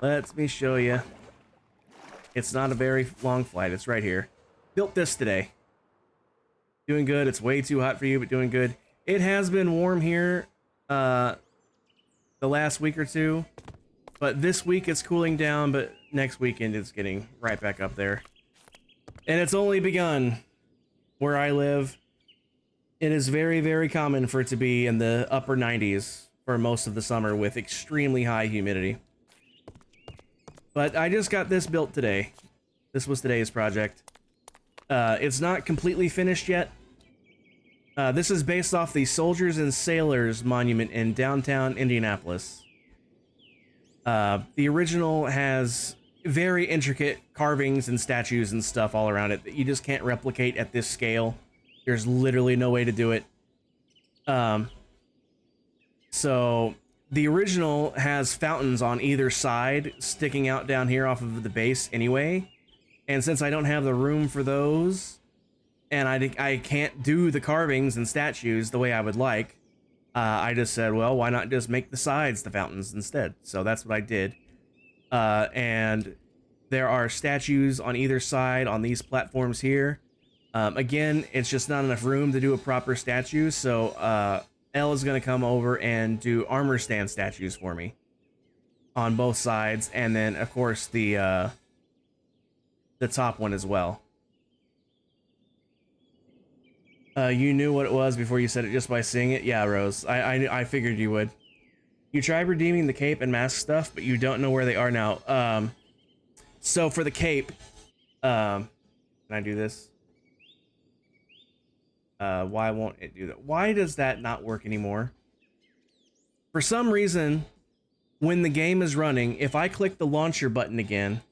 Let me show you. It's not a very long flight. It's right here. Built this today. Doing good. It's way too hot for you, but doing good. It has been warm here the last week or two. But this week it's cooling down, but next weekend it's getting right back up there. And it's only begun where I live. It is very, very common for it to be in the upper 90s for most of the summer with extremely high humidity. But I just got this built today. This was today's project. It's not completely finished yet. This is based off the Soldiers and Sailors Monument in downtown Indianapolis. The original has very intricate carvings and statues and stuff all around it that you just can't replicate at this scale. There's literally no way to do it. So the original has fountains on either side sticking out down here off of the base anyway. And since I don't have the room for those, and I can't do the carvings and statues the way I would like, I just said, well, why not just make the sides the fountains instead? So that's what I did. And there are statues on either side on these platforms here. Again, it's just not enough room to do a proper statue, so Elle is going to come over and do armor stand statues for me on both sides, and then, of course, the top one as well. You knew what it was before you said it just by seeing it? Yeah, Rose. I figured you would. You tried redeeming the cape and mask stuff, but you don't know where they are now. So for the cape, can I do this? Why won't it do that? Why does that not work anymore? For some reason, when the game is running, if I click the launcher button again,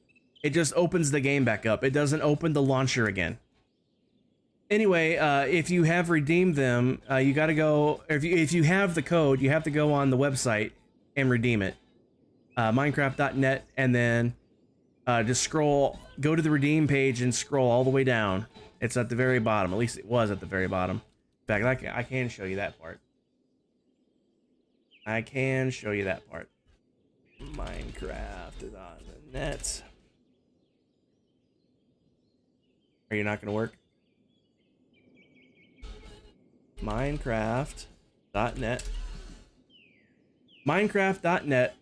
it just opens the game back up. It doesn't open the launcher again. Anyway, if you have redeemed them, you got to go. If you have the code, you have to go on the website and redeem it. Minecraft.net, and then just go to the redeem page and scroll all the way down. It's at the very bottom. At least it was at the very bottom. In fact, I can show you that part. I can show you that part. Minecraft.net. Are you not going to work? Minecraft.net. Minecraft.net.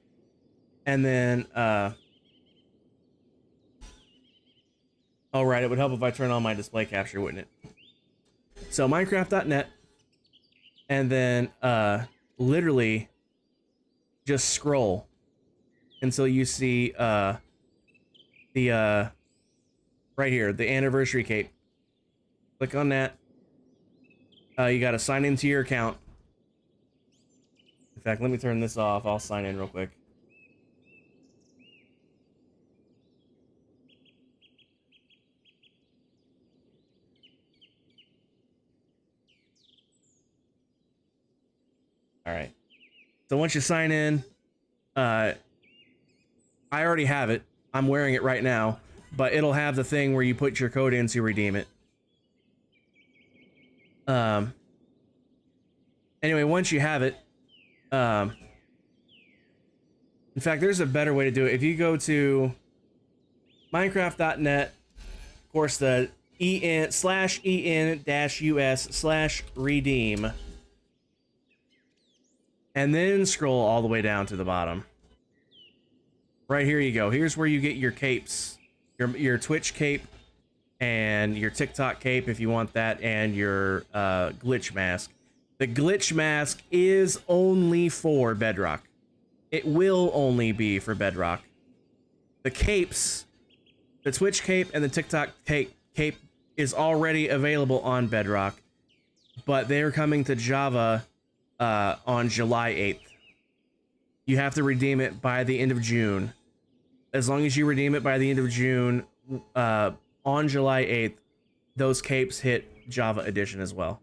And then, oh, right, it would help if I turn on my display capture, wouldn't it? So, Minecraft.net. And then, literally, just scroll until you see, right here, the anniversary cape. Click on that. You gotta sign into your account. In fact, let me turn this off. I'll sign in real quick. All right. So once you sign in, I already have it. I'm wearing it right now, but it'll have the thing where you put your code in to redeem it. Anyway, once you have it, in fact, there's a better way to do it. If you go to Minecraft.net, of course, the en/en-us/redeem, and then scroll all the way down to the bottom. Right here you go. Here's where you get your capes, your Twitch cape, and your TikTok cape if you want that, and your glitch mask. The glitch mask is only for Bedrock. It will only be for Bedrock. The capes, the Twitch cape and the TikTok cape is already available on Bedrock, but they're coming to Java on July 8th. You have to redeem it by the end of June. As long as you redeem it by the end of June, on July 8th, those capes hit Java Edition as well.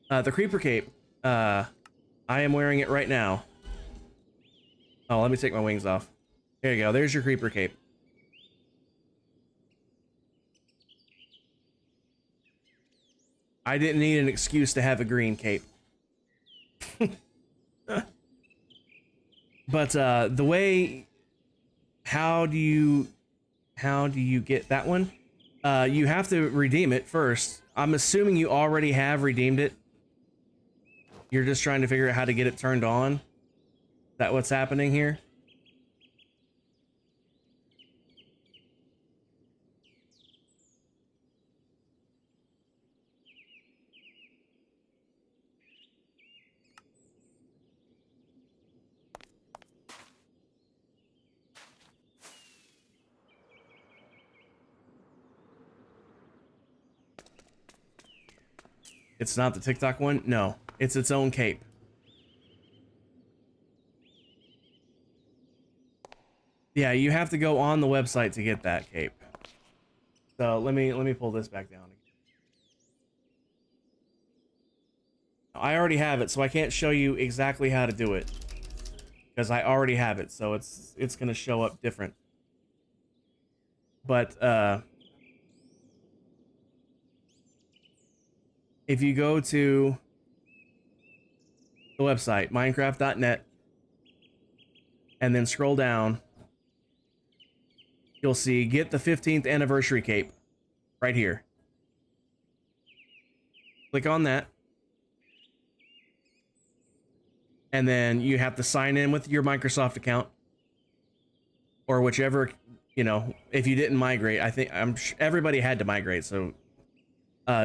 The Creeper cape, I am wearing it right now. Oh, let me take my wings off. There you go. There's your Creeper cape. I didn't need an excuse to have a green cape. But the way, how do you get that one? You have to redeem it first. I'm assuming you already have redeemed it. You're just trying to figure out how to get it turned on. Is that what's happening here? It's not the TikTok one? No, it's its own cape. Yeah, you have to go on the website to get that cape. So let me pull this back down again. I already have it, so I can't show you exactly how to do it, because I already have it, so it's gonna show up different. But if you go to the website, minecraft.net, and then scroll down, you'll see get the 15th anniversary cape right here. Click on that. And then you have to sign in with your Microsoft account, or whichever, you know, if you didn't migrate. I think everybody had to migrate, so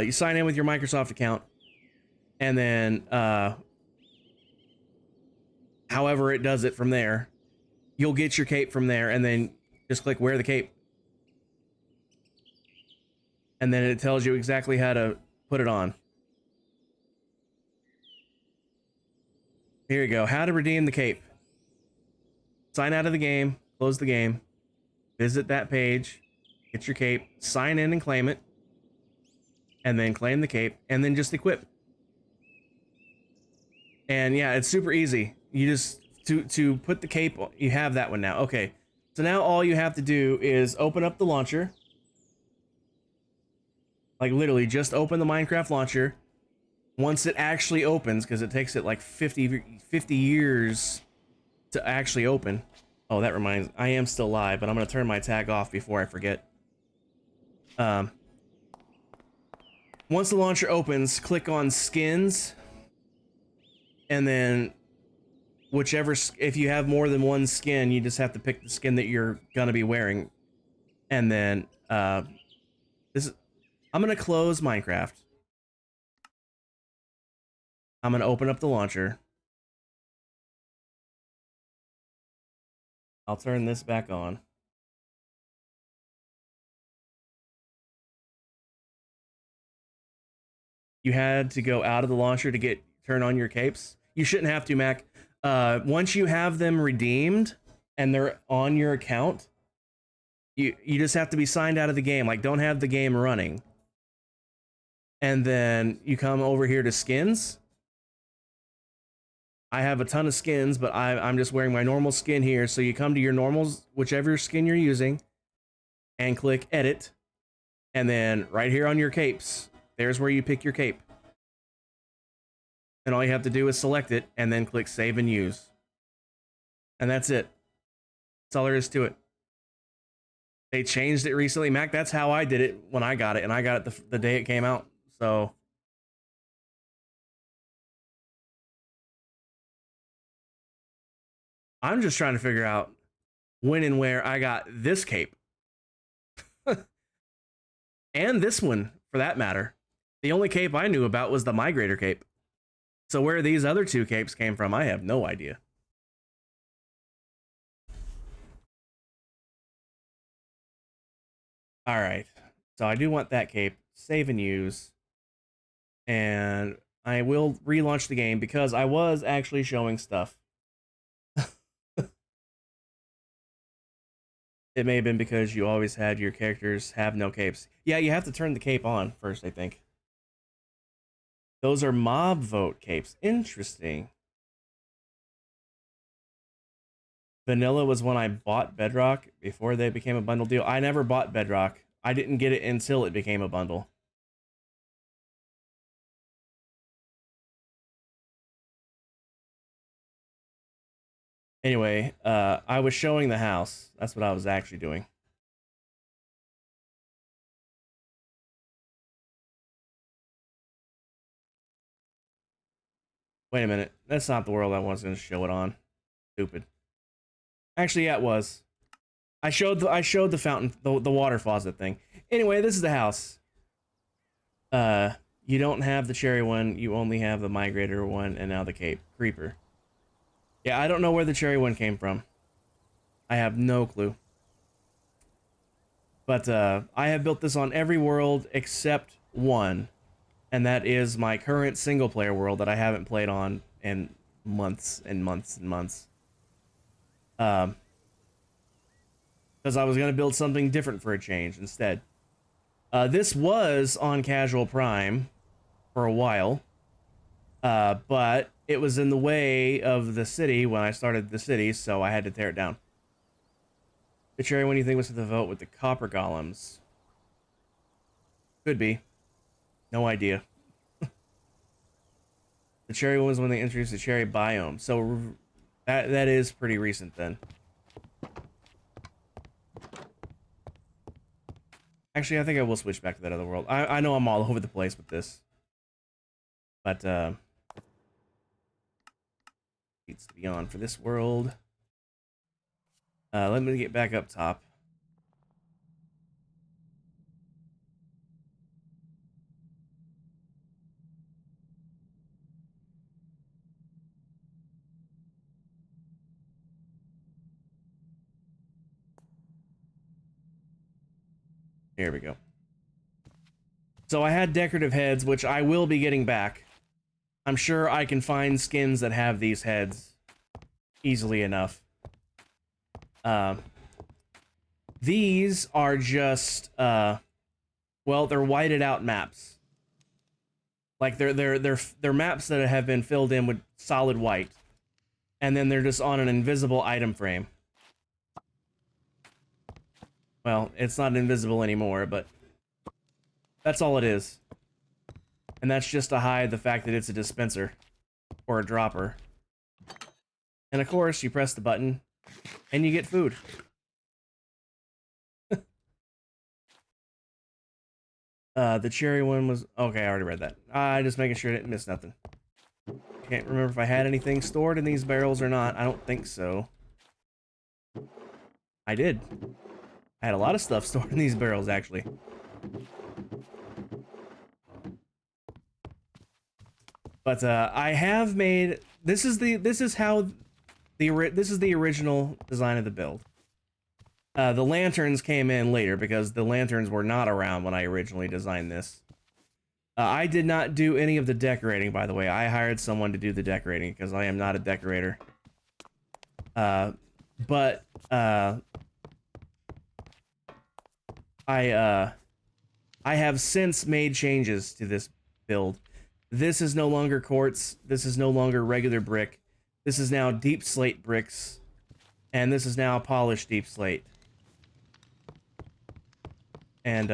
you sign in with your Microsoft account, and then however it does it from there, you'll get your cape from there, and then just click wear the cape, and then it tells you exactly how to put it on. Here you go. How to redeem the cape. Sign out of the game, close the game, visit that page, get your cape, sign in and claim it, and then claim the cape, and then just equip. And yeah, it's super easy. You just to put the cape, you have that one now. Okay, so now all you have to do is open up the launcher. Like literally just open the Minecraft launcher. Once it actually opens, because it takes it like 50 years to actually open. Oh, that reminds me, I am still live, but I'm gonna turn my tag off before I forget. Once the launcher opens, click on skins, and then whichever, if you have more than one skin, you just have to pick the skin that you're gonna be wearing. And then I'm gonna close Minecraft. I'm gonna open up the launcher. I'll turn this back on. You had to go out of the launcher to turn on your capes. You shouldn't have to, Mac. Once you have them redeemed and they're on your account, you just have to be signed out of the game. Like, don't have the game running. And then you come over here to skins. I have a ton of skins, but I'm just wearing my normal skin here. So you come to your normals, whichever skin you're using, and click edit. And then right here on your capes, there's where you pick your cape. And all you have to do is select it and then click save and use. And that's it. That's all there is to it. They changed it recently, Mac. That's how I did it when I got it, and I got it the day it came out. So I'm just trying to figure out when and where I got this cape. And this one, for that matter. The only cape I knew about was the Migrator cape. So where these other two capes came from, I have no idea. All right. So I do want that cape. Save and use. And I will relaunch the game because I was actually showing stuff. It may have been because you always had your characters have no capes. Yeah, you have to turn the cape on first, I think. Those are mob vote capes. Interesting. Vanilla was when I bought Bedrock before they became a bundle deal. I never bought Bedrock. I didn't get it until it became a bundle. Anyway, I was showing the house. That's what I was actually doing. Wait a minute. That's not the world I was going to show it on. Stupid. Actually, yeah, it was. I showed the fountain, the water faucet thing. Anyway, this is the house. You don't have the cherry one. You only have the migrator one, and now the cape creeper. Yeah, I don't know where the cherry one came from. I have no clue. But I have built this on every world except one, and that is my current single player world that I haven't played on in months and months and months. Because I was going to build something different for a change instead. This was on Casual Prime for a while, but it was in the way of the city when I started the city, so I had to tear it down. The cherry one you think was for the vote with the copper golems? Could be. No idea. The cherry one was when they introduced the cherry biome, so that is pretty recent then. Actually, I think I will switch back to that other world. I know I'm all over the place with this. But, needs to be on for this world. Let me get back up top. Here we go. So I had decorative heads, which I will be getting back. I'm sure I can find skins that have these heads easily enough. These are just, well, they're whited out maps. Like they're maps that have been filled in with solid white, and then they're just on an invisible item frame. Well, it's not invisible anymore, but that's all it is. And that's just to hide the fact that it's a dispenser or a dropper. And of course, you press the button and you get food. The cherry one was... Okay, I already read that. Just making sure I didn't miss nothing. Can't remember if I had anything stored in these barrels or not. I don't think so. I did. I had a lot of stuff stored in these barrels, actually. But I have made... This is the original design of the build. The lanterns came in later because the lanterns were not around when I originally designed this. I did not do any of the decorating, by the way. I hired someone to do the decorating because I am not a decorator. I have since made changes to this build. This is no longer quartz. This is no longer regular brick. This is now deep slate bricks. And this is now polished deep slate. And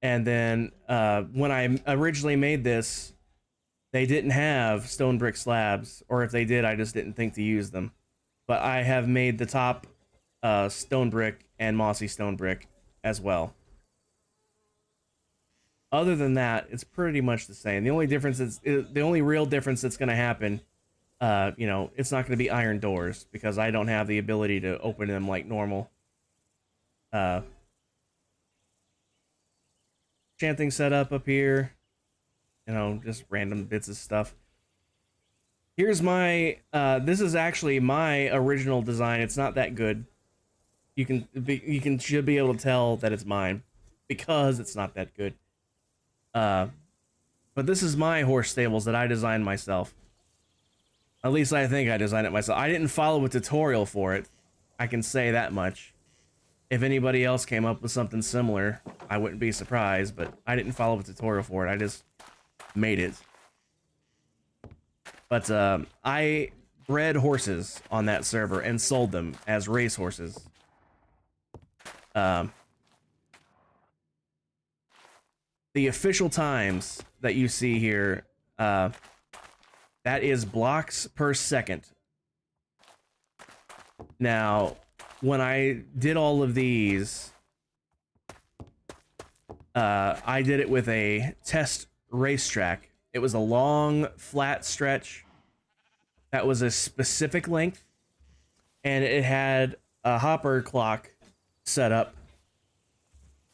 then when I originally made this, they didn't have stone brick slabs, or if they did, I just didn't think to use them. But I have made the top stone brick and mossy stone brick as well. Other than that, it's pretty much the same. The only difference is the only real difference that's going to happen. You know, it's not going to be iron doors because I don't have the ability to open them like normal. Chanting setup up here. You know, just random bits of stuff. Here's my, this is actually my original design. It's not that good. Should be able to tell that it's mine because it's not that good. But this is my horse stables that I designed myself. At least I think I designed it myself. I didn't follow a tutorial for it. I can say that much. If anybody else came up with something similar, I wouldn't be surprised, but I didn't follow a tutorial for it. I just made it. But I bred horses on that server and sold them as race horses. The official times that you see here, that is blocks per second. Now, when I did all of these, I did it with a test racetrack. It was a long, flat stretch that was a specific length, and it had a hopper clock set up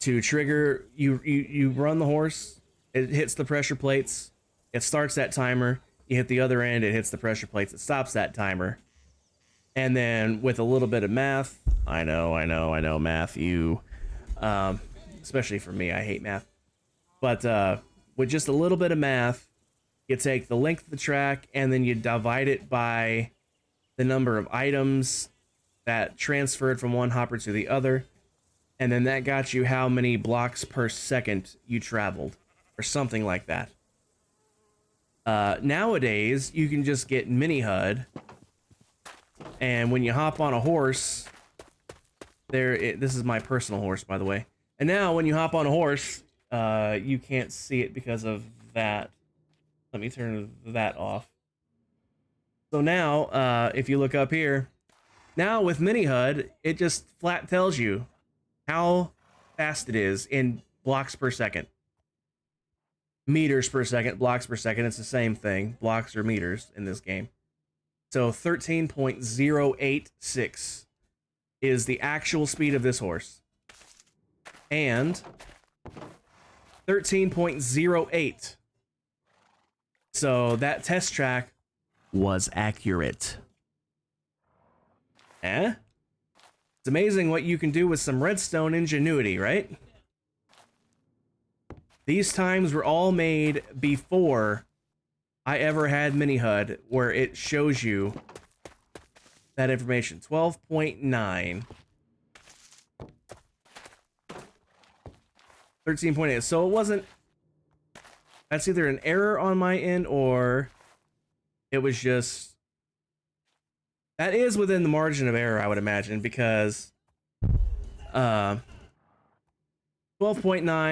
to trigger. You run the horse, it hits the pressure plates, it starts that timer. You hit the other end, it hits the pressure plates, it stops that timer. And then with a little bit of math, I know, math, especially for me, I hate math. But with just a little bit of math, you take the length of the track and then you divide it by the number of items that transferred from one hopper to the other. And then that got you how many blocks per second you traveled, or something like that. Nowadays, you can just get mini HUD. And when you hop on a horse, this is my personal horse, by the way. And now when you hop on a horse, you can't see it because of that. Let me turn that off. So now, if you look up here, now with mini HUD, it just flat tells you how fast it is in blocks per second. Meters per second, blocks per second, it's the same thing. Blocks or meters in this game. So 13.086 is the actual speed of this horse. And 13.08. So that test track was accurate. Eh? It's amazing what you can do with some redstone ingenuity, right? These times were all made before I ever had mini HUD, where it shows you that information. 12.9. 13.8. So it wasn't... That's either an error on my end, or it was just... That is within the margin of error, I would imagine, because 12.9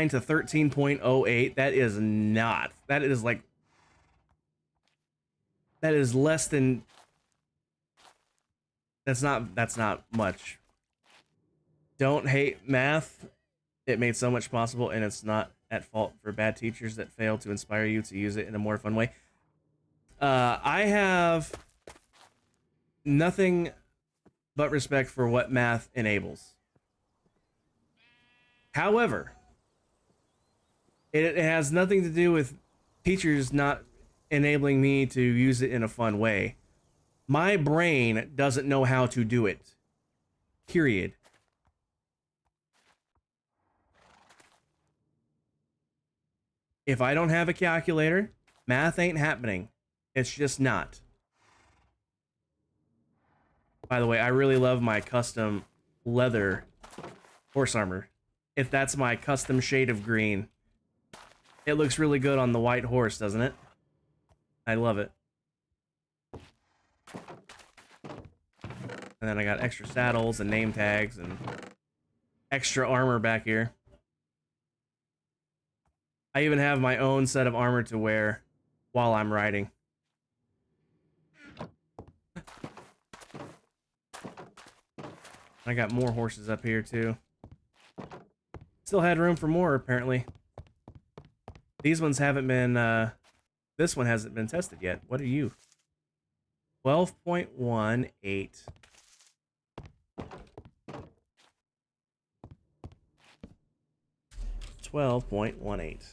to 13.08, that is not... That is like... That is less than... That's not much. Don't hate math. It made so much possible, and it's not at fault for bad teachers that fail to inspire you to use it in a more fun way. I have nothing but respect for what math enables. However, it has nothing to do with teachers not enabling me to use it in a fun way. My brain doesn't know how to do it. Period. If I don't have a calculator, math ain't happening. It's just not. By the way, I really love my custom leather horse armor. If that's my custom shade of green. It looks really good on the white horse, doesn't it? I love it. And then I got extra saddles and name tags and extra armor back here. I even have my own set of armor to wear while I'm riding. I got more horses up here too. Still had room for more, apparently. These ones haven't been, this one hasn't been tested yet. What are you? 12.18. 12.18.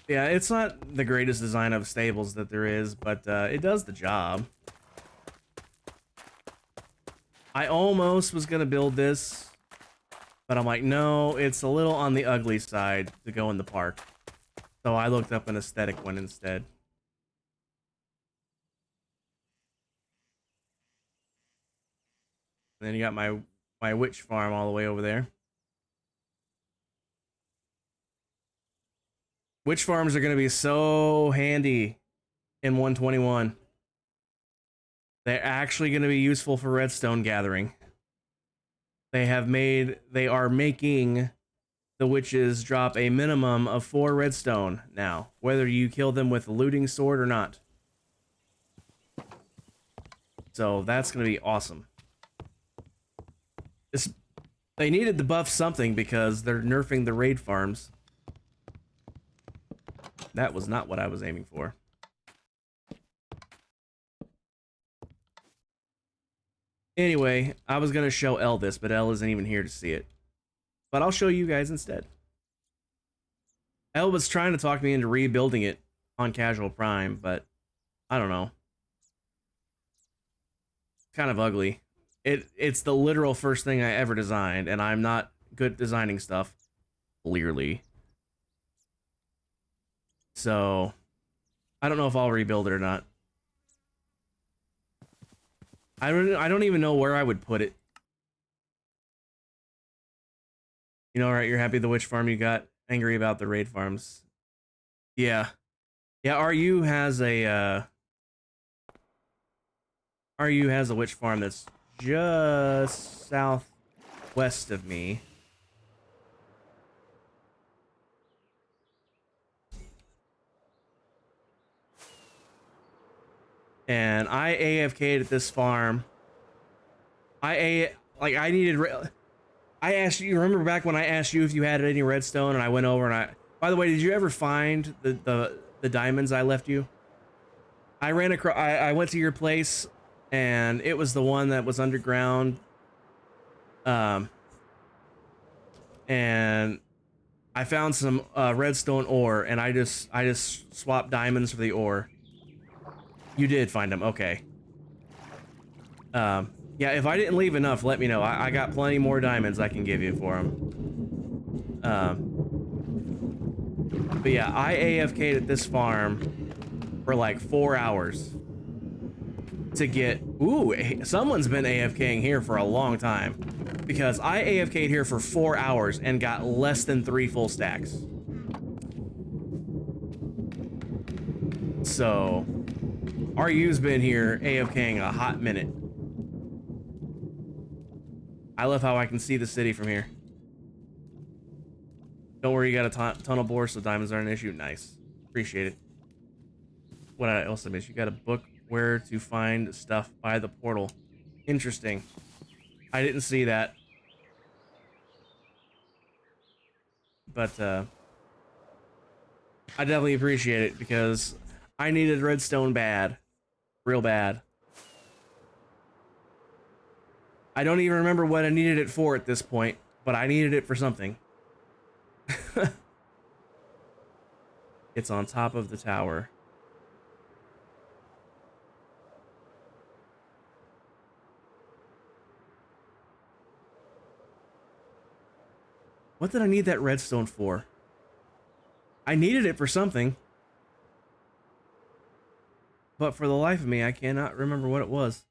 Yeah, it's not the greatest design of stables that there is, but it does the job. I almost was gonna build this, but I'm like, no, it's a little on the ugly side to go in the park. So I looked up an aesthetic one instead. And then you got my witch farm all the way over there. Witch farms are going to be so handy in 121. They're actually going to be useful for redstone gathering. They are making the witches drop a minimum of 4 redstone now, whether you kill them with a looting sword or not. So that's going to be awesome. They needed to buff something because they're nerfing the raid farms. That was not what I was aiming for. Anyway, I was going to show Elle this, but Elle isn't even here to see it. But I'll show you guys instead. Elle was trying to talk me into rebuilding it on Casual Prime, but I don't know. It's kind of ugly. It's the literal first thing I ever designed, and I'm not good at designing stuff, clearly. So, I don't know if I'll rebuild it or not. I don't even know where I would put it. You know, right? You're happy the witch farm you got. Angry about the raid farms. Yeah. Yeah, RU has a witch farm that's just southwest of me. And I AFK'd at this farm. I asked you, remember back when I asked you if you had any redstone, and I went over and by the way, did you ever find the diamonds I left you? I ran across, I went to your place, and it was the one that was underground. And I found some redstone ore, and I just swapped diamonds for the ore. You did find them, okay. Yeah, if I didn't leave enough, let me know. I got plenty more diamonds I can give you for them. But yeah, I AFK'd at this farm for like 4 hours to get... Ooh, someone's been AFKing here for a long time. Because I AFK'd here for 4 hours and got less than 3 full stacks. So... RU's been here AFKing a hot minute. I love how I can see the city from here. Don't worry, you got a ton of boars, so diamonds aren't an issue. Nice. Appreciate it. What else I missed? You got a book where to find stuff by the portal. Interesting. I didn't see that. But, I definitely appreciate it because I needed redstone bad. Real bad. I don't even remember what I needed it for at this point, but I needed it for something. It's on top of the tower. What did I need that redstone for? I needed it for something. but for the life of me, I cannot remember what it was.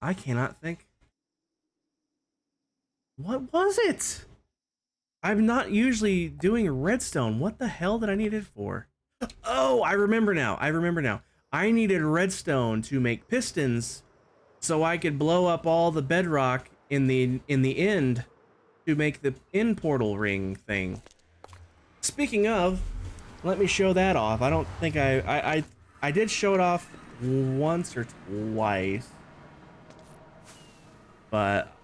I cannot think. What was it? I'm not usually doing redstone. What the hell did I need it for? Oh, I remember now. I needed redstone to make pistons so I could blow up all the bedrock in the end to make the end portal ring thing. Speaking of, let me show that off. I don't think I did show it off once or twice. But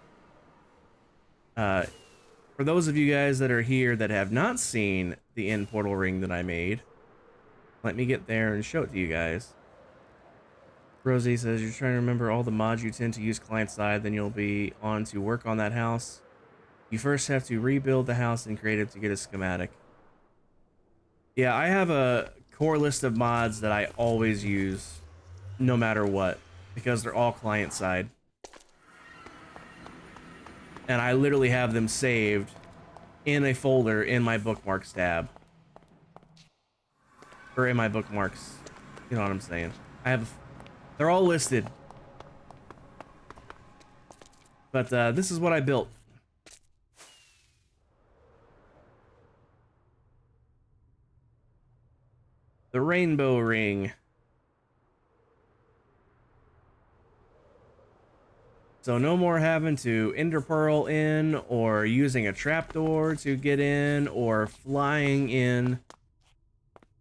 for those of you guys that are here that have not seen the end portal ring that I made, let me get there and show it to you guys. Rosie says, you're trying to remember all the mods you tend to use client side, then you'll be on to work on that house. You first have to rebuild the house in creative to get a schematic. Yeah, I have a core list of mods that I always use no matter what, because they're all client side. And I literally have them saved in a folder in my bookmarks tab. Or in my bookmarks. You know what I'm saying? They're all listed. But this is what I built. The rainbow ring. So no more having to ender pearl in, or using a trapdoor to get in, or flying in.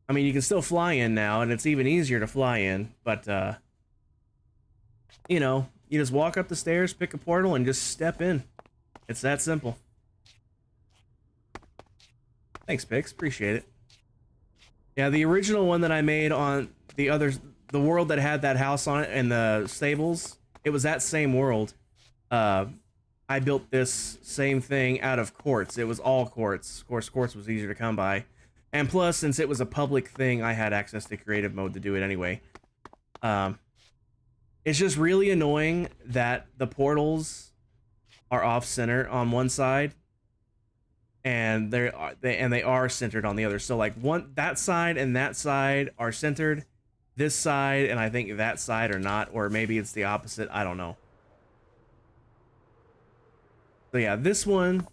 I mean, you can still fly in now, and it's even easier to fly in, but you know, you just walk up the stairs, pick a portal, and just step in. It's that simple. Thanks, Pix. Appreciate it. Yeah, the original one that I made on the world that had that house on it and the stables, it was that same world. I built this same thing out of quartz. It was all quartz. Of course, quartz was easier to come by. And plus, since it was a public thing, I had access to creative mode to do it anyway. It's just really annoying that the portals are off center on one side, and they are centered on the other. So like that side and that side are centered, this side and I think that side are not, or maybe it's the opposite. I don't know. So yeah, this one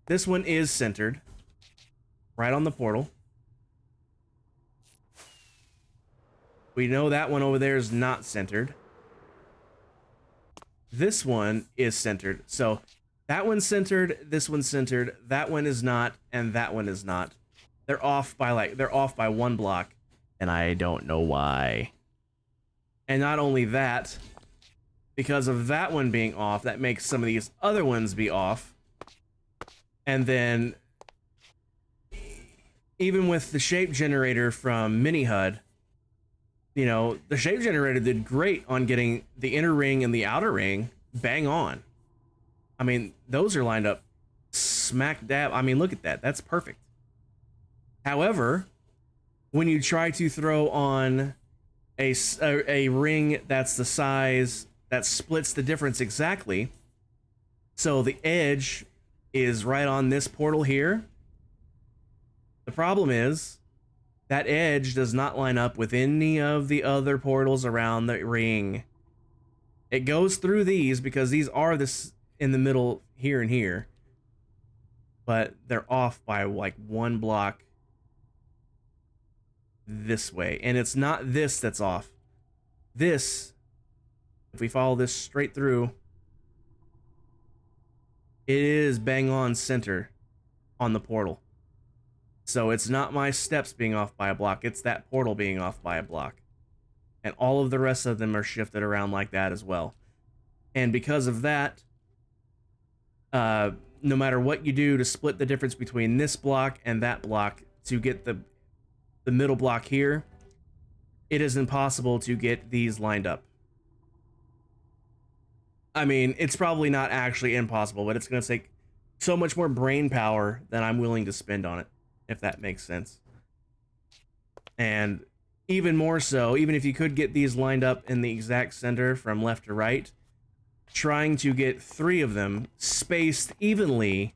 is centered right on the portal. We know that one over there is not centered. This one is centered. So that one's centered, this one's centered, that one is not, and that one is not. They're off by one block, and I don't know why. And not only that, because of that one being off, that makes some of these other ones be off. And then even with the shape generator from Mini HUD, you know, the shape generator did great on getting the inner ring and the outer ring bang on. I mean, those are lined up smack dab. I mean, look at that. That's perfect. However, when you try to throw on a ring that's the size that splits the difference exactly, so the edge is right on this portal here, the problem is that edge does not line up with any of the other portals around the ring. It goes through these because these are this in the middle here and here, but they're off by like one block this way. And it's not this that's off. This, if we follow this straight through, it is bang on center on the portal. So it's not my steps being off by a block, it's that portal being off by a block. And all of the rest of them are shifted around like that as well. And because of that, no matter what you do to split the difference between this block and that block to get the middle block here, it is impossible to get these lined up. I mean, it's probably not actually impossible, but it's going to take so much more brain power than I'm willing to spend on it, if that makes sense. And even more so, even if you could get these lined up in the exact center from left to right, trying to get 3 of them spaced evenly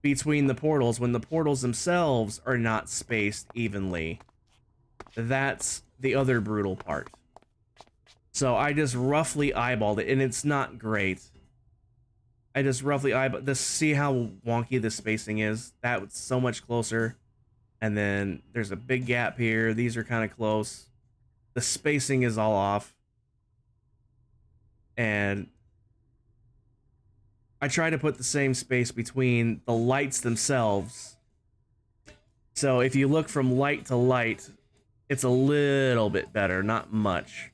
between the portals when the portals themselves are not spaced evenly. That's the other brutal part. So I just roughly eyeballed it, and it's not great. I just roughly eyeballed this. See how wonky the spacing is? That was so much closer. And then there's a big gap here. These are kind of close. The spacing is all off. And I try to put the same space between the lights themselves. So if you look from light to light, it's a little bit better, not much.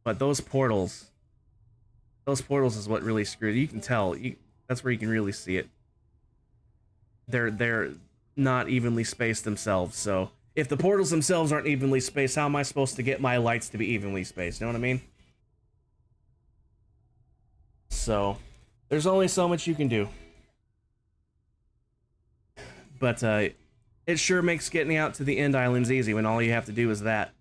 But those portals is what really screws you. You can tell. That's where you can really see it. They're not evenly spaced themselves. So if the portals themselves aren't evenly spaced, how am I supposed to get my lights to be evenly spaced? You know what I mean? So there's only so much you can do. But it sure makes getting out to the end islands easy when all you have to do is that.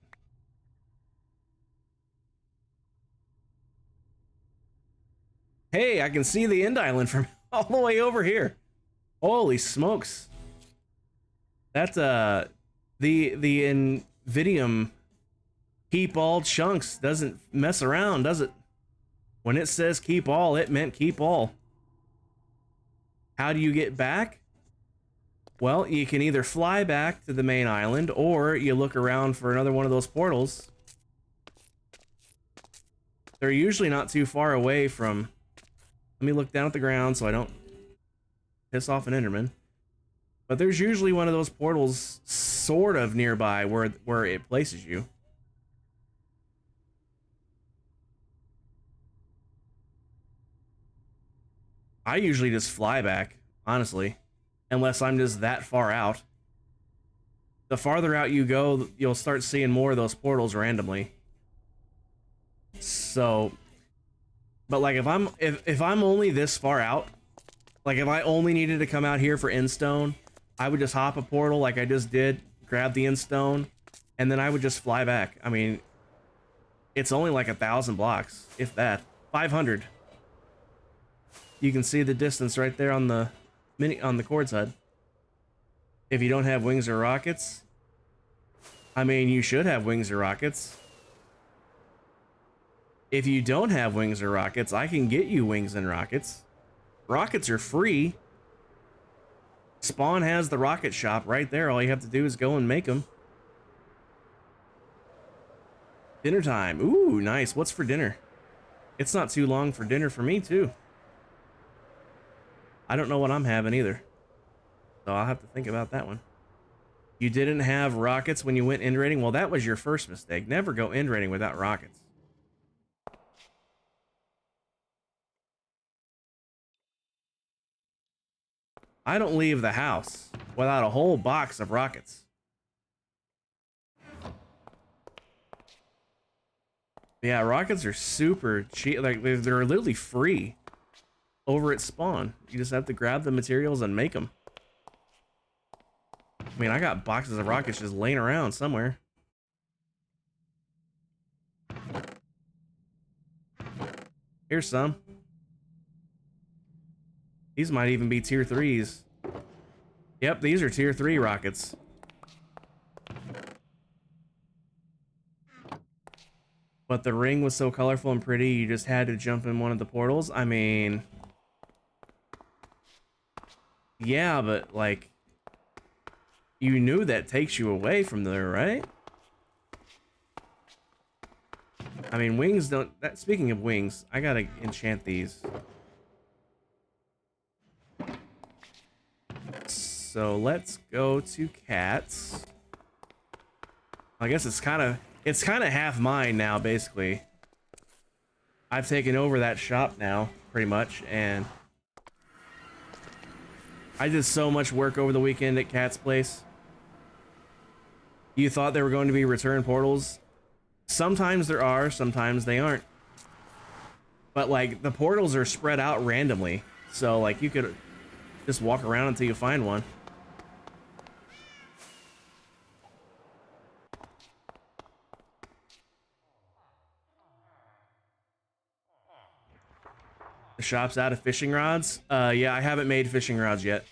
Hey, I can see the end island from all the way over here. Holy smokes. That's the Invidium keep all chunks doesn't mess around, does it? When it says keep all, it meant keep all. How do you get back? Well, you can either fly back to the main island, or you look around for another one of those portals. They're usually not too far away from... Let me look down at the ground so I don't piss off an Enderman. But there's usually one of those portals sort of nearby where it places you. I usually just fly back, honestly, unless I'm just that far out. The farther out you go, you'll start seeing more of those portals randomly. So, but like if I'm only this far out, like if I only needed to come out here for endstone, I would just hop a portal like I just did, grab the endstone, and then I would just fly back. I mean, it's only like 1,000 blocks, if that. 500. You can see the distance right there on the Chord's HUD. If you don't have wings or rockets, I mean, you should have wings or rockets. If you don't have wings or rockets, I can get you wings and rockets. Rockets are free. Spawn has the rocket shop right there. All you have to do is go and make them. Dinner time. Ooh, nice. What's for dinner? It's not too long for dinner for me, too. I don't know what I'm having either. So I'll have to think about that one. You didn't have rockets when you went end raiding? Well, that was your first mistake. Never go end raiding without rockets. I don't leave the house without a whole box of rockets. Yeah, rockets are super cheap. Like, they're literally free over at spawn. You just have to grab the materials and make them. I mean, I got boxes of rockets just laying around somewhere. Here's some. These might even be tier 3s. Yep, these are tier 3 rockets. But the ring was so colorful and pretty, you just had to jump in one of the portals. I mean... Yeah, but, like... You knew that takes you away from there, right? I mean, wings don't... Speaking of wings, I gotta enchant these. So let's go to cats. I guess it's kind of half mine now, basically. I've taken over that shop now, pretty much, and I did so much work over the weekend at Cat's place. You thought there were going to be return portals? Sometimes there are, sometimes they aren't. But like, the portals are spread out randomly, so like you could just walk around until you find one. The shop's out of fishing rods? Yeah, I haven't made fishing rods yet.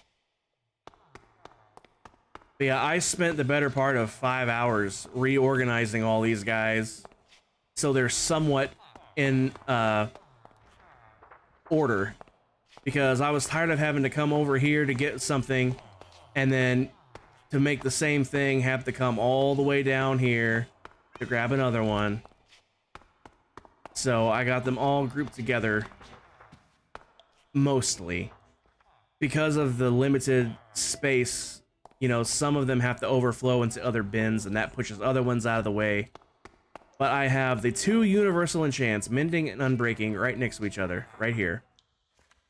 But yeah, I spent the better part of 5 hours reorganizing all these guys so they're somewhat in order, because I was tired of having to come over here to get something and then to make the same thing have to come all the way down here to grab another one. So I got them all grouped together, mostly because of the limited space. You know, some of them have to overflow into other bins, and that pushes other ones out of the way. But I have the two universal enchants, Mending and Unbreaking, right next to each other, right here.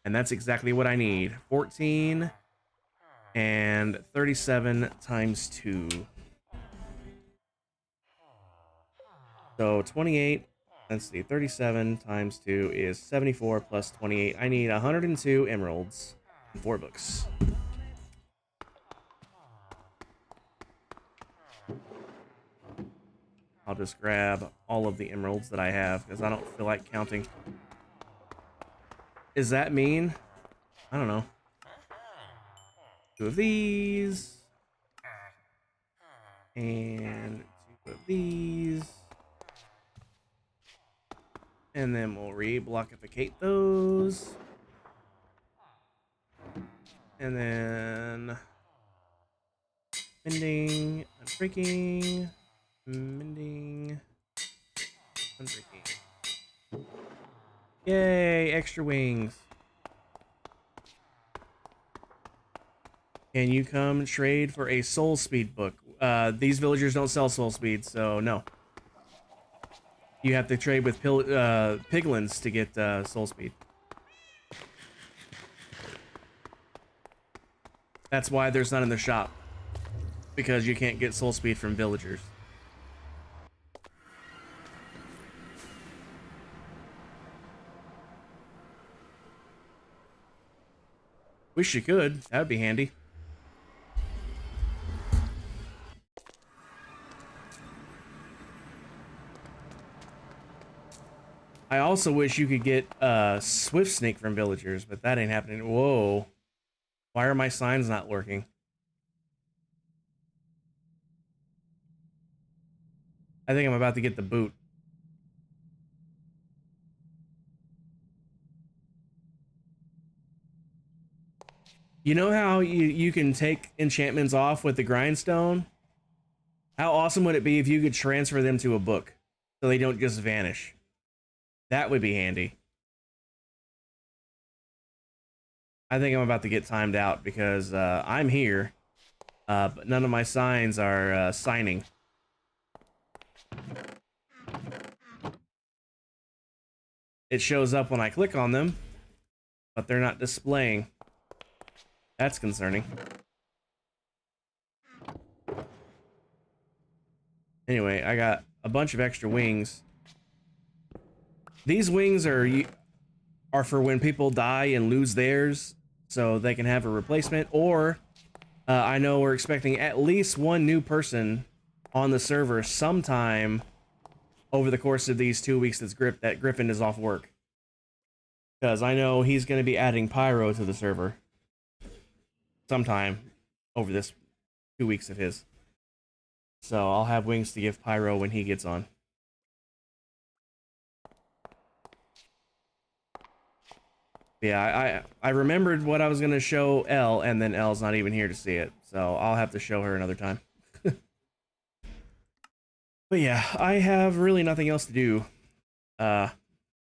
And that's exactly what I need. 14 and 37 times 2. So 28, let's see, 37 times 2 is 74 plus 28. I need 102 emeralds and 4 books. I'll just grab all of the emeralds that I have because I don't feel like counting. Is that mean? I don't know. 2 of these. And 2 of these. And then we'll re-blockificate those. And then mending, unbreaking, mending, unbreaking. Yay, extra wings. Can you come trade for a soul speed book? These villagers don't sell soul speed, so no. You have to trade with piglins to get soul speed. That's why there's none in the shop, because you can't get soul speed from villagers. Wish you could. That would be handy. I also wish you could get Swift Snake from villagers, but that ain't happening. Whoa. Why are my signs not working? I think I'm about to get the boot. You know how you can take enchantments off with the grindstone? How awesome would it be if you could transfer them to a book so they don't just vanish? That would be handy. I think I'm about to get timed out because I'm here, but none of my signs are signing. It shows up when I click on them, but they're not displaying. That's concerning. Anyway, I got a bunch of extra wings. These wings are for when people die and lose theirs, so they can have a replacement. Or I know we're expecting at least one new person on the server sometime over the course of these 2 weeks that Griffin is off work. Because I know he's going to be adding Pyro to the server sometime over this 2 weeks of his. So I'll have wings to give Pyro when he gets on. Yeah, I remembered what I was going to show Elle, and then Elle's not even here to see it. So I'll have to show her another time. But yeah, I have really nothing else to do. I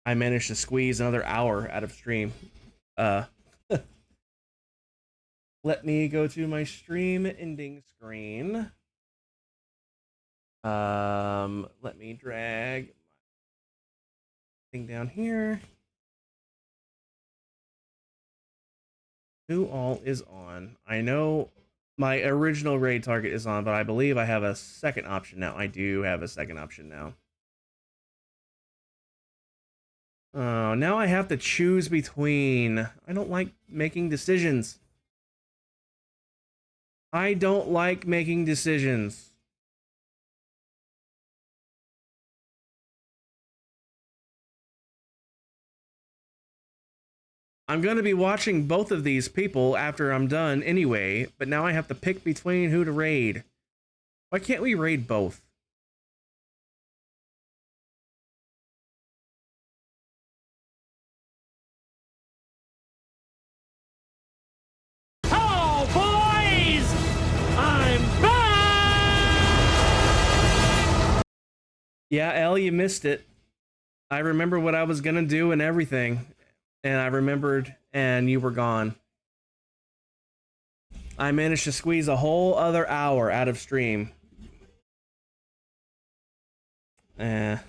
managed to squeeze another hour out of stream. Let me go to my stream ending screen. Let me drag my thing down here. Who all is on? I know my original raid target is on, but I believe I have a second option now. I do have a second option now. Oh, now I have to choose between. I don't like making decisions. I don't like making decisions. I'm going to be watching both of these people after I'm done anyway, but now I have to pick between who to raid. Why can't we raid both? Hello, boys! I'm back! Yeah, Elle, you missed it. I remember what I was going to do and everything. And I remembered, and you were gone. I managed to squeeze a whole other hour out of stream. Oh,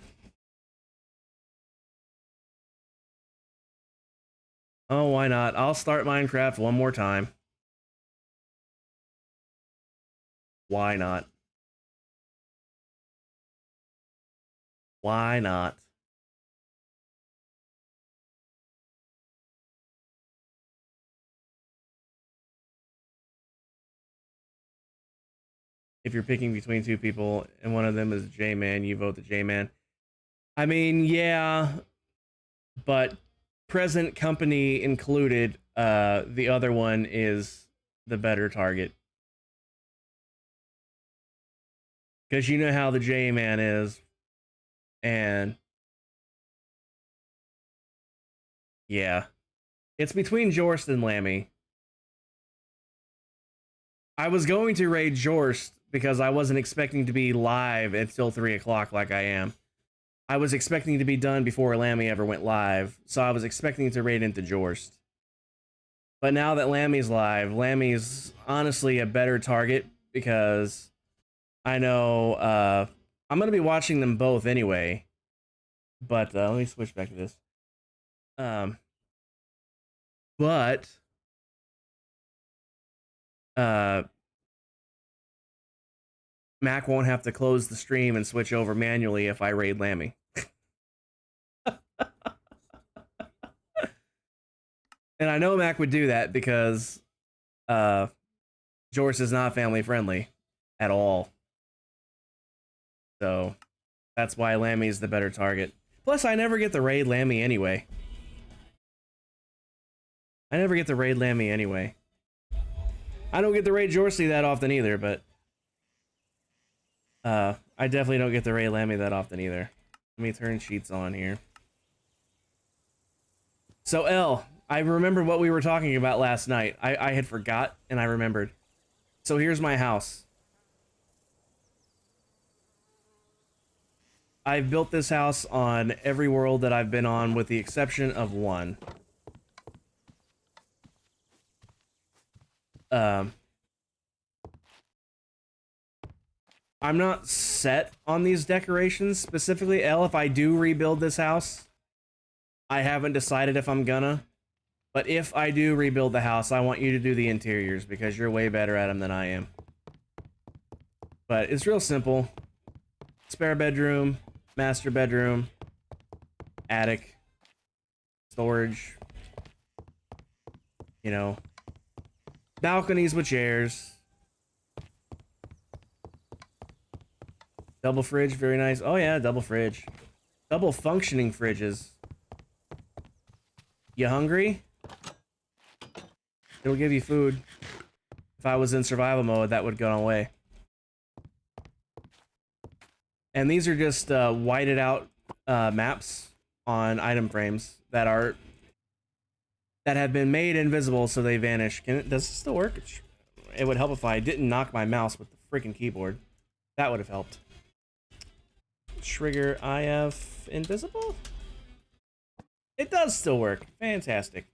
why not? I'll start Minecraft one more time. Why not? Why not? If you're picking between two people and one of them is J-Man, you vote the J-Man. I mean, yeah, but present company included, the other one is the better target. Because you know how the J-Man is. And yeah. It's between Jorst and Lammy. I was going to raid Jorst because I wasn't expecting to be live until 3 o'clock like I am. I was expecting to be done before Lammy ever went live, so I was expecting to raid into Jorst. But now that Lammy's live, Lammy's honestly a better target because I know I'm going to be watching them both anyway. But let me switch back to this. But Mac won't have to close the stream and switch over manually if I raid Lammy. And I know Mac would do that because Jorst is not family friendly at all. So that's why Lammy is the better target. Plus, I never get to raid Lammy anyway. I don't get to raid Jorsty that often either, but I definitely don't get to raid Lammy that often either. Let me turn sheets on here. So L, I remember what we were talking about last night. I had forgot and I remembered. So here's my house. I've built this house on every world that I've been on with the exception of one. I'm not set on these decorations specifically. L, if I do rebuild this house, I haven't decided if I'm gonna. But if I do rebuild the house, I want you to do the interiors because you're way better at them than I am. But it's real simple. Spare bedroom, master bedroom, attic, storage, you know, balconies with chairs. Double fridge, very nice. Oh yeah, double fridge. Double functioning fridges. You hungry? It'll give you food. If I was in survival mode, that would go away. And these are just whited out maps on item frames that have been made invisible so they vanish. Does this still work? It would help if I didn't knock my mouse with the freaking keyboard. That would have helped. Trigger IF invisible? It does still work. Fantastic.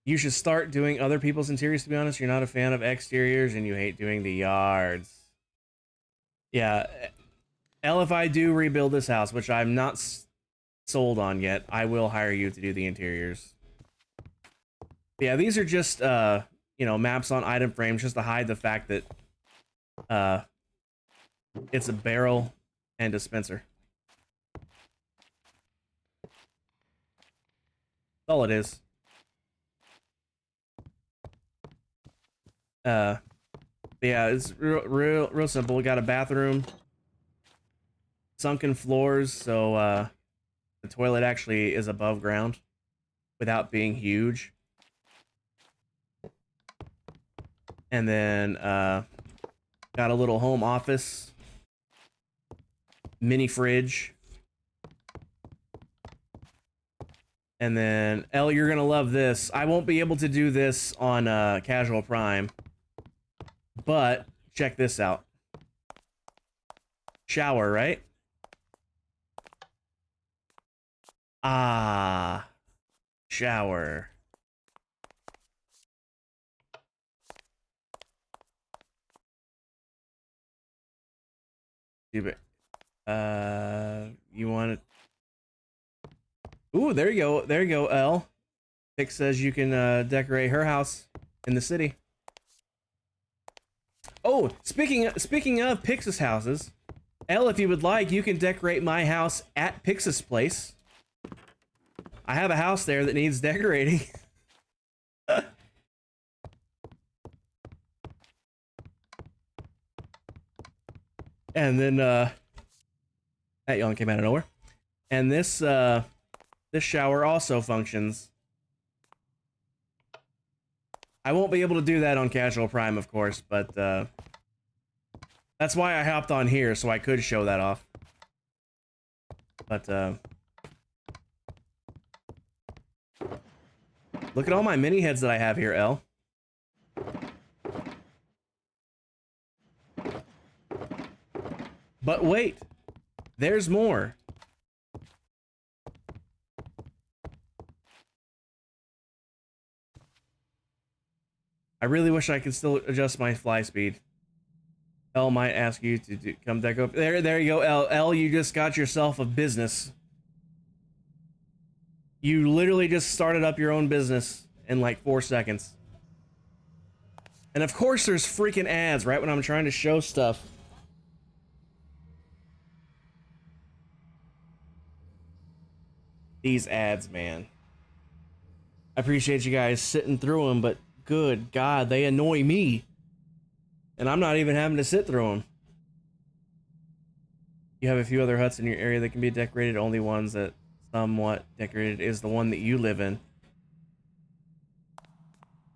You should start doing other people's interiors, to be honest. You're not a fan of exteriors and you hate doing the yards. Yeah. L, if I do rebuild this house, which I'm not sold on yet, I will hire you to do the interiors. Yeah, these are just, you know, maps on item frames just to hide the fact that it's a barrel and dispenser. That's all it is. Yeah, it's real simple. We got a bathroom, sunken floors, so the toilet actually is above ground. without being huge. And then got a little home office, mini fridge. And then, Elle, you're gonna love this. I won't be able to do this on Casual Prime, but check this out. Shower, right? Ah, shower. You want it? Ooh, there you go. There you go, Elle. Pick says you can decorate her house in the city. Oh, speaking of Pix's houses, Elle, if you would like, you can decorate my house at Pix's place. I have a house there that needs decorating. And then that yawn came out of nowhere. And this this shower also functions. I won't be able to do that on Casual Prime, of course, but that's why I hopped on here, so I could show that off. But look at all my mini heads that I have here, Elle. But wait, there's more. I really wish I could still adjust my fly speed. Elle might ask you to come deck up. There you go, Elle. Elle, you just got yourself a business. You literally just started up your own business in like 4 seconds. And of course there's freaking ads right when I'm trying to show stuff. These ads, man. I appreciate you guys sitting through them, but good God, they annoy me. And I'm not even having to sit through them. You have a few other huts in your area that can be decorated. Only ones that somewhat decorated is the one that you live in.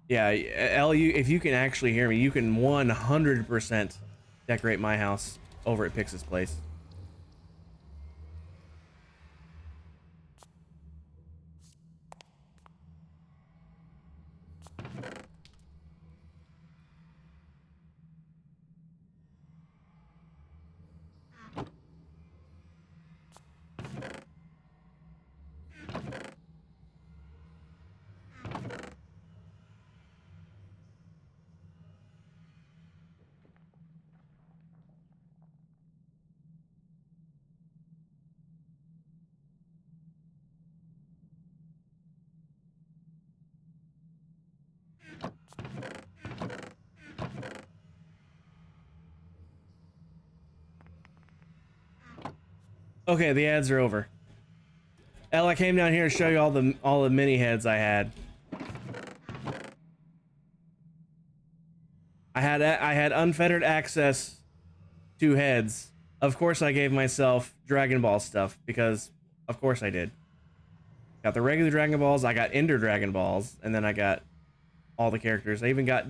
Yeah, Elle, if you can actually hear me, you can 100% decorate my house over at Pix's place. Okay, the ads are over. Elle, I came down here to show you all the mini heads I had. I had unfettered access to heads. Of course I gave myself Dragon Ball stuff because of course I did. Got the regular Dragon Balls, I got Ender Dragon Balls, and then I got all the characters. I even got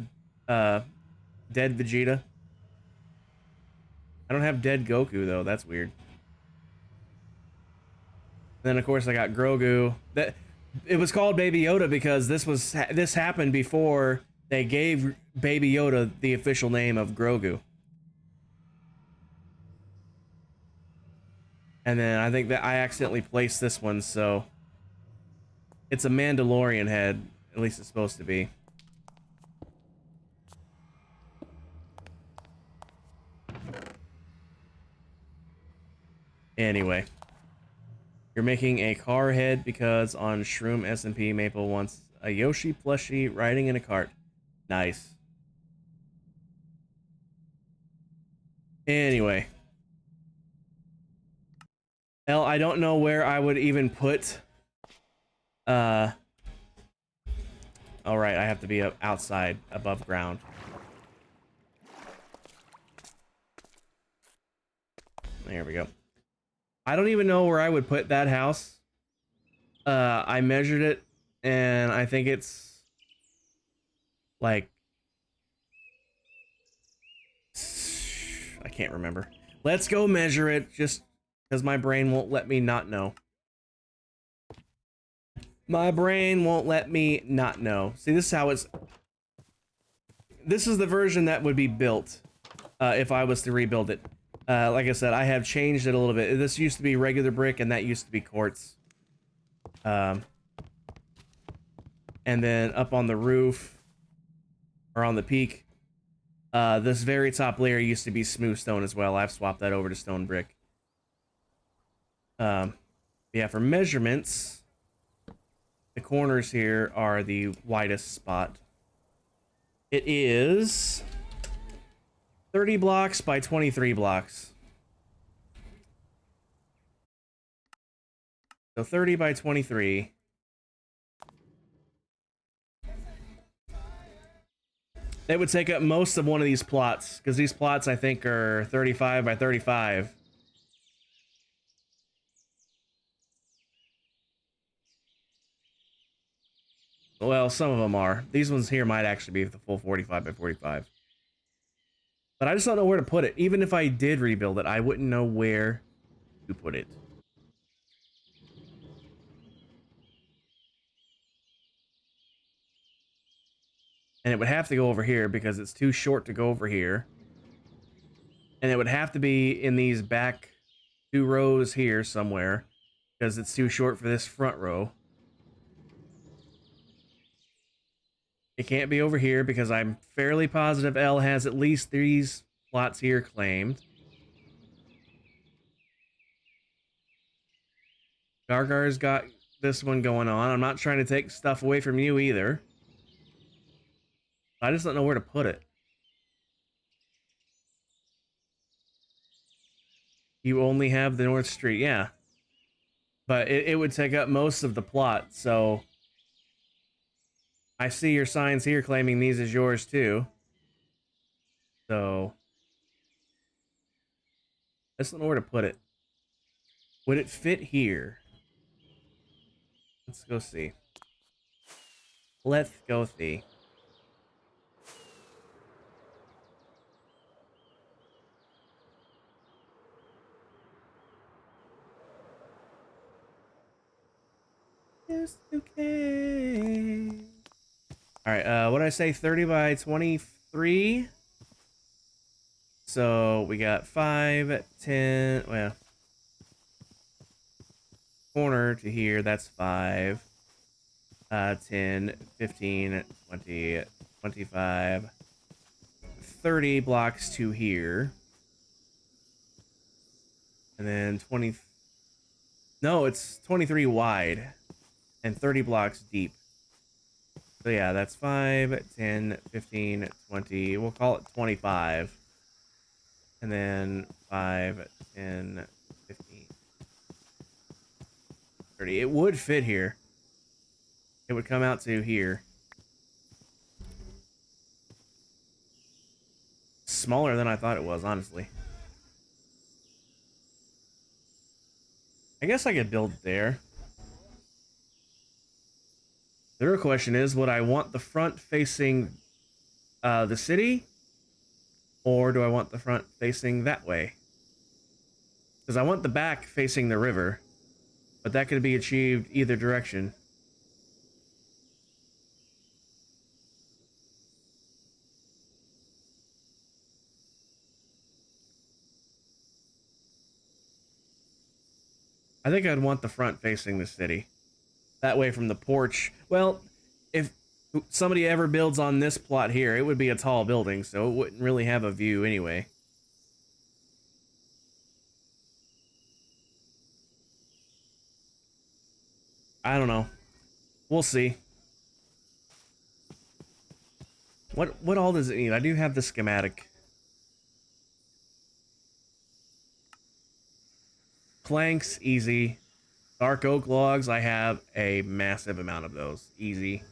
Dead Vegeta. I don't have Dead Goku though, that's weird. Then of course I got Grogu. That it was called Baby Yoda because this happened before they gave Baby Yoda the official name of Grogu. And then I think that I accidentally placed this one, so it's a Mandalorian head, at least it's supposed to be. Anyway. You're making a car head because on Shroom SMP Maple wants a Yoshi plushie riding in a cart. Nice. Anyway. Elle, I don't know where I would even put alright, I have to be outside above ground. There we go. I don't even know where I would put that house. I measured it And I think it's like, I can't remember. Let's go measure it just because my brain won't let me not know. My brain won't let me not know. See, this is how it's... This is the version that would be built if I was to rebuild it. Like I said, I have changed it a little bit. This used to be regular brick, and that used to be quartz. And then up on the roof, or on the peak, this very top layer used to be smooth stone as well. I've swapped that over to stone brick. Yeah, for measurements, the corners here are the widest spot. It is 30 blocks by 23 blocks. So 30 by 23. It would take up most of one of these plots, because these plots, I think, are 35 by 35. Well, some of them are. These ones here might actually be the full 45 by 45. But I just don't know where to put it. Even if I did rebuild it, I wouldn't know where to put it. And it would have to go over here because it's too short to go over here. And it would have to be in these back 2 rows here somewhere because it's too short for this front row. It can't be over here because I'm fairly positive L has at least these plots here claimed. Gargar's got this one going on. I'm not trying to take stuff away from you either. I just don't know where to put it. You only have the North Street, yeah. But it would take up most of the plot, so... I see your signs here claiming these as yours too. So... I just don't know where to put it. Would it fit here? Let's go see. Let's go see. It's okay. Alright, what did I say? 30 by 23? So we got 5, 10, well, corner to here, that's 5, 10, 15, 20, 25, 30 blocks to here. And then 20, no, it's 23 wide and 30 blocks deep. So yeah, that's 5, 10, 15, 20, we'll call it 25. And then 5, 10, 15, 30. It would fit here. It would come out to here. Smaller than I thought it was, honestly. I guess I could build it there. The real question is, would I want the front facing the city? Or do I want the front facing that way? Because I want the back facing the river. But that could be achieved either direction. I think I'd want the front facing the city. That way from the porch... Well, if somebody ever builds on this plot here, it would be a tall building, so it wouldn't really have a view anyway. I don't know. We'll see. What all does it need? I do have the schematic. Planks, easy. Dark oak logs, I have a massive amount of those. Easy.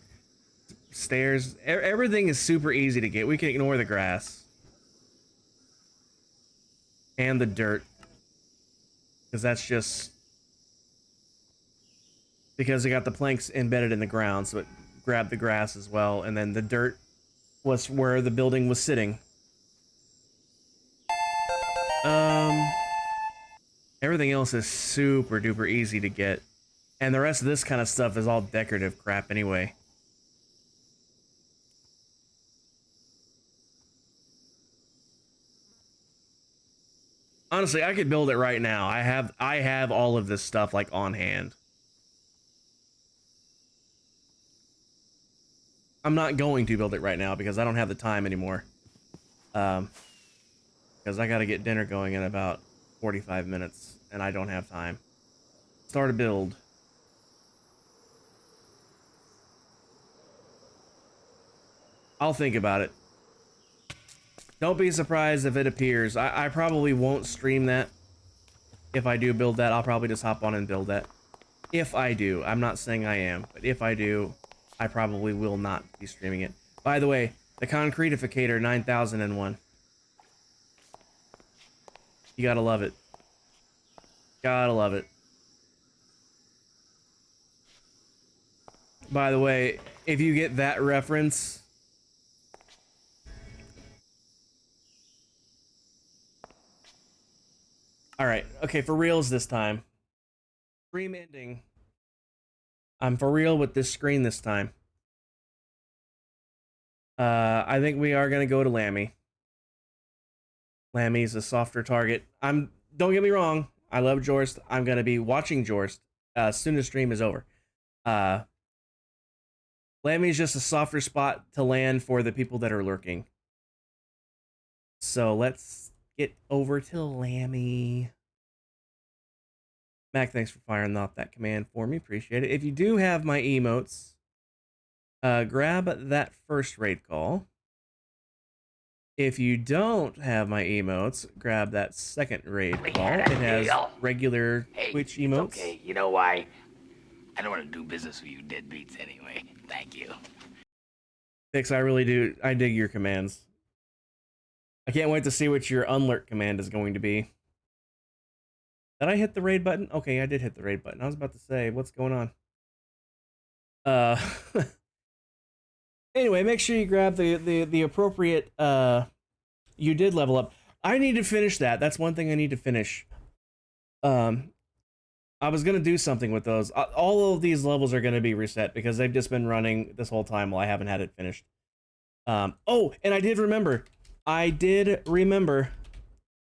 Stairs, everything is super easy to get. We can ignore the grass. And the dirt. Because that's just because it got the planks embedded in the ground, so it grabbed the grass as well, and then the dirt was where the building was sitting. Everything else is super duper easy to get, and the rest of this kind of stuff is all decorative crap anyway. Honestly, I could build it right now. I have all of this stuff like on hand. I'm not going to build it right now because I don't have the time anymore. Because I gotta get dinner going in about 45 minutes, and I don't have time. Start a build. I'll think about it. Don't be surprised if it appears. I probably won't stream that. If I do build that, I'll probably just hop on and build that. If I do. I'm not saying I am, but if I do, I probably will not be streaming it. By the way, the Concretificator 9001. You gotta love it. Gotta love it. By the way, if you get that reference... Alright, okay, for reals this time. Stream ending. I'm for real with this screen this time. I think we are gonna go to Lammy. Lammy's a softer target. Don't get me wrong, I love Jorst. I'm gonna be watching Jorst as soon as stream is over. Lammy's just a softer spot to land for the people that are lurking. So let's get over to Lammy. Mac, thanks for firing off that command for me. Appreciate it. If you do have my emotes, grab that first raid call. If you don't have my emotes, grab that second raid call. It has regular Twitch emotes. Okay, you know why? I don't want to do business with you deadbeats anyway. Thank you. Fix, I really do. I dig your commands. I can't wait to see what your unlurk command is going to be. Did I hit the raid button? Okay, I did hit the raid button. I was about to say, what's going on? Anyway, make sure you grab the appropriate, you did level up. I need to finish that. That's one thing I need to finish. I was going to do something with those. All of these levels are going to be reset because they've just been running this whole time while I haven't had it finished. Oh, and I did remember.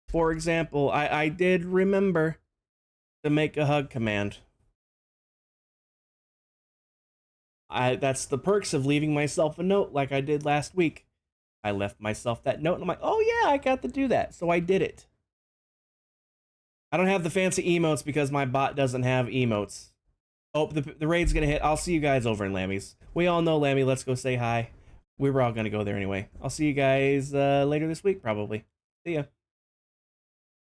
For example, I did remember to make a hug command. That's the perks of leaving myself a note like I did last week. I left myself that note and I'm like, oh yeah, I got to do that. So I did it. I don't have the fancy emotes because my bot doesn't have emotes. Oh, the raid's gonna hit. I'll see you guys over in Lammy's. We all know Lammy. Let's go say hi. We were all gonna go there anyway. I'll see you guys later this week, probably. See ya.